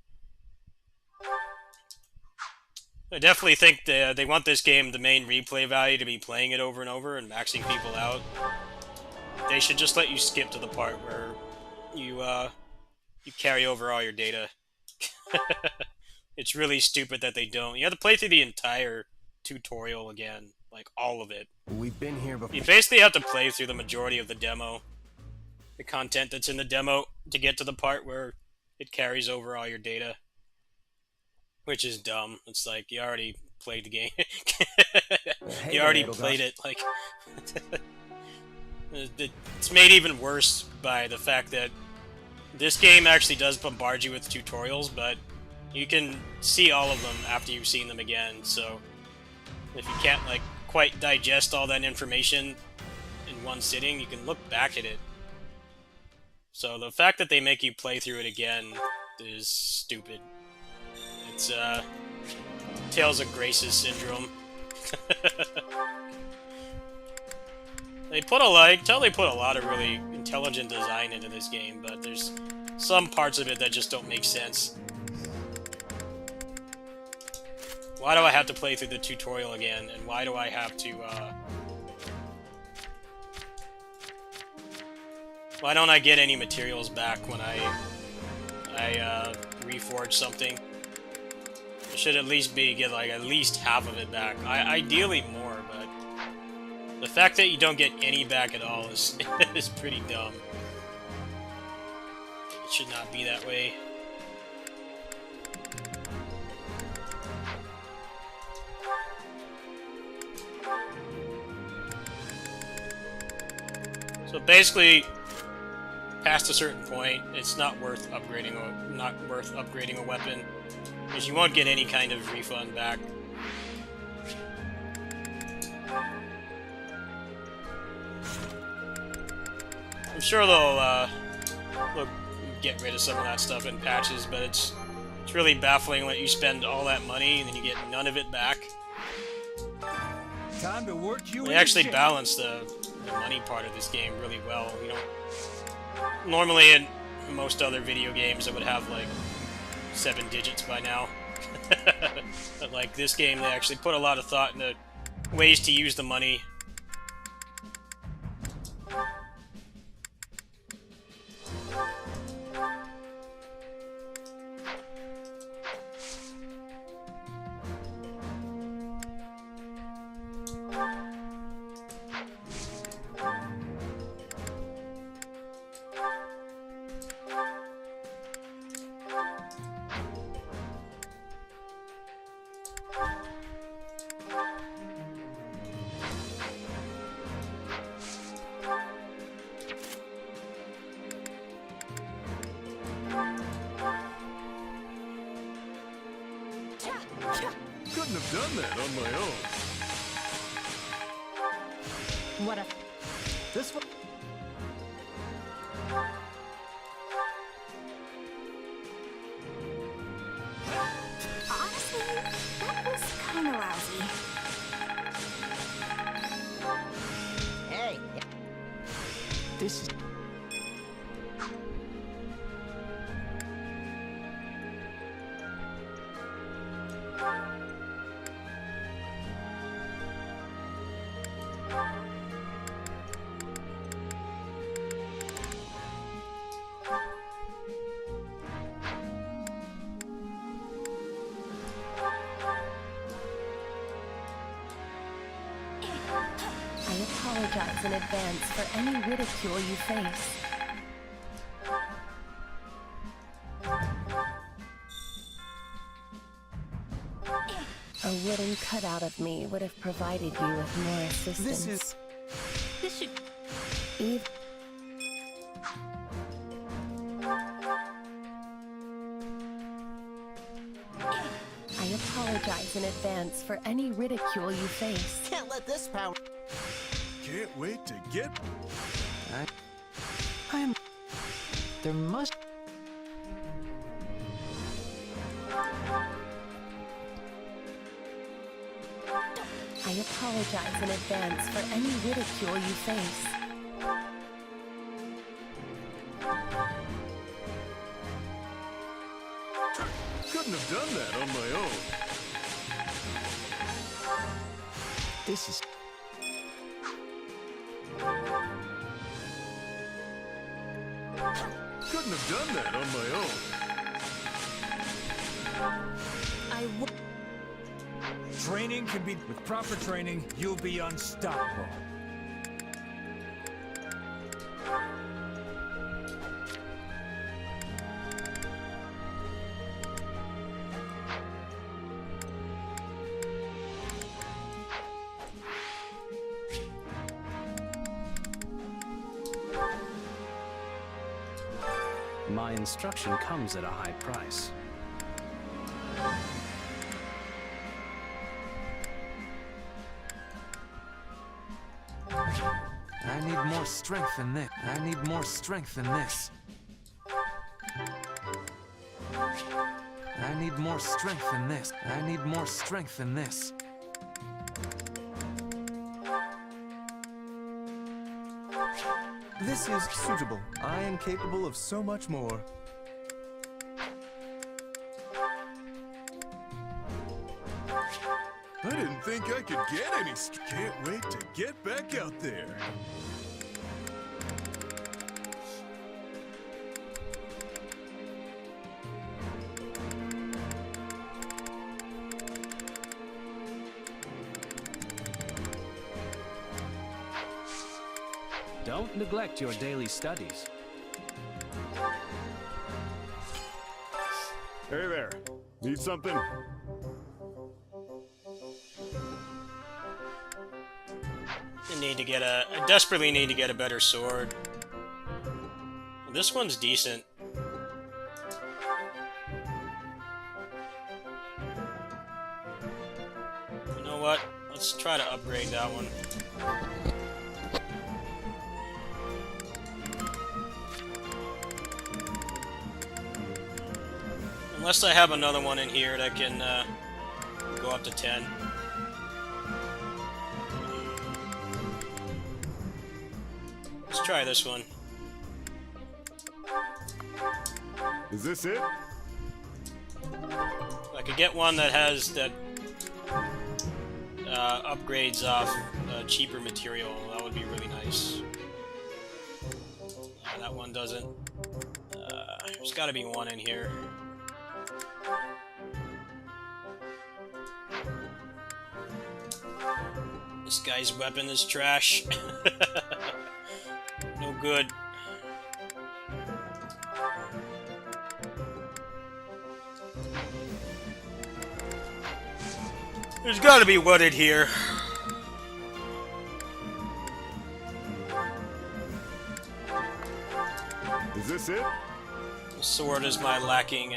I definitely think they want this game, the main replay value, to be playing it over and over and maxing people out. They should just let you skip to the part where you carry over all your data. It's really stupid that they don't. You have to play through the entire tutorial again, like all of it. We've been here before. You basically have to play through the majority of the demo, the content that's in the demo, to get to the part where it carries over all your data. Which is dumb. It's like, you already played the game. You already played it, like... It's made even worse by the fact that this game actually does bombard you with tutorials, but you can see all of them after you've seen them again, so if you can't, like, quite digest all that information in one sitting, you can look back at it. So the fact that they make you play through it again is stupid. It's, Tales of Grace's syndrome. They put a lot, I can tell they put a lot of really intelligent design into this game, but there's some parts of it that just don't make sense. Why do I have to play through the tutorial again, and why do I have to, why don't I get any materials back when I reforge something? It should at least get, like, at least half of it back. Ideally more, but the fact that you don't get any back at all is, is pretty dumb. It should not be that way. So basically, past a certain point, it's not worth upgrading a weapon, because you won't get any kind of refund back. I'm sure they'll get rid of some of that stuff in patches, but it's really baffling that you spend all that money and then you get none of it back. Time to work you. They actually balance the money part of this game really well. You know, normally in most other video games, it would have like 7 digits by now. But like this game, they actually put a lot of thought into ways to use the money. Couldn't have done that on my own. What a... This one. Honestly, that was kind of lousy. Hey. This is. I apologize in advance for any ridicule you face. A wooden cutout of me would have provided you with more assistance. This should... Eve. I apologize in advance for any ridicule you face. Can't let this power. Can't wait to get... I'm... There must... I apologize in advance for any ridicule you face. Couldn't have done that on my own. This is... Couldn't have done that on my own. Training can be... With proper training, you'll be unstoppable. My instruction comes at a high price. I need more strength than this. I need more strength than this. I need more strength than this. I need more strength than this. This is suitable. I am capable of so much more. I didn't think I could get any. Can't wait to get back out there. Don't neglect your daily studies. Hey there. Need something? I desperately need to get a better sword. This one's decent. You know what? Let's try to upgrade that one. Unless I have another one in here that can go up to 10. Let's try this one. Is this it? If I could get one that has that upgrades off cheaper material, that would be really nice. That one doesn't. There's got to be one in here. This guy's weapon is trash. No good. There's gotta be one in here. Is this it? The sword is my lacking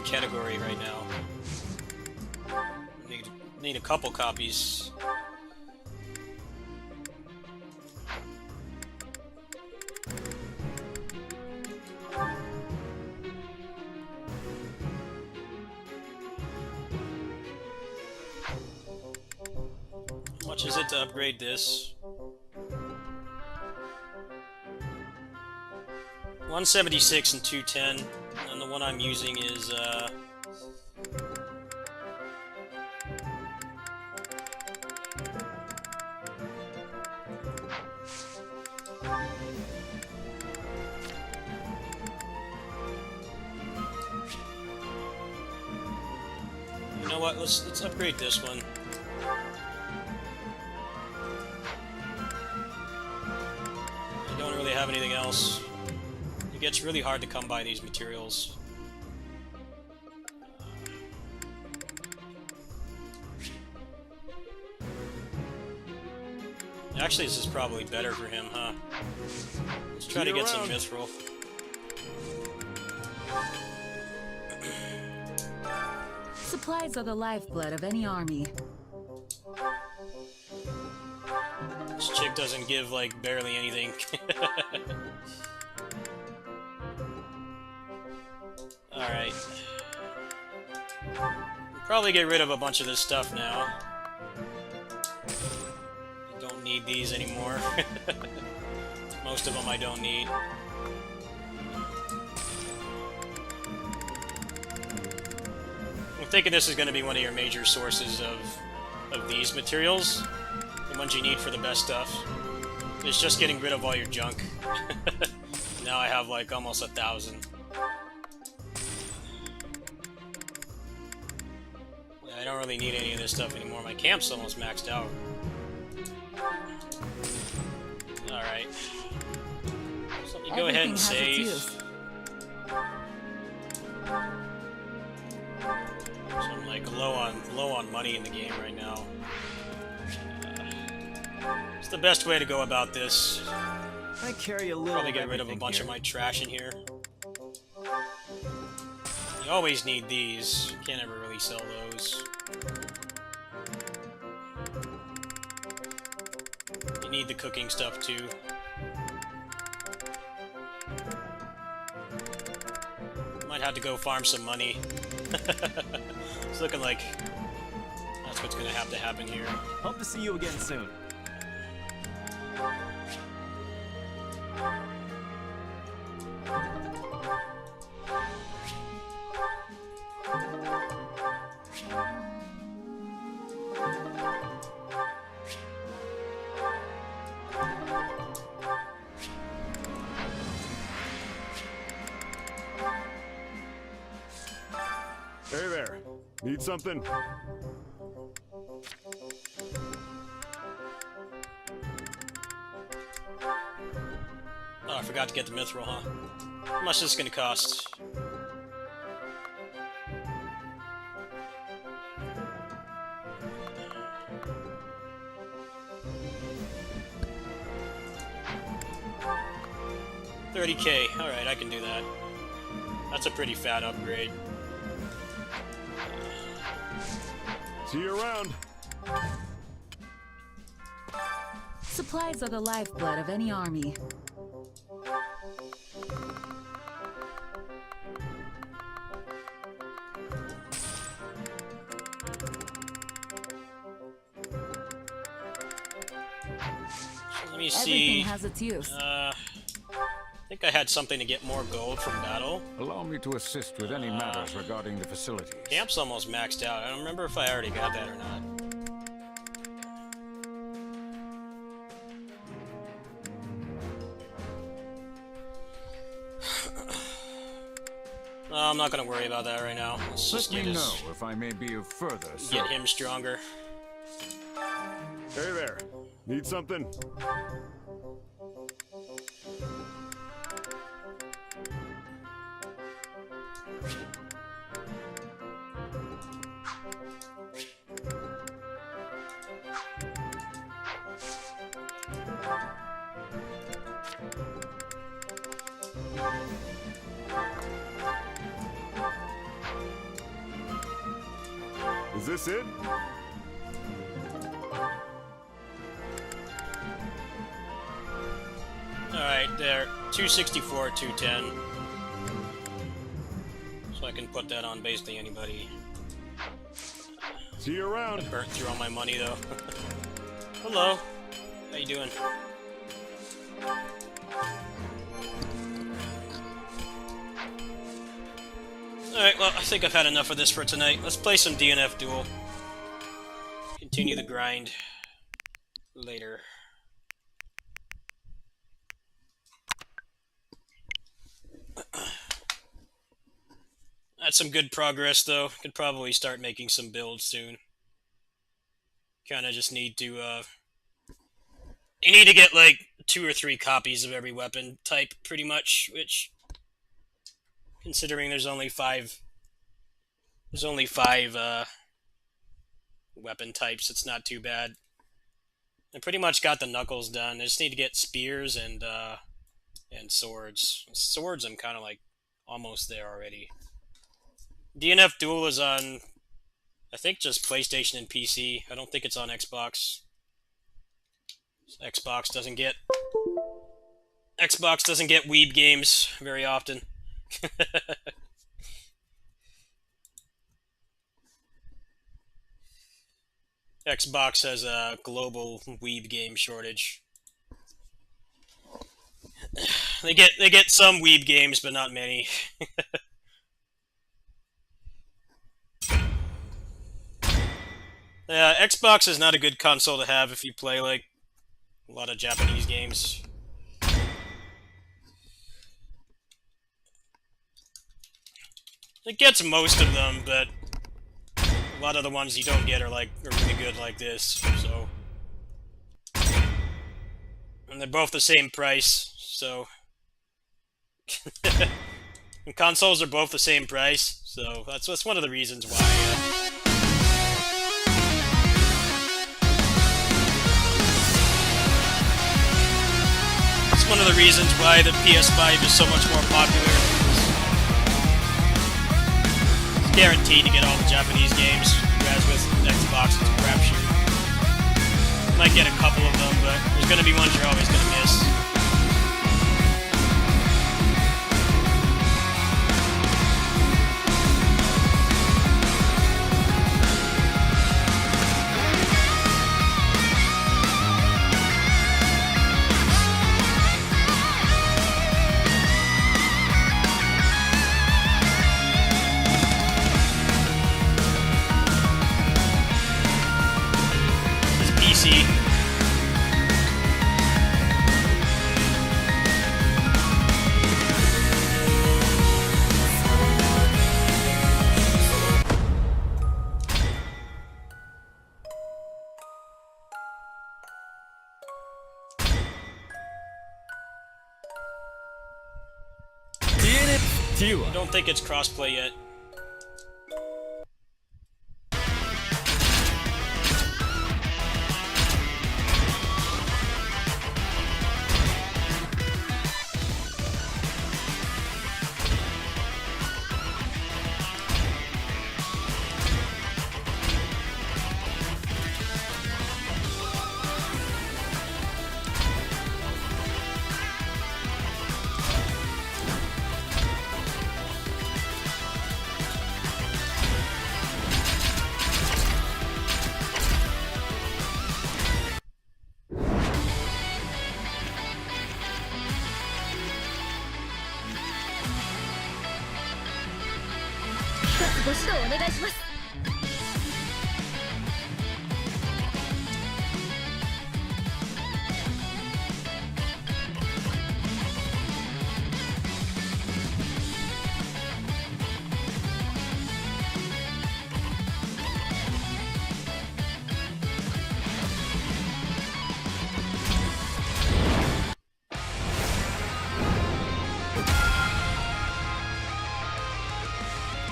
category right now. Need a couple copies. How much is it to upgrade this? 176 and 210, and the one I'm using is you know what? Let's upgrade this one. I don't really have anything else. It gets really hard to come by these materials. Actually, this is probably better for him, huh? Let's try to get some mithril. Supplies are the lifeblood of any army. This chick doesn't give, like, barely anything. Alright. We'll probably get rid of a bunch of this stuff now. Don't need these anymore. Most of them I don't need. I'm thinking this is going to be one of your major sources of these materials. The ones you need for the best stuff. It's just getting rid of all your junk. Now I have like almost 1,000. I don't really need any of this stuff anymore. My camp's almost maxed out. Alright. So let me go ahead and save. So I'm like low on money in the game right now. It's the best way to go about this. I carry a little. Probably get rid of a bunch of my trash in here. You always need these. Can't ever really sell those. You need the cooking stuff too. Might have to go farm some money. It's looking like that's what's gonna have to happen here. Hope to see you again soon. Hey there. Need something? Oh, I forgot to get the mithril, huh? How much is this gonna cost? $30K. Alright, I can do that. That's a pretty fat upgrade. See you around. Supplies are the lifeblood of any army. Let me see. Everything has its use. I think I had something to get more gold from battle. Allow me to assist with any matters regarding the facilities. Camp's almost maxed out. I don't remember if I already got that or not. No, I'm not gonna worry about that right now. Let's just Let me know if I may be of further service. Get him stronger. Hey there. Need something? Is this it? Alright, there. 264, 210. So I can put that on basically anybody. See you around. I burnt through all my money though. Hello. How you doing? Alright, well, I think I've had enough of this for tonight. Let's play some DnF Duel. Continue the grind later. That's some good progress, though. Could probably start making some builds soon. Kinda just need to, you need to get, like, 2 or 3 copies of every weapon type, pretty much, which... Considering there's only 5... There's only 5, weapon types, it's not too bad. I pretty much got the knuckles done. I just need to get spears and swords. Swords, I'm kind of, like, almost there already. DnF Duel is on, I think, just PlayStation and PC. I don't think it's on Xbox. Xbox doesn't get weeb games very often. Xbox has a global weeb game shortage. They get some weeb games, but not many. Xbox is not a good console to have if you play, like, a lot of Japanese games. It gets most of them, but A lot of the ones you don't get are really good like this, so. And they're both the same price, so. And consoles are both the same price, so that's one of the reasons why. It's one of the reasons why the PS5 is so much more popular. It's guaranteed to get all the Japanese games, whereas with Xbox it's a crapshoot. You might get a couple of them, but there's gonna be ones you're always gonna miss. PC. DnF Duel. I don't think it's crossplay yet.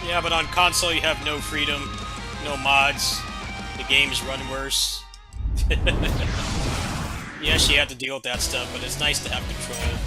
Yeah, but on console you have no freedom, no mods, the games run worse. Yes, you have to deal with that stuff, but it's nice to have control.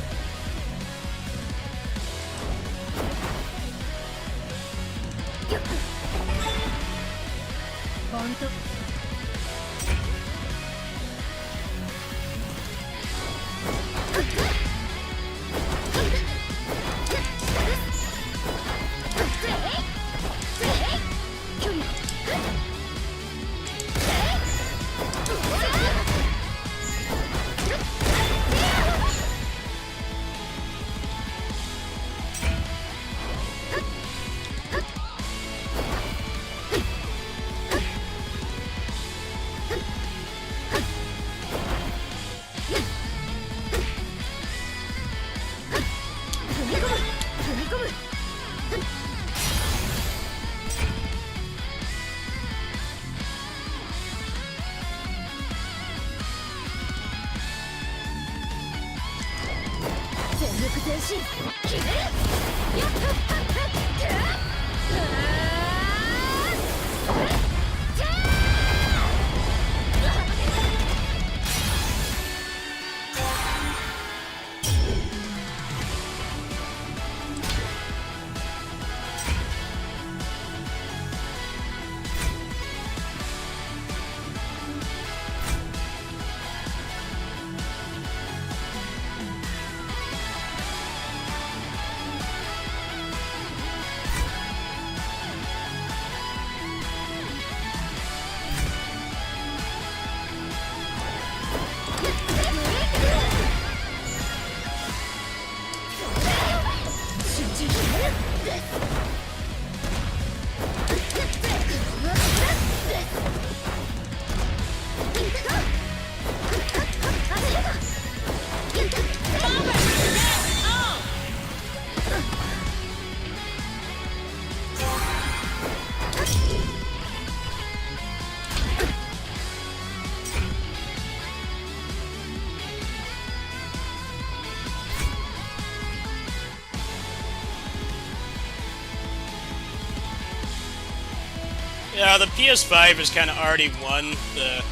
Yeah, the PS5 has kind of already won the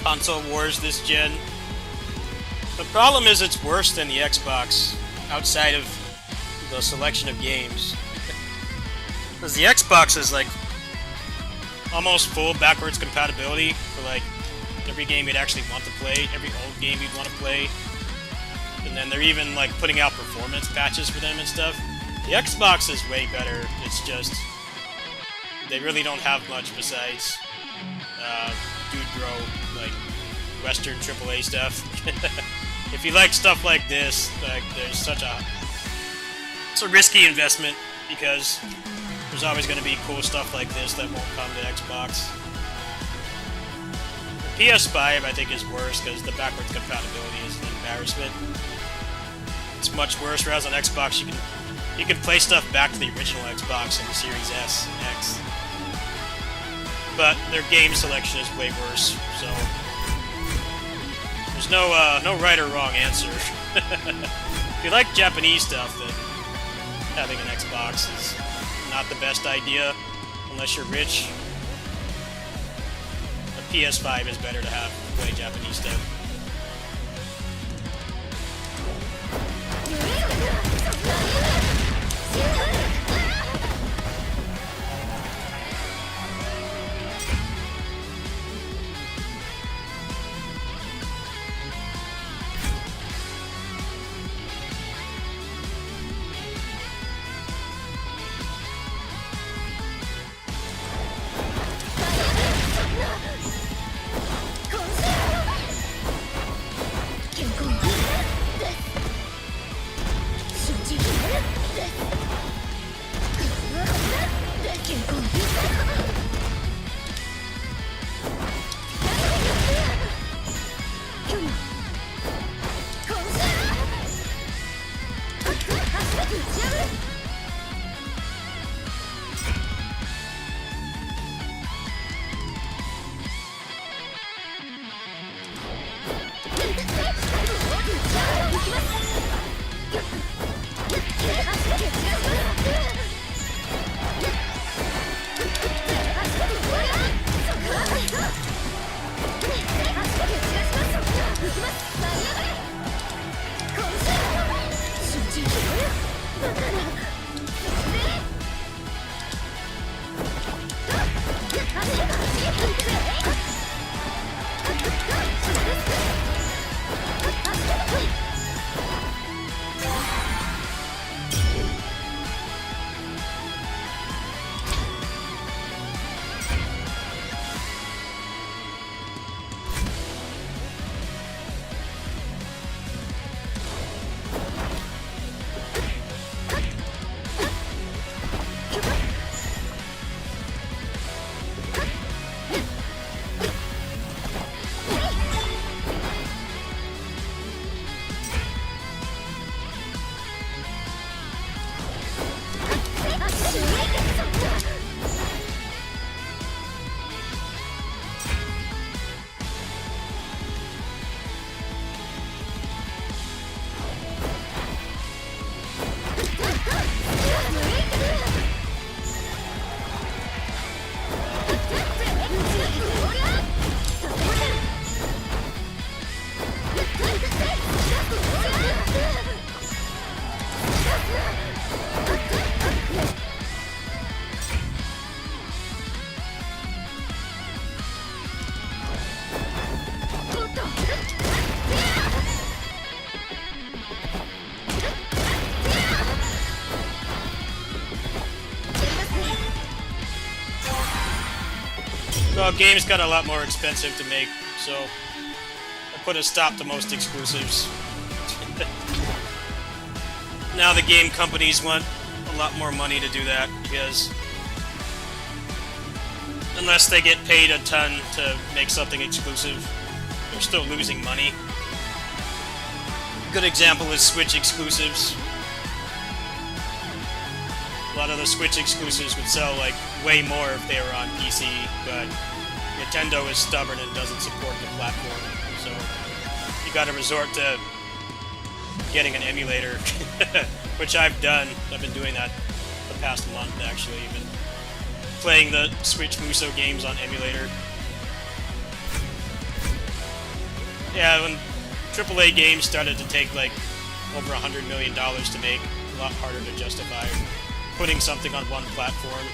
console wars this gen. The problem is it's worse than the Xbox outside of the selection of games. Because the Xbox is like almost full backwards compatibility for like every game you'd actually want to play, every old game you'd want to play. And then they're even like putting out performance patches for them and stuff. The Xbox is way better. It's just they really don't have much besides dude bro like Western AAA stuff. If you like stuff like this, like it's a risky investment because there's always going to be cool stuff like this that won't come to Xbox. The PS5 I think is worse because the backwards compatibility is an embarrassment. It's much worse, whereas on Xbox you can play stuff back to the original Xbox and the Series S, X. But their game selection is way worse, so there's no right or wrong answer. If you like Japanese stuff, then having an Xbox is not the best idea unless you're rich. The PS5 is better to have to play Japanese stuff. Well, games got a lot more expensive to make, so I put a stop to most exclusives. Now the game companies want a lot more money to do that, because unless they get paid a ton to make something exclusive, they're still losing money. A good example is Switch exclusives. A lot of the Switch exclusives would sell like way more if they were on PC, but Nintendo is stubborn and doesn't support the platform, so you gotta resort to getting an emulator, which I've done. I've been doing that the past month, actually, even. playing the Switch Muso games on emulator. Yeah, when AAA games started to take like over $100 million to make, a lot harder to justify putting something on one platform.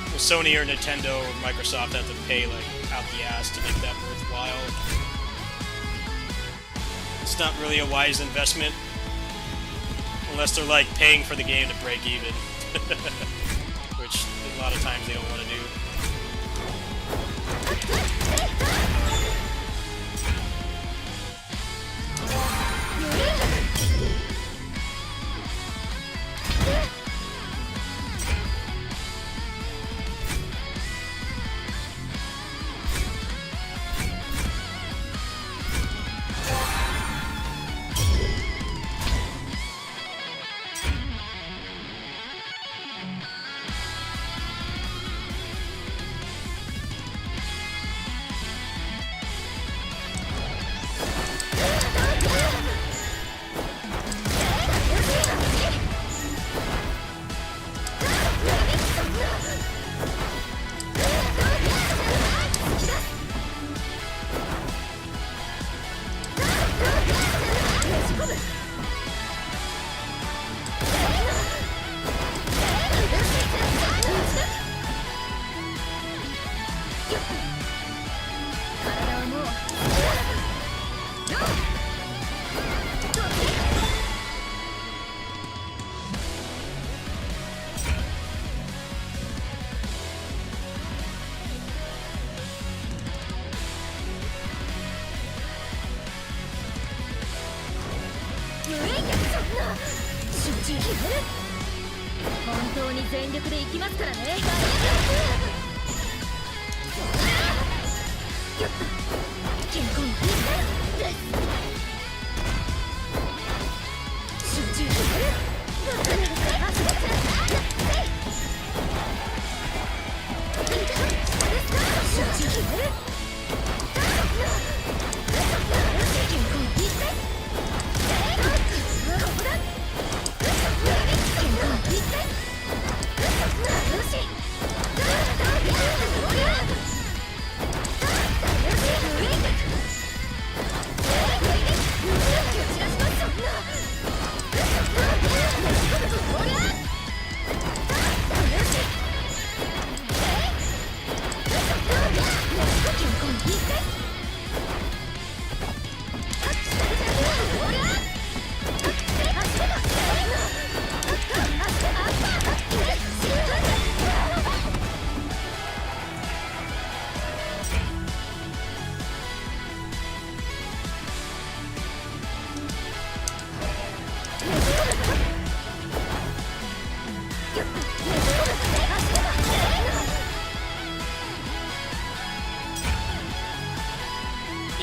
Well, Sony or Nintendo or Microsoft have to pay like out the ass to make that worthwhile. It's not really a wise investment unless they're like paying for the game to break even, which a lot of times they don't want to do.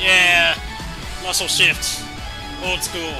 Yeah, muscle shift, old school.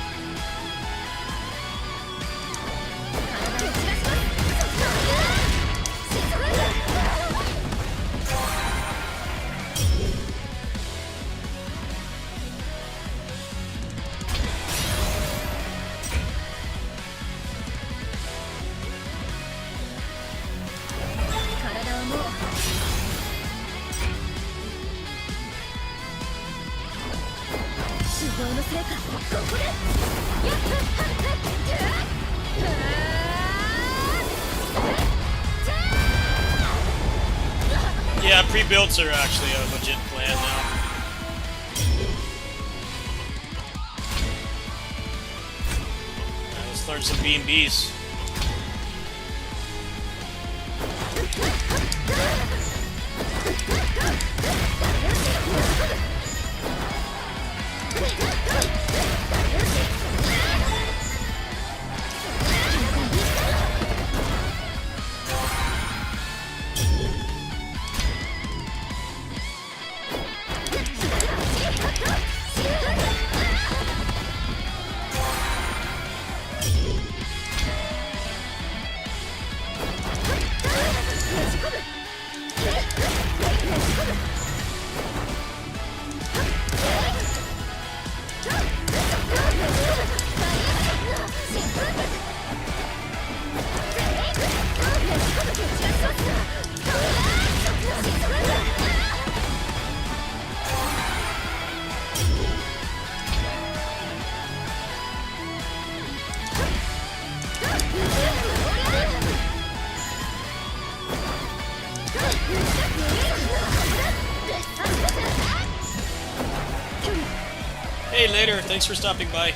Yeah, pre-builds are actually a legit plan now. Let's learn some B&Bs. Hey, later. Thanks for stopping by.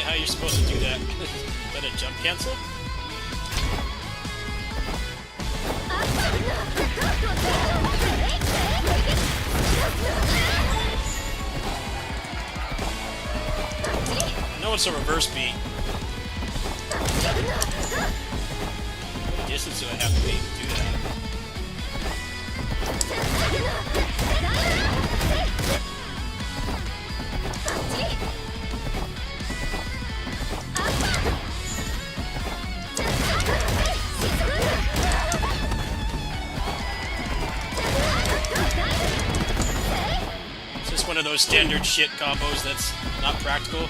How you're supposed to do that? Is that a jump cancel? No, it's a reverse beat. What distance do I have to make to do that? One of those standard shit combos that's not practical.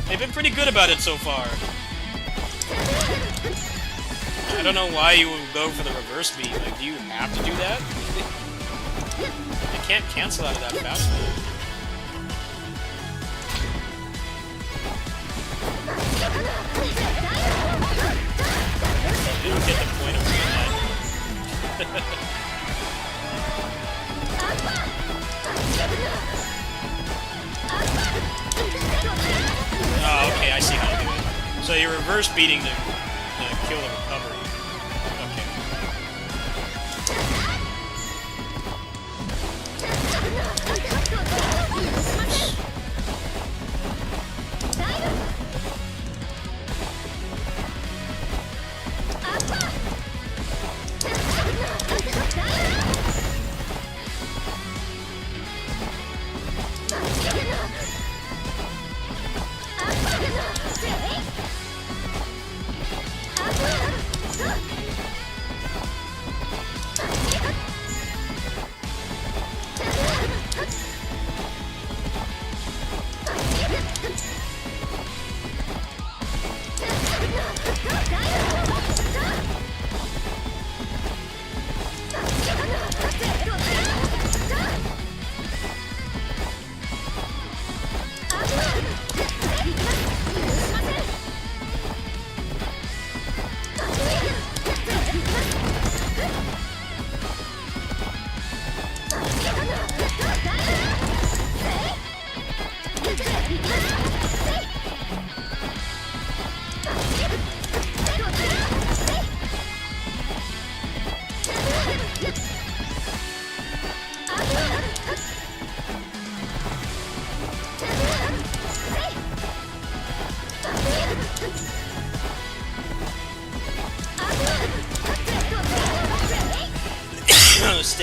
They've been pretty good about it so far. I don't know why you would go for the reverse beat. Like, do you have to do that? I can't cancel out of that fast enough. I don't get the point of doing that. Oh, okay, I see how to do it. So you're reverse beating to kill the recovery. Okay.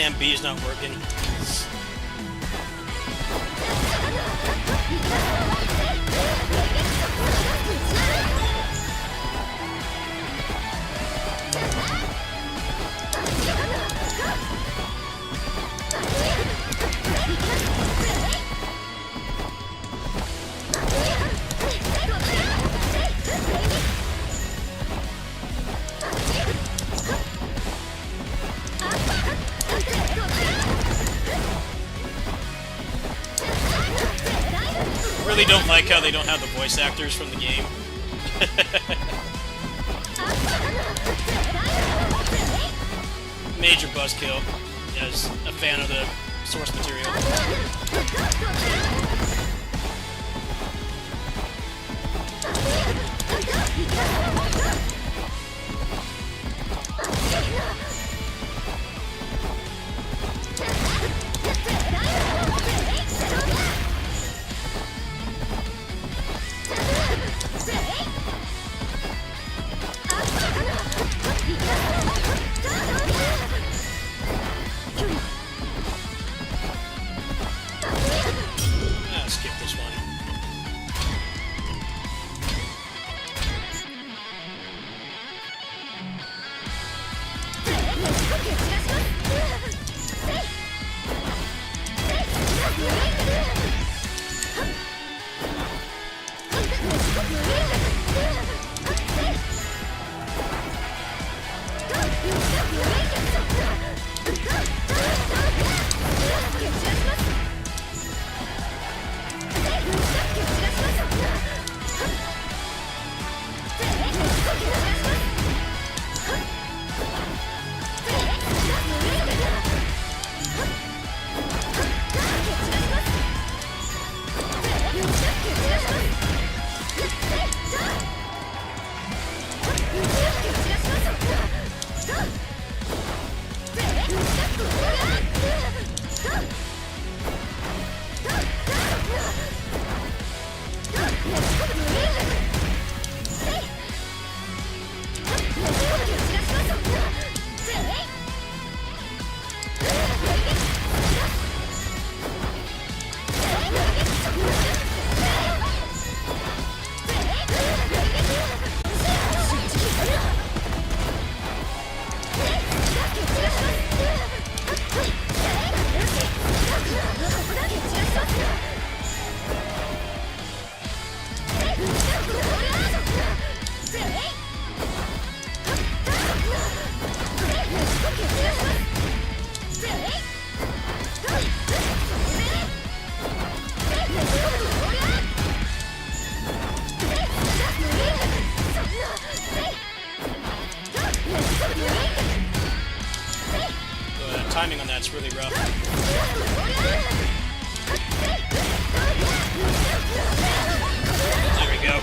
Damn B's not working. Really don't like how they don't have the voice actors from the game. Major buzzkill as a fan of the source material. Skip this one. Timing on that's really rough. There we go.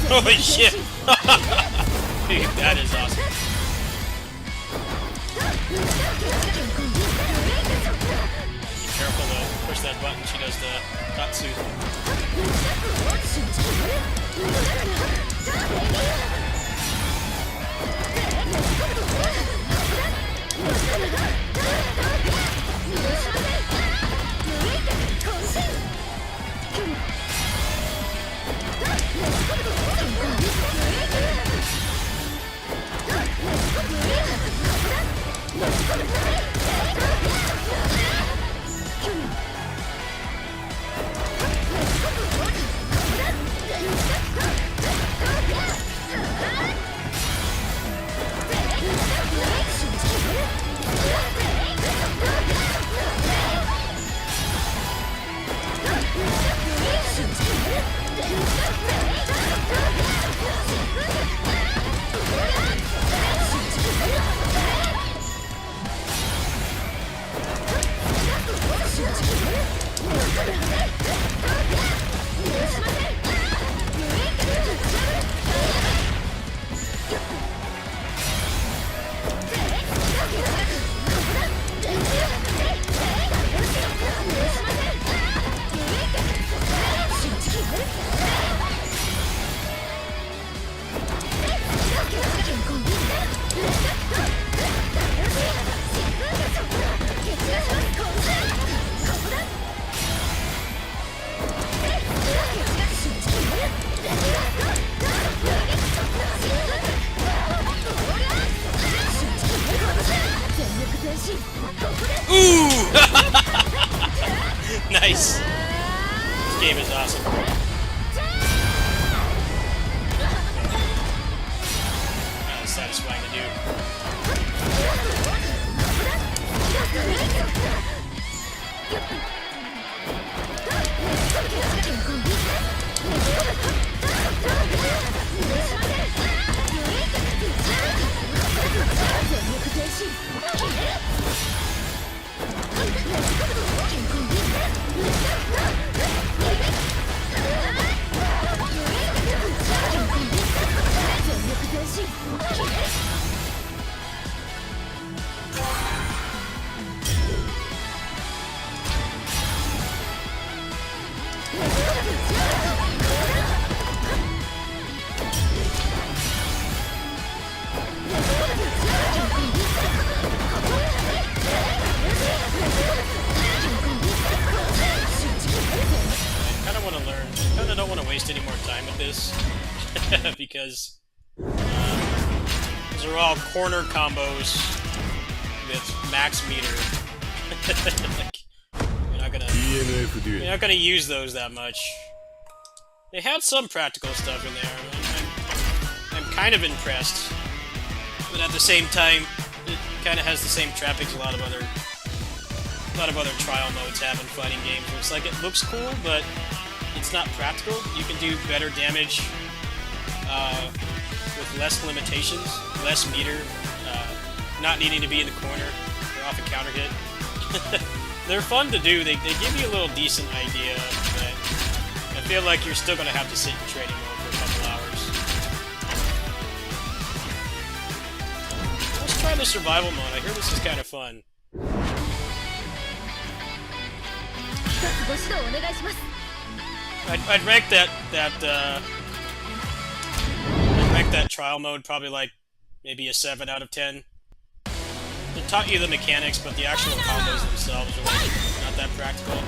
Holy shit! Dude, that is awesome. Be careful to push that button, she does the Katsu. Ooh! Nice. This game is awesome. That's satisfying to do. Any more time with this because those are all corner combos with max meter. You're not gonna use those that much. They had some practical stuff in there. I'm kind of impressed, but at the same time, it kind of has the same trappings a lot of other trial modes have in fighting games. It's like it looks cool, but it's not practical. You can do better damage with less limitations, less meter, not needing to be in the corner or off a counter hit. They're fun to do. They give you a little decent idea, but I feel like you're still going to have to sit in training mode for a couple hours. Let's try the survival mode. I hear this is kind of fun. I'd rank that trial mode probably like maybe a 7 out of 10. It taught you the mechanics, but the actual combos themselves are like not that practical.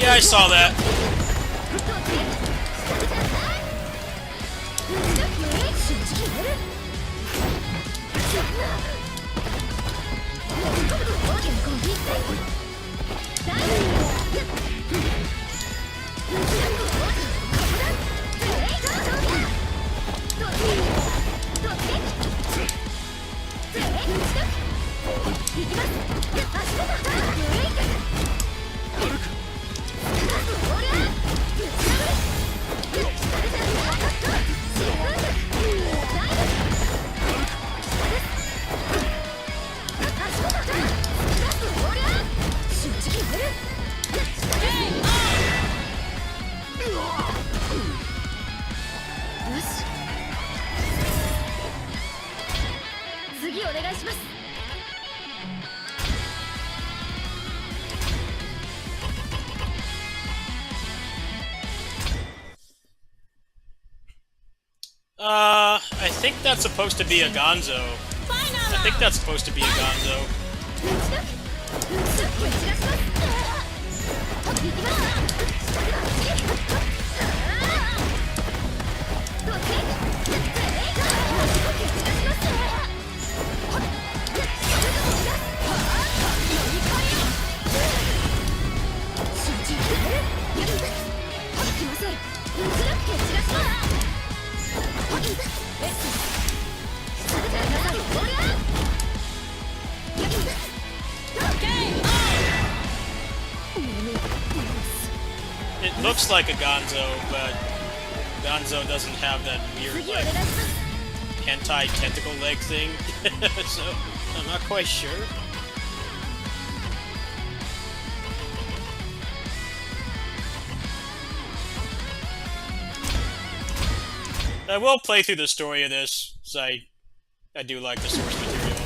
Yeah, I saw that. I think that's supposed to be a Gonzo. I think that's supposed to be a Gonzo. It looks like a Gonzo, but Gonzo doesn't have that weird, like, hentai tentacle leg thing, so I'm not quite sure. I will play through the story of this, so I do like the source material.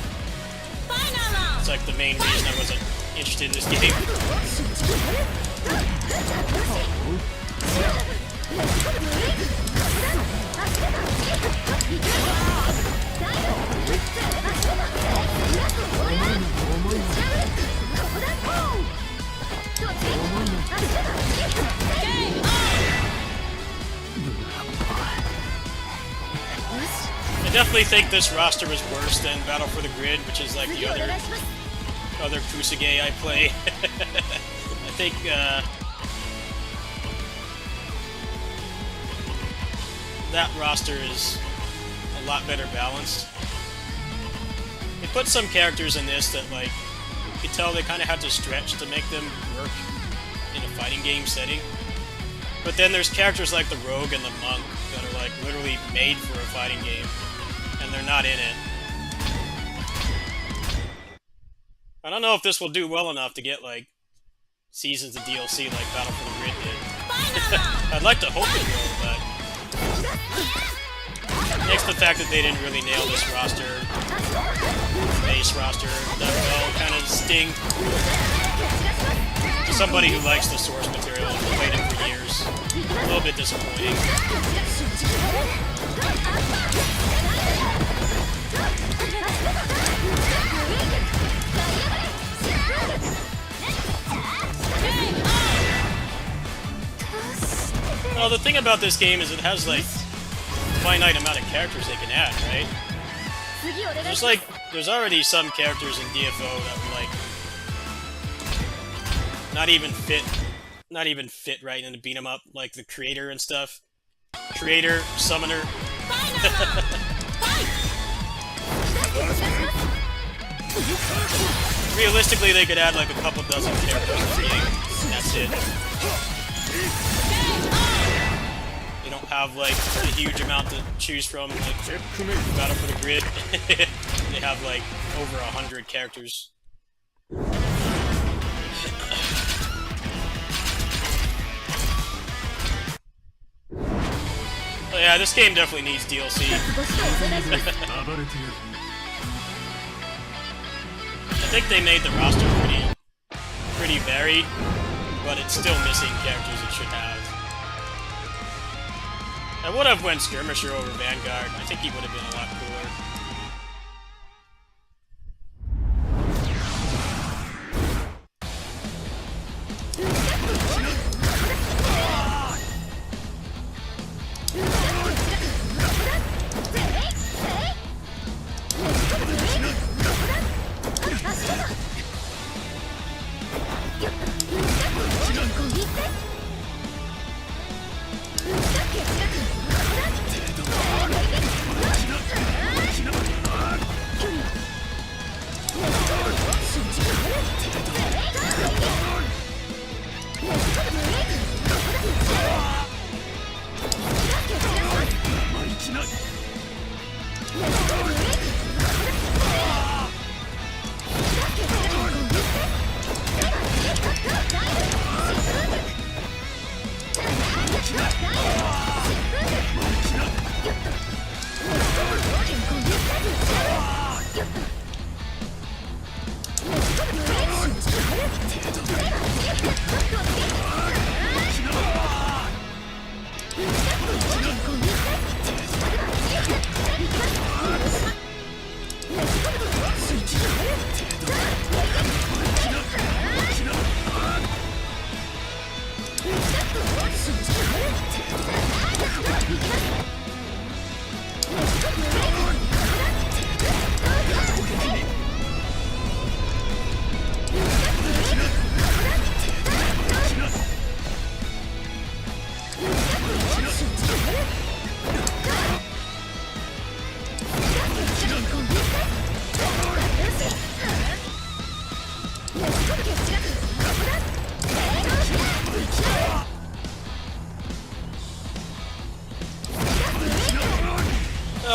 It's like the main reason I wasn't interested in this game. I definitely think this roster is worse than Battle for the Grid, which is like the other Kusage I play. I think that roster is a lot better balanced. They put some characters in this that, like, you can tell they kind of had to stretch to make them work in a fighting game setting. But then there's characters like the Rogue and the Monk that are, like, literally made for a fighting game, and they're not in it. I don't know if this will do well enough to get, like, seasons of DLC like Battle for the Grid did. I'd like to hope it will, but next to the fact that they didn't really nail this roster, base roster, that will kind of sting. To somebody who likes the source material and played it for years, a little bit disappointing. Well, the thing about this game is it has, like, a finite amount of characters they can add, right? There's already some characters in DFO that were, like, not even fit right into beat 'em up, like the Creator and stuff. Creator, Summoner. Realistically, they could add like a couple dozen characters in the game, and that's it. They don't have like a huge amount to choose from, like Battle for the Grid. They have like over 100 characters. Oh yeah, this game definitely needs DLC. I think they made the roster pretty varied, but it's still missing characters it should have. I would have went Skirmisher over Vanguard. I think he would have been a lot cooler.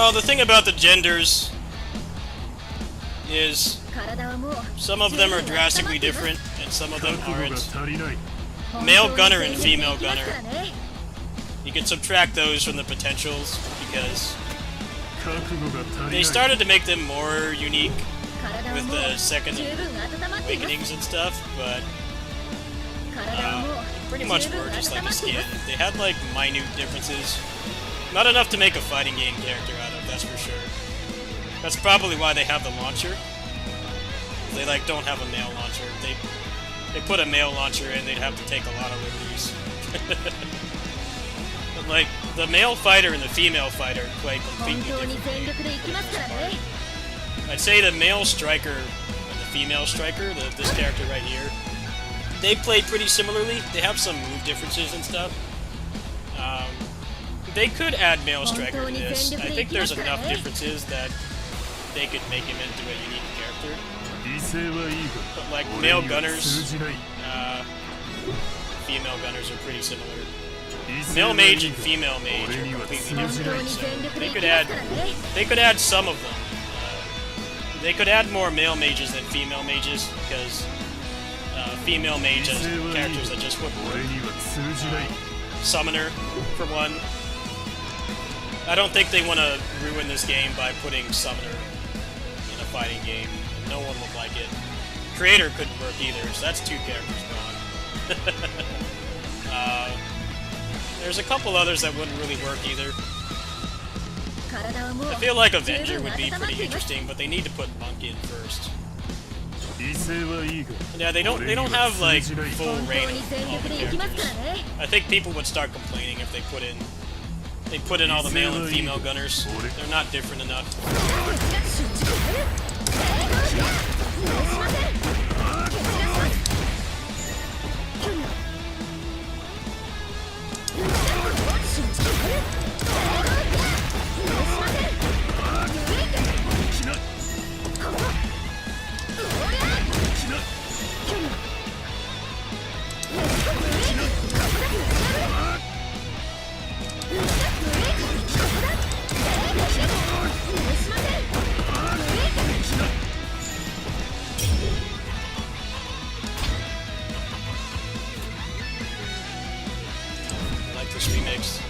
Oh, the thing about the genders is some of them are drastically different and some of them aren't. Male gunner and female gunner, you can subtract those from the potentials because they started to make them more unique with the second awakenings and stuff, but pretty much were just like a skin. They had like minute differences. Not enough to make a fighting game character out of, that's for sure. That's probably why they have the launcher. They like don't have a male launcher. They put a male launcher in, they'd have to take a lot of liberties. But like the male fighter and the female fighter play completely differently. I'd say the male striker and the female striker, this character right here, they play pretty similarly. They have some move differences and stuff. They could add male striker to this. I think there's enough differences that they could make him into a unique character. But like male gunners, female gunners are pretty similar. Male mage and female mage are completely different. So they could add some of them. They could add more male mages than female mages because female mage has characters that just wouldn't work. Summoner, for one. I don't think they want to ruin this game by putting Summoner in a fighting game. No one would like it. Creator couldn't work either, so that's two characters gone. There's a couple others that wouldn't really work either. I feel like Avenger would be pretty interesting, but they need to put Monk in first. Yeah, they don't have like full reign of all the characters. I think people would start complaining if they put in all the male and female gunners. They're not different enough. I like this remix.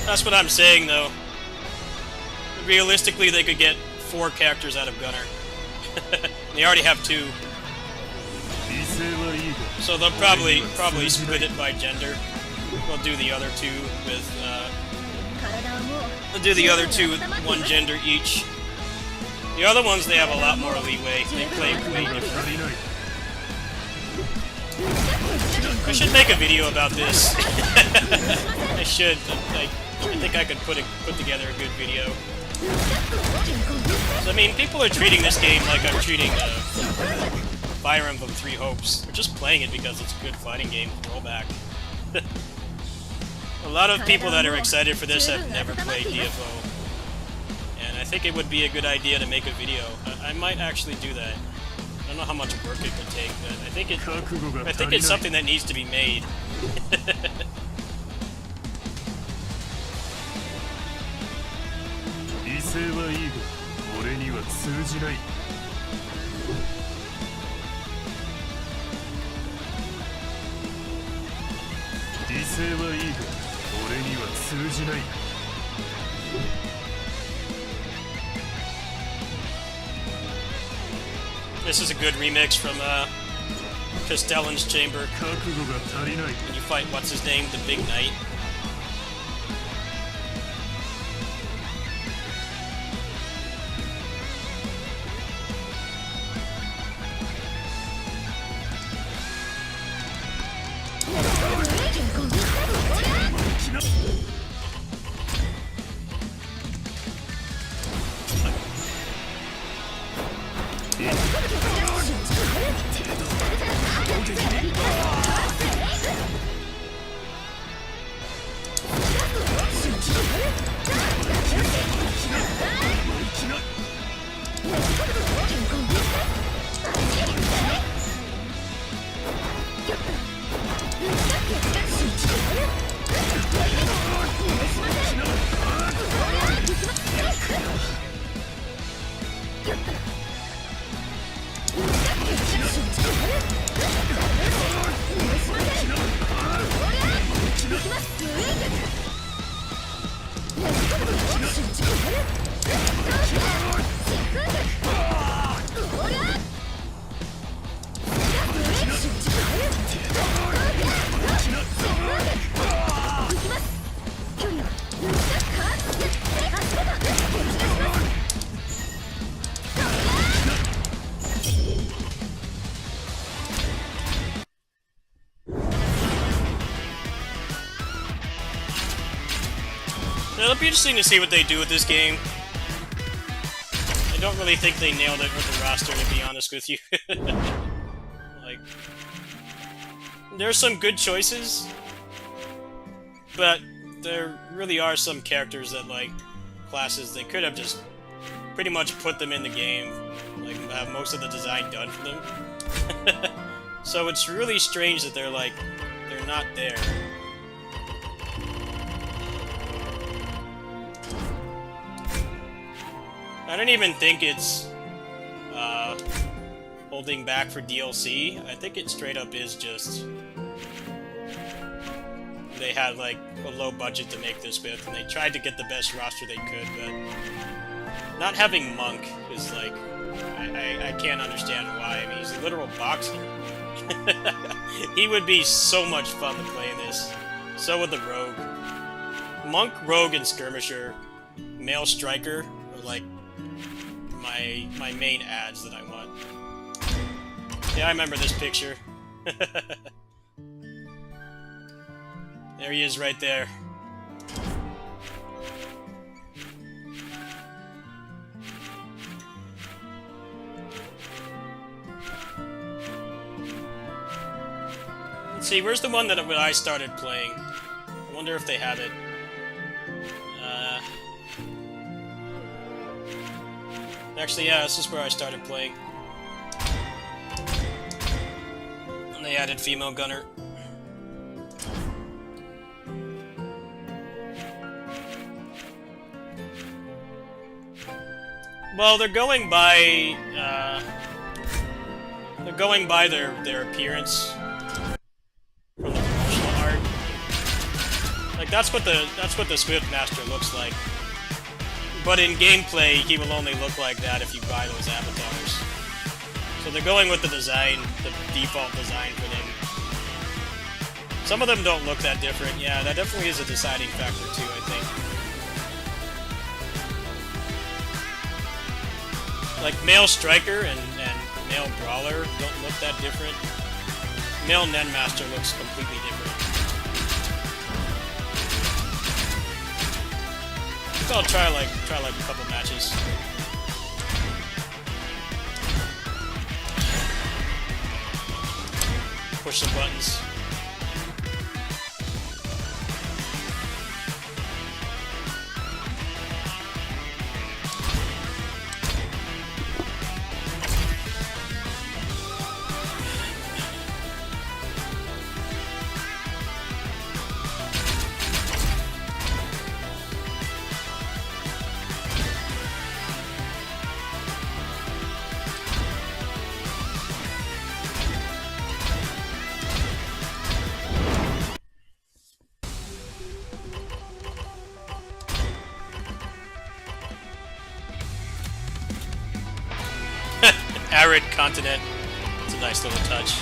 That's what I'm saying, though. Realistically, they could get 4 characters out of Gunner. They already have 2. So they'll probably split it by gender. We'll do the other 2 with they'll do the other 2 with 1 gender each. The other ones, they have a lot more leeway. They play way differently. I should make a video about this. I should. I think I could put together a good video. So, I mean, people are treating this game like I'm treating Fire Emblem 3 Hopes. They're just playing it because it's a good fighting game. Rollback. A lot of people that are excited for this have never played DFO. And I think it would be a good idea to make a video. I might actually do that. I don't know how much work it would take, but I think it's something that needs to be made. 威勢はいいが俺には通じない。威勢はいいが俺には通じない。This is a good remix from Castellan's Chamber. When you fight what's his name, the Big Knight. It'll be interesting to see what they do with this game. I don't really think they nailed it with the roster, to be honest with you. Like, there's some good choices, but there really are some characters that, like, classes, they could have just pretty much put them in the game, like, have most of the design done for them. So it's really strange that they're not there. I don't even think it's holding back for DLC. I think it straight up is just they had like a low budget to make this with, and they tried to get the best roster they could, but not having Monk is like I can't understand why. I mean, he's a literal boxer. He would be so much fun to play in this. So would the Rogue. Monk, Rogue, and Skirmisher, Male Striker are like my main ads that I want. Yeah, I remember this picture. There he is right there. Let's see, where's the one that I started playing? I wonder if they have it. Actually, yeah, this is where I started playing. And they added female gunner. Well, they're going by their appearance from the promotional art. Like that's what the Swift Master looks like. But in gameplay, he will only look like that if you buy those avatars. So they're going with the design, the default design for them. Some of them don't look that different. Yeah, that definitely is a deciding factor too, I think. Like, male striker and male brawler don't look that different. Male Nen Master looks completely different. So I'll try like a couple matches. Push some buttons. Arid continent. It's a nice little touch.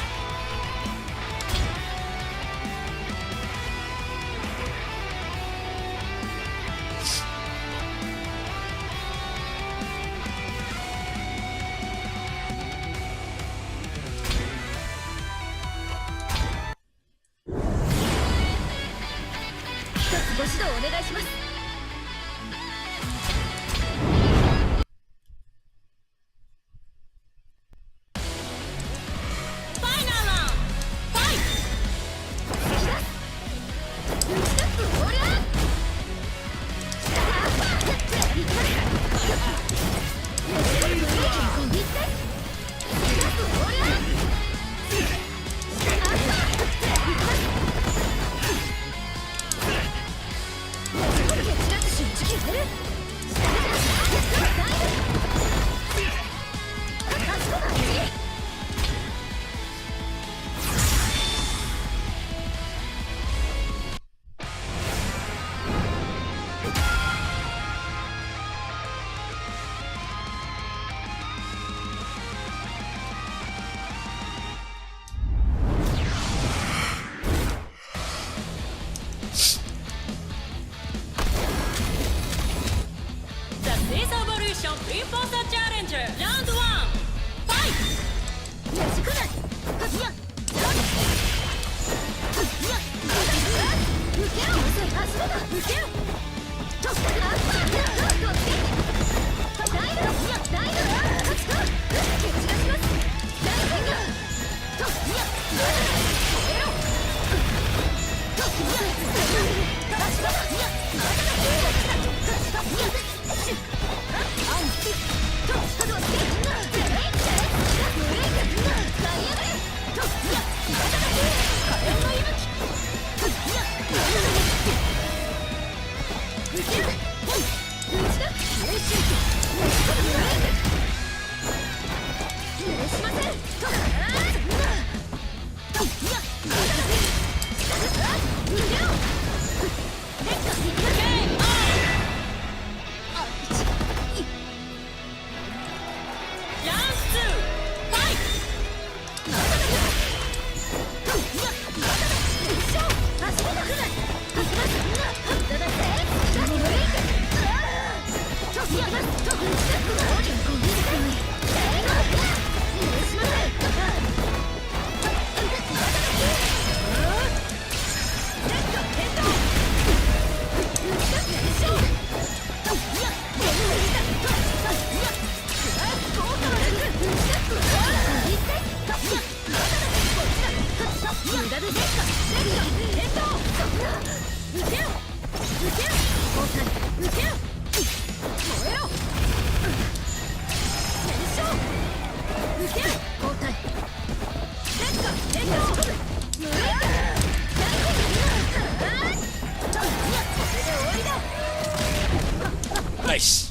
Nice.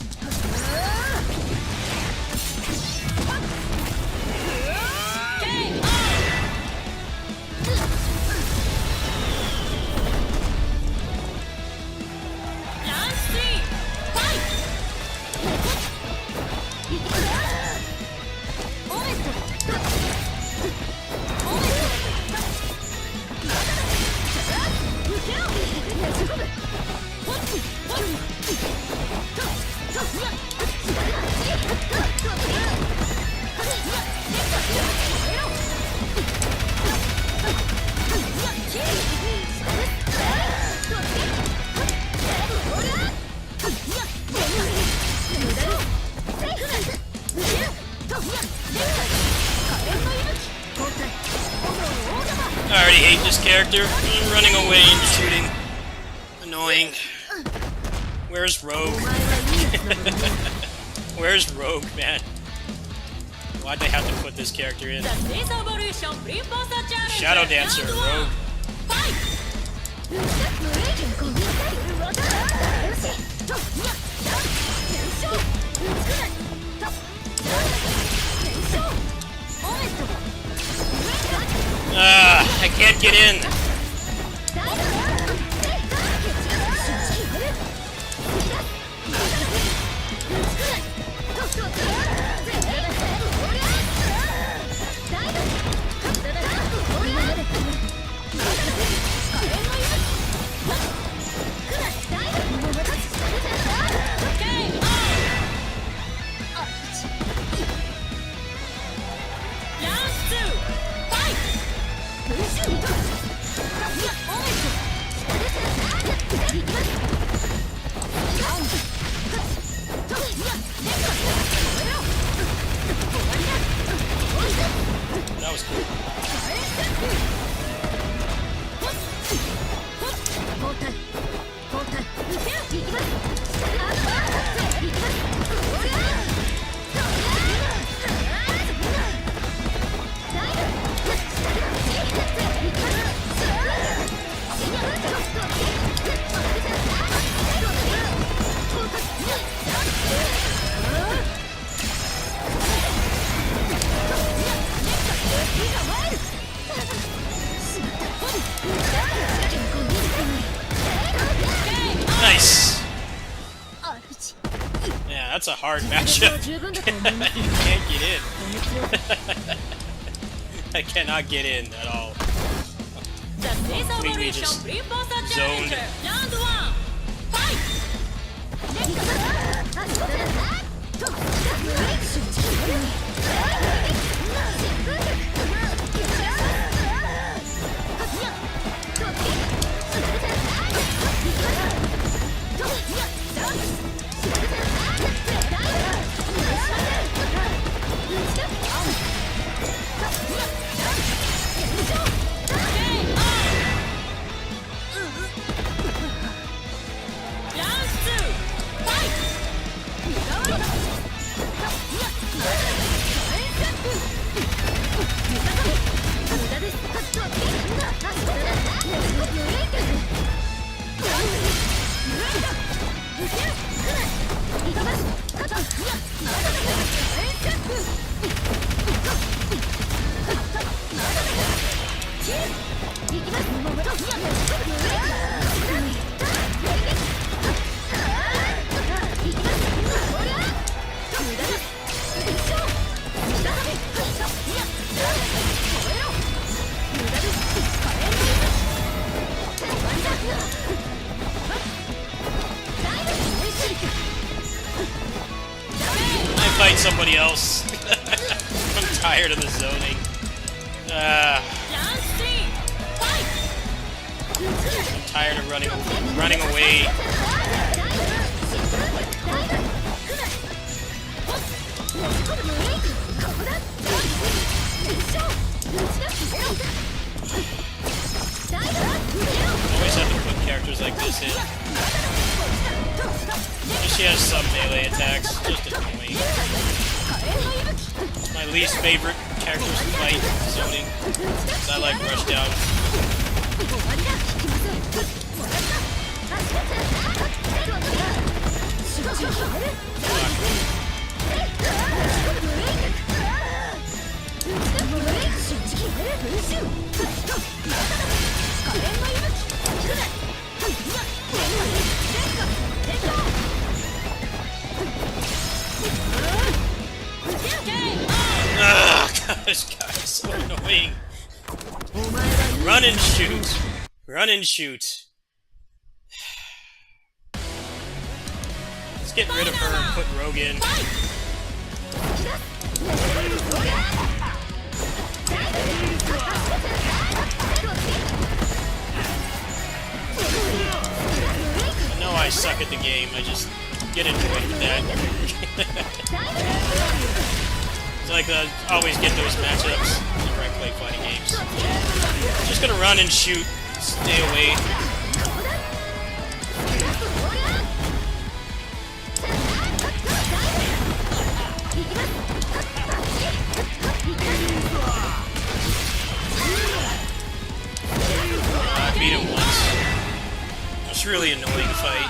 I already hate this character. Running away and shooting. Annoying. Where's Rogue? Where's Rogue, man? Why'd they have to put this character in? Shadow Dancer, Rogue. I can't get in. That was cool. Nice. Yeah, that's a hard matchup. You can't get in. I cannot get in at all. Completely just zoned. Fight somebody else. I'm tired of the zoning. I'm tired of running away. Always have to put characters like this in. She has some melee attacks, just annoying. My least favorite characters to fight, zoning, because I like rush down. This guy's so annoying. Run and shoot. Run and shoot. Let's get rid of her and put Rogue in. I know I suck at the game, I just get annoyed with that. It's like always get those matchups whenever I play fighting games. Just gonna run and shoot, stay away. I beat him once. It's really annoying fight.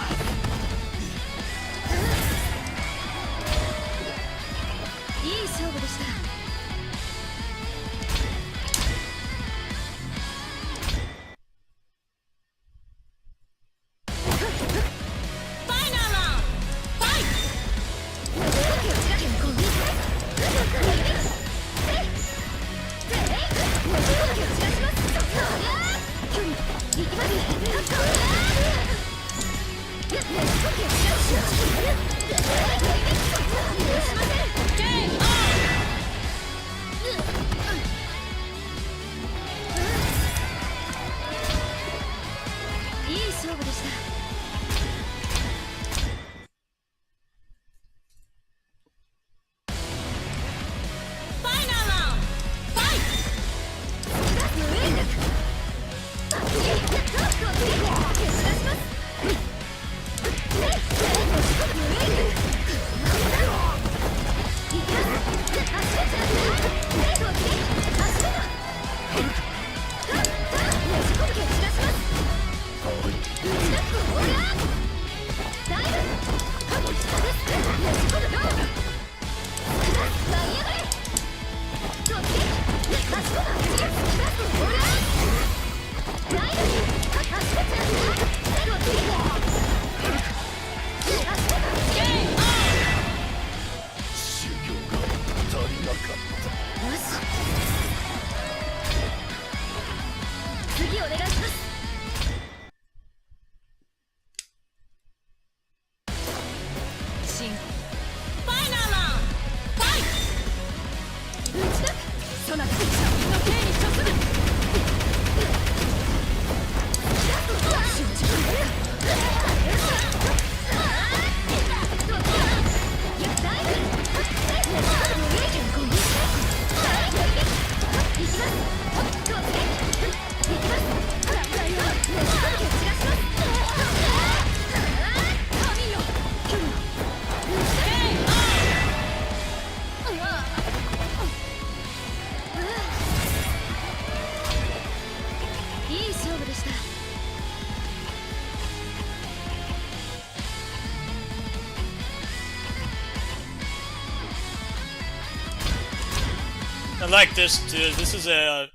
I like this, dude. This is a...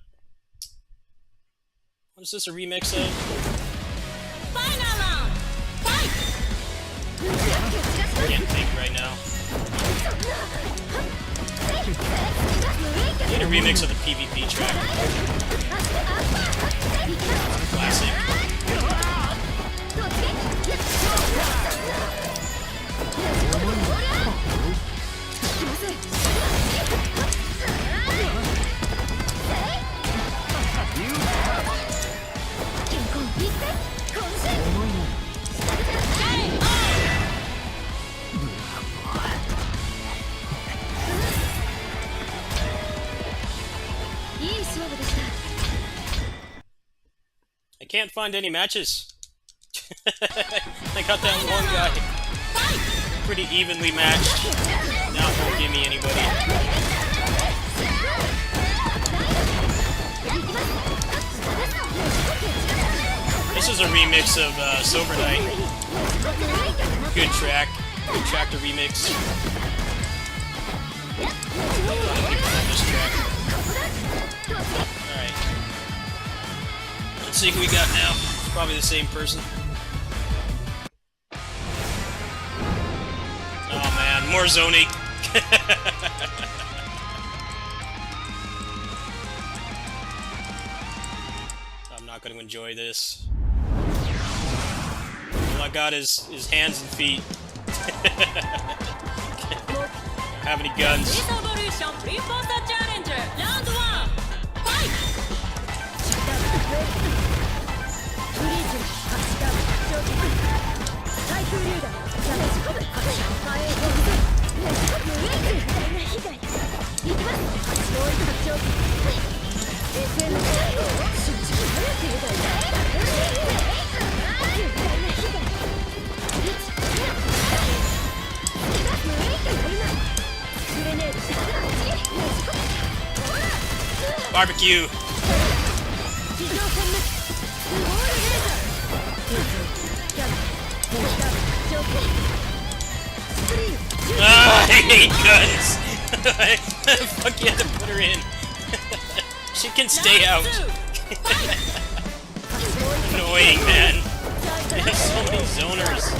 What is this a remix of? I can't think right now. I need a remix of the PvP track. Classic. I can't find any matches. I got that one guy. Pretty evenly matched. Now it won't give me anybody. This is a remix of Sober Night. Good track. Good track to remix. This track. Alright. Let's see who we got now. It's probably the same person. Oh man, more zoning. I'm not going to enjoy this. All I got is hands and feet. Don't have any guns. Barbecue. Ah, I hate guns. Fuck, you had to put her in. She can stay out. Annoying, man. They have so many zoners.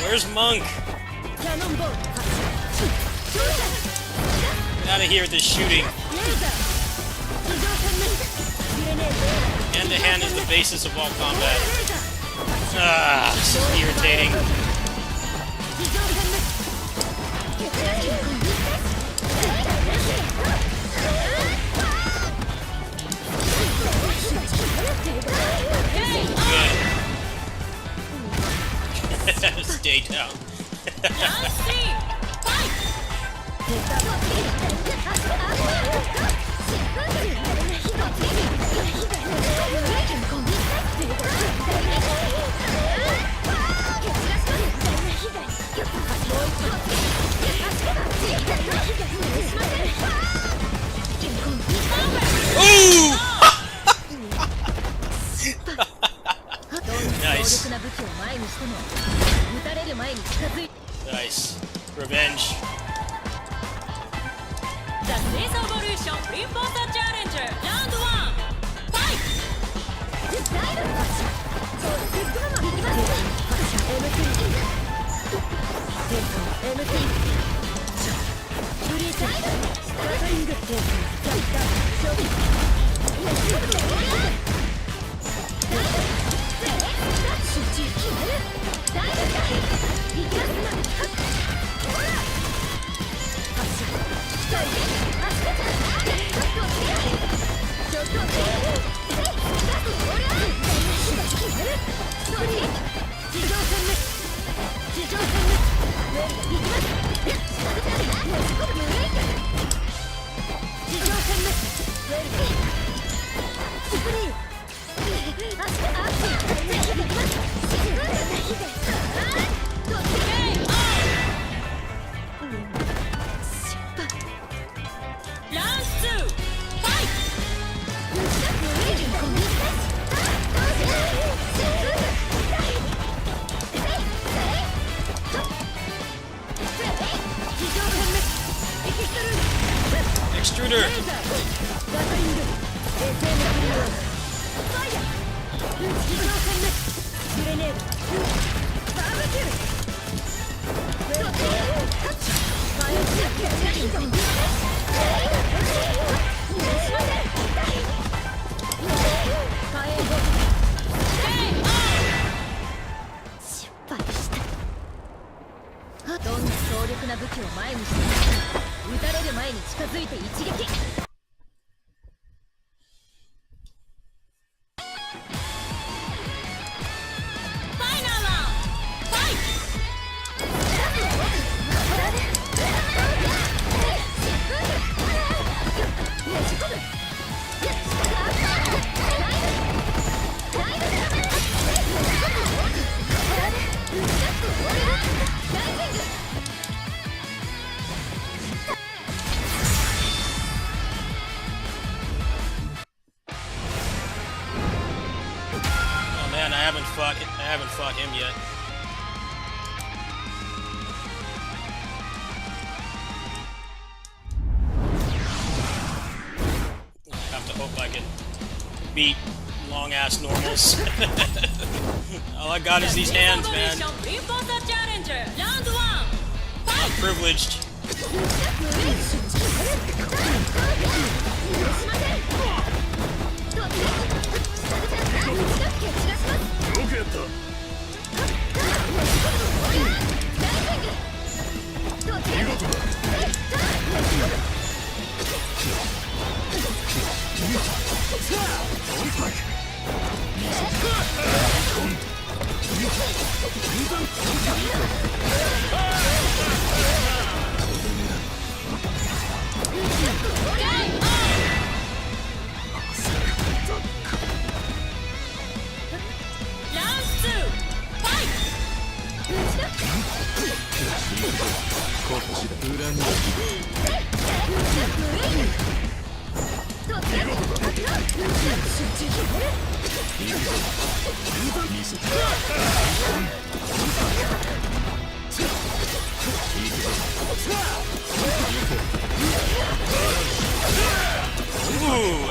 Where's Monk? Get out of here with this shooting. Hand-to-hand is the basis of all combat. Ah, this is irritating. Good. Stay down. Ooh! Nice. Nice. Revenge. The Space Evolution Reinforcer Challenger Round 1 Fight! Extruder. I haven't fought him yet. I have to hope I can beat long-ass normals. All I got is these hands, man. Not privileged.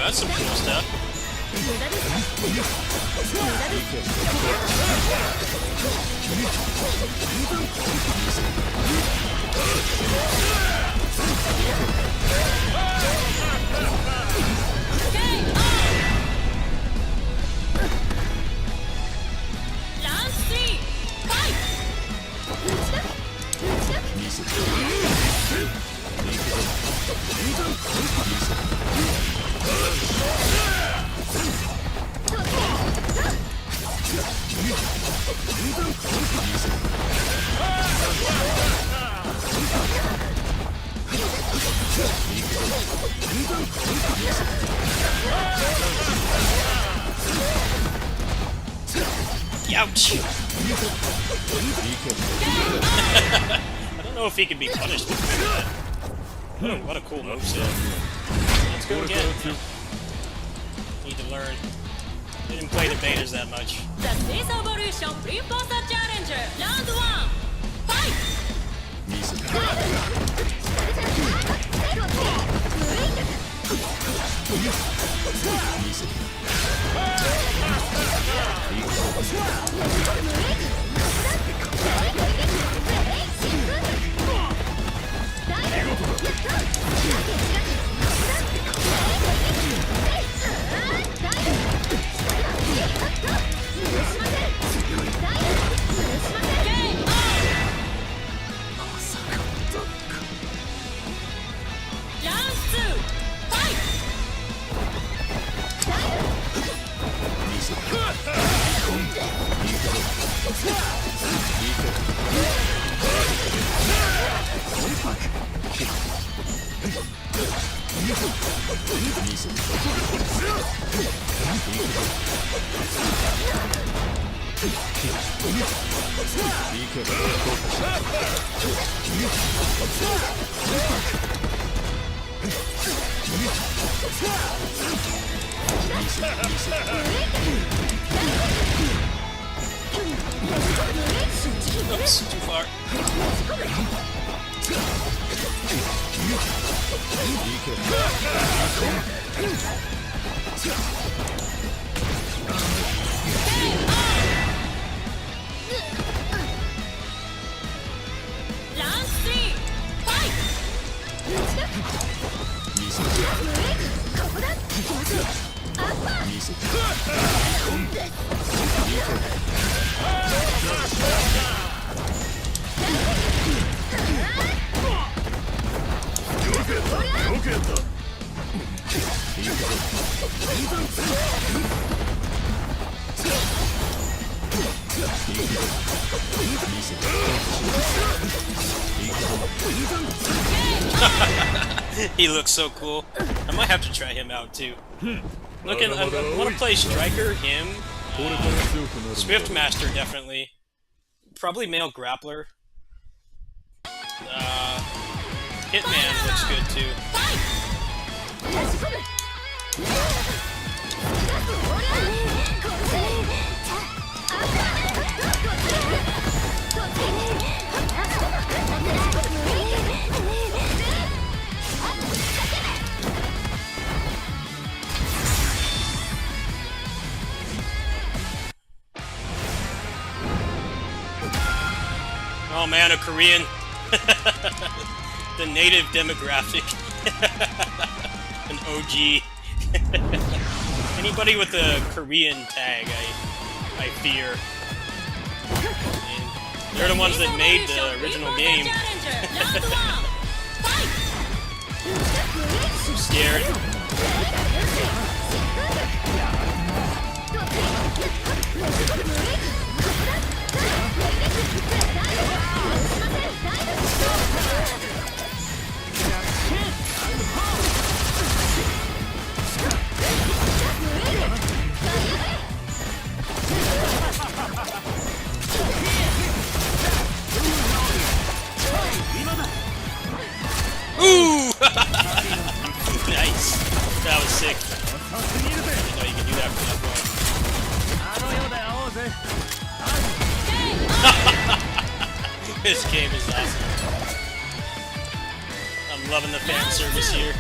that's some cool stuff. Round 3, fight! Ouch! I don't know if he can be punished for that. What a cool moveset. Let's go again. Need to learn. Didn't play the betas that much. The Space Evolution Pre-Bossa Challenger, round 1, fight! Round 2, fight! Oops, too far. Round 3, fight! He looks so cool. I might have to try him out too. Looking, I want to play Striker, him, Swiftmaster definitely, probably male grappler. Hitman looks good too. Oh man, a Korean. The native demographic. An OG. Anybody with a Korean tag, I fear. And they're the ones that made the original game. I'm scared. Ooh! Nice. That was sick. I didn't know you could do that from that point. This game is awesome. I'm loving the fan service here.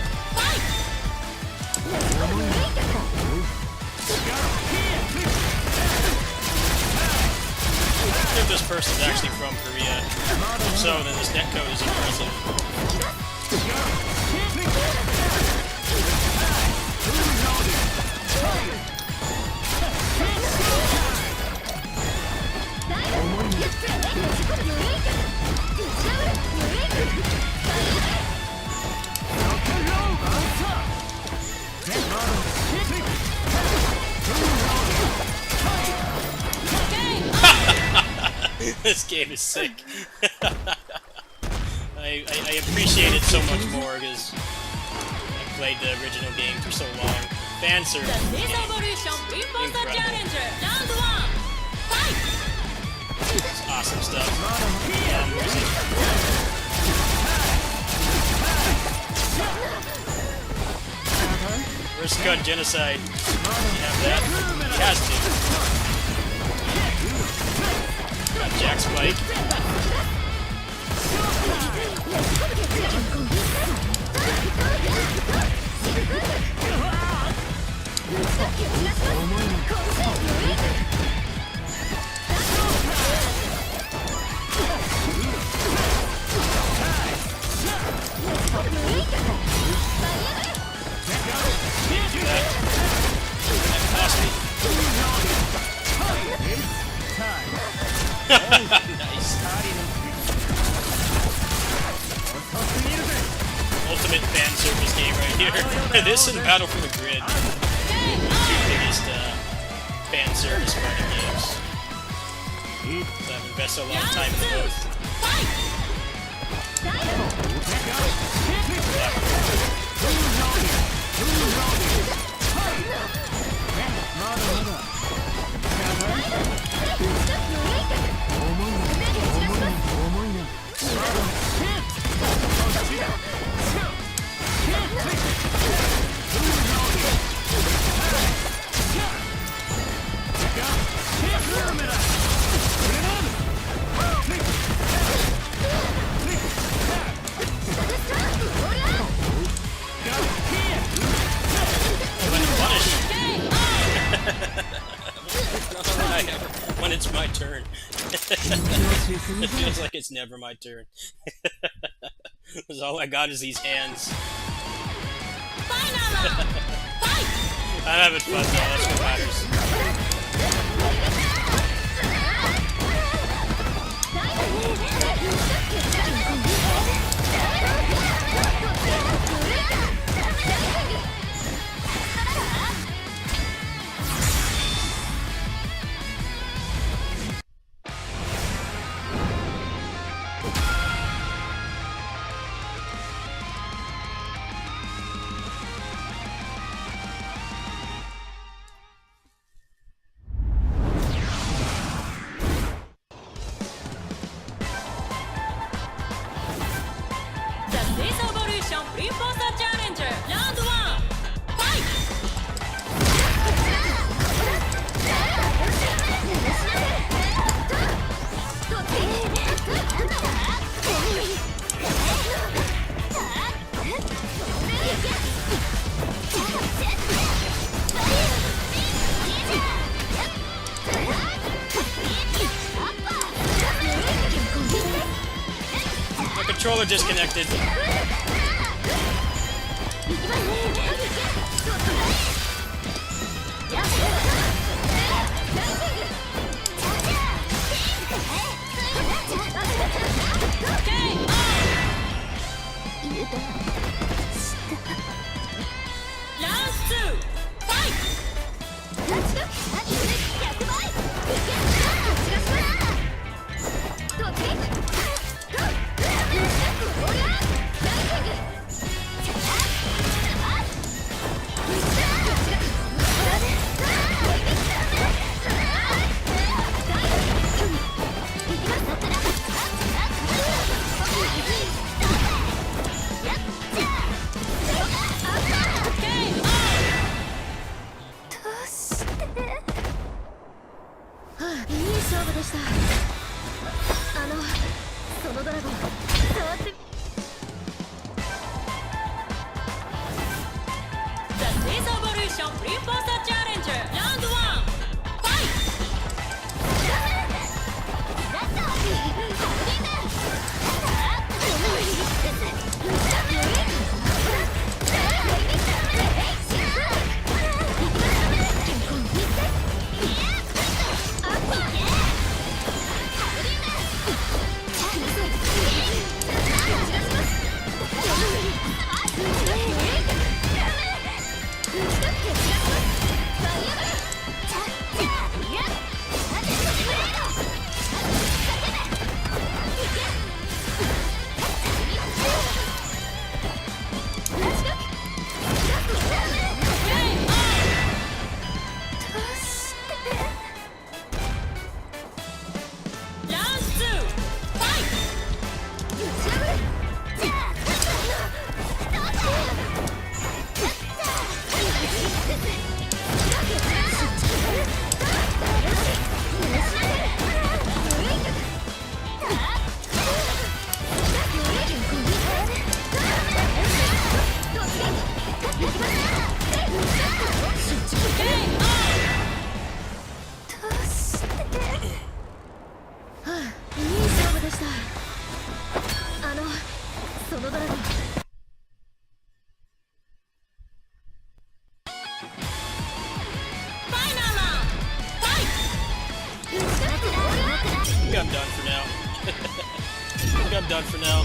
person is actually from Korea. If so, then this netcode is impressive. This game is sick. I appreciate it so much more because I played the original game for so long. Fan service. Incredible. It's awesome stuff. Where's Scud Genocide? You have that? He has to. Got Jack Spike. Nice. Ultimate fan service game right here. This and Battle for the Grid. The two biggest fan service fighting games. I've invested a lot of time in both. When it's my turn. It feels like it's never my turn. Because all I got is these hands. I'm having fun though, that's what matters. My controller disconnected. Round 2, fight! Challenger, round 1, fight! Final round. Fight. I think I'm done for now. I think I'm done for now.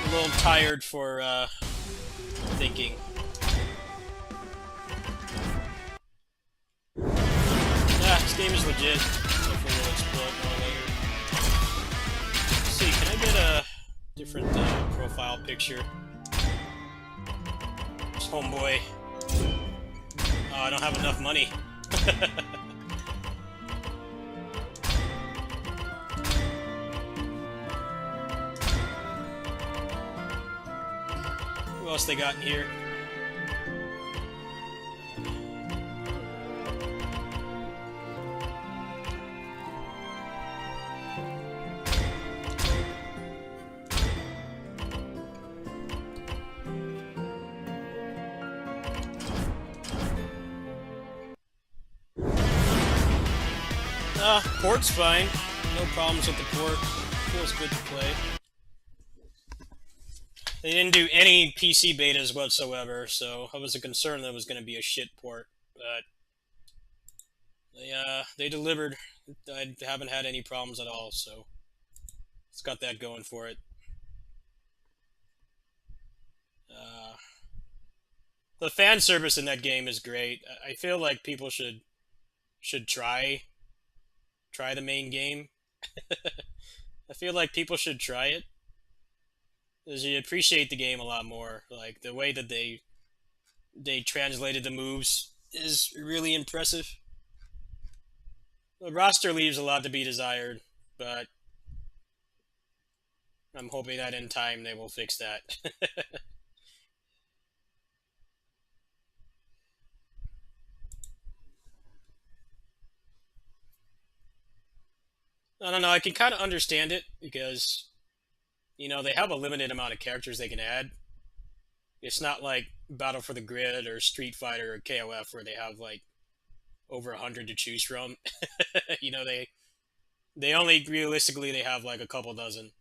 I'm a little tired for thinking. This game is legit. Hopefully we'll explore it more later. Let's see, can I get a different profile picture? This homeboy. Oh, I don't have enough money. Who else they got in here? Port's fine. No problems with the port. Feels good to play. They didn't do any PC betas whatsoever, so I was concerned that it was going to be a shit port. But they delivered. I haven't had any problems at all, so it's got that going for it. The fan service in that game is great. I feel like people should try the main game. I feel like people should try it, because you appreciate the game a lot more. Like, the way that they translated the moves is really impressive. The roster leaves a lot to be desired, but I'm hoping that in time they will fix that. I don't know, I can kind of understand it, because, you know, they have a limited amount of characters they can add. It's not like Battle for the Grid or Street Fighter or KOF where they have, like, over 100 to choose from. You know, they only, realistically, they have, like, a couple dozen.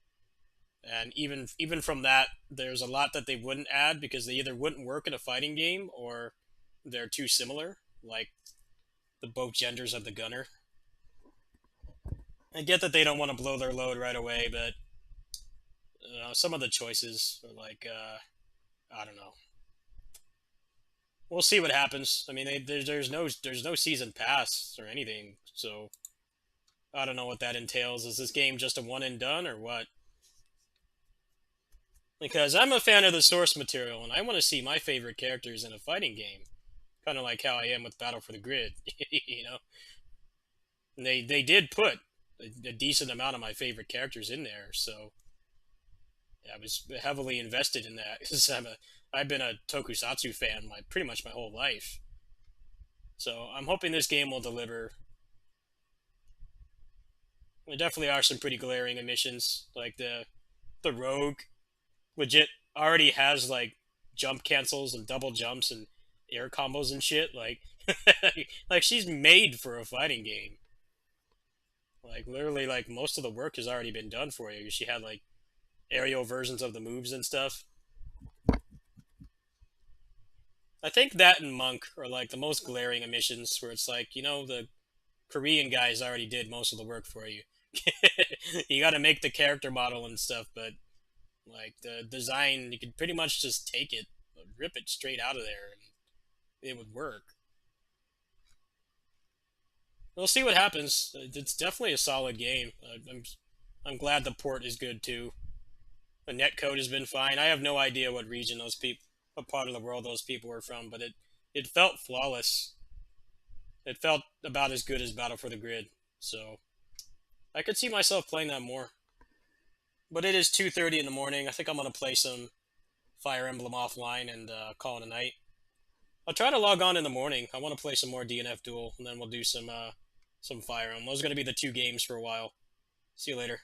And even from that, there's a lot that they wouldn't add, because they either wouldn't work in a fighting game, or they're too similar, like the both genders of the gunner. I get that they don't want to blow their load right away, but you know, some of the choices are like, I don't know. We'll see what happens. I mean, there's no season pass or anything, so I don't know what that entails. Is this game just a one and done, or what? Because I'm a fan of the source material, and I want to see my favorite characters in a fighting game, kind of like how I am with Battle for the Grid. You know, and they did put a decent amount of my favorite characters in there, so I was heavily invested in that, because I've been a tokusatsu fan pretty much my whole life. So I'm hoping this game will deliver. There definitely are some pretty glaring omissions, like the rogue legit already has like jump cancels and double jumps and air combos and shit. Like, like she's made for a fighting game. Like, literally, like, most of the work has already been done for you. She had, like, aerial versions of the moves and stuff. I think that and Monk are, like, the most glaring omissions, where it's like, you know, the Korean guys already did most of the work for you. You gotta make the character model and stuff, but, like, the design, you could pretty much just take it, rip it straight out of there, and it would work. We'll see what happens. It's definitely a solid game. I'm glad the port is good too. The netcode has been fine. I have no idea what region those people, what part of the world those people were from, but it felt flawless. It felt about as good as Battle for the Grid, so I could see myself playing that more. But it is 2:30 in the morning. I think I'm gonna play some Fire Emblem offline and call it a night. I'll try to log on in the morning. I want to play some more DnF Duel, and then we'll do some Fire Emblem. Those are going to be the two games for a while. See you later.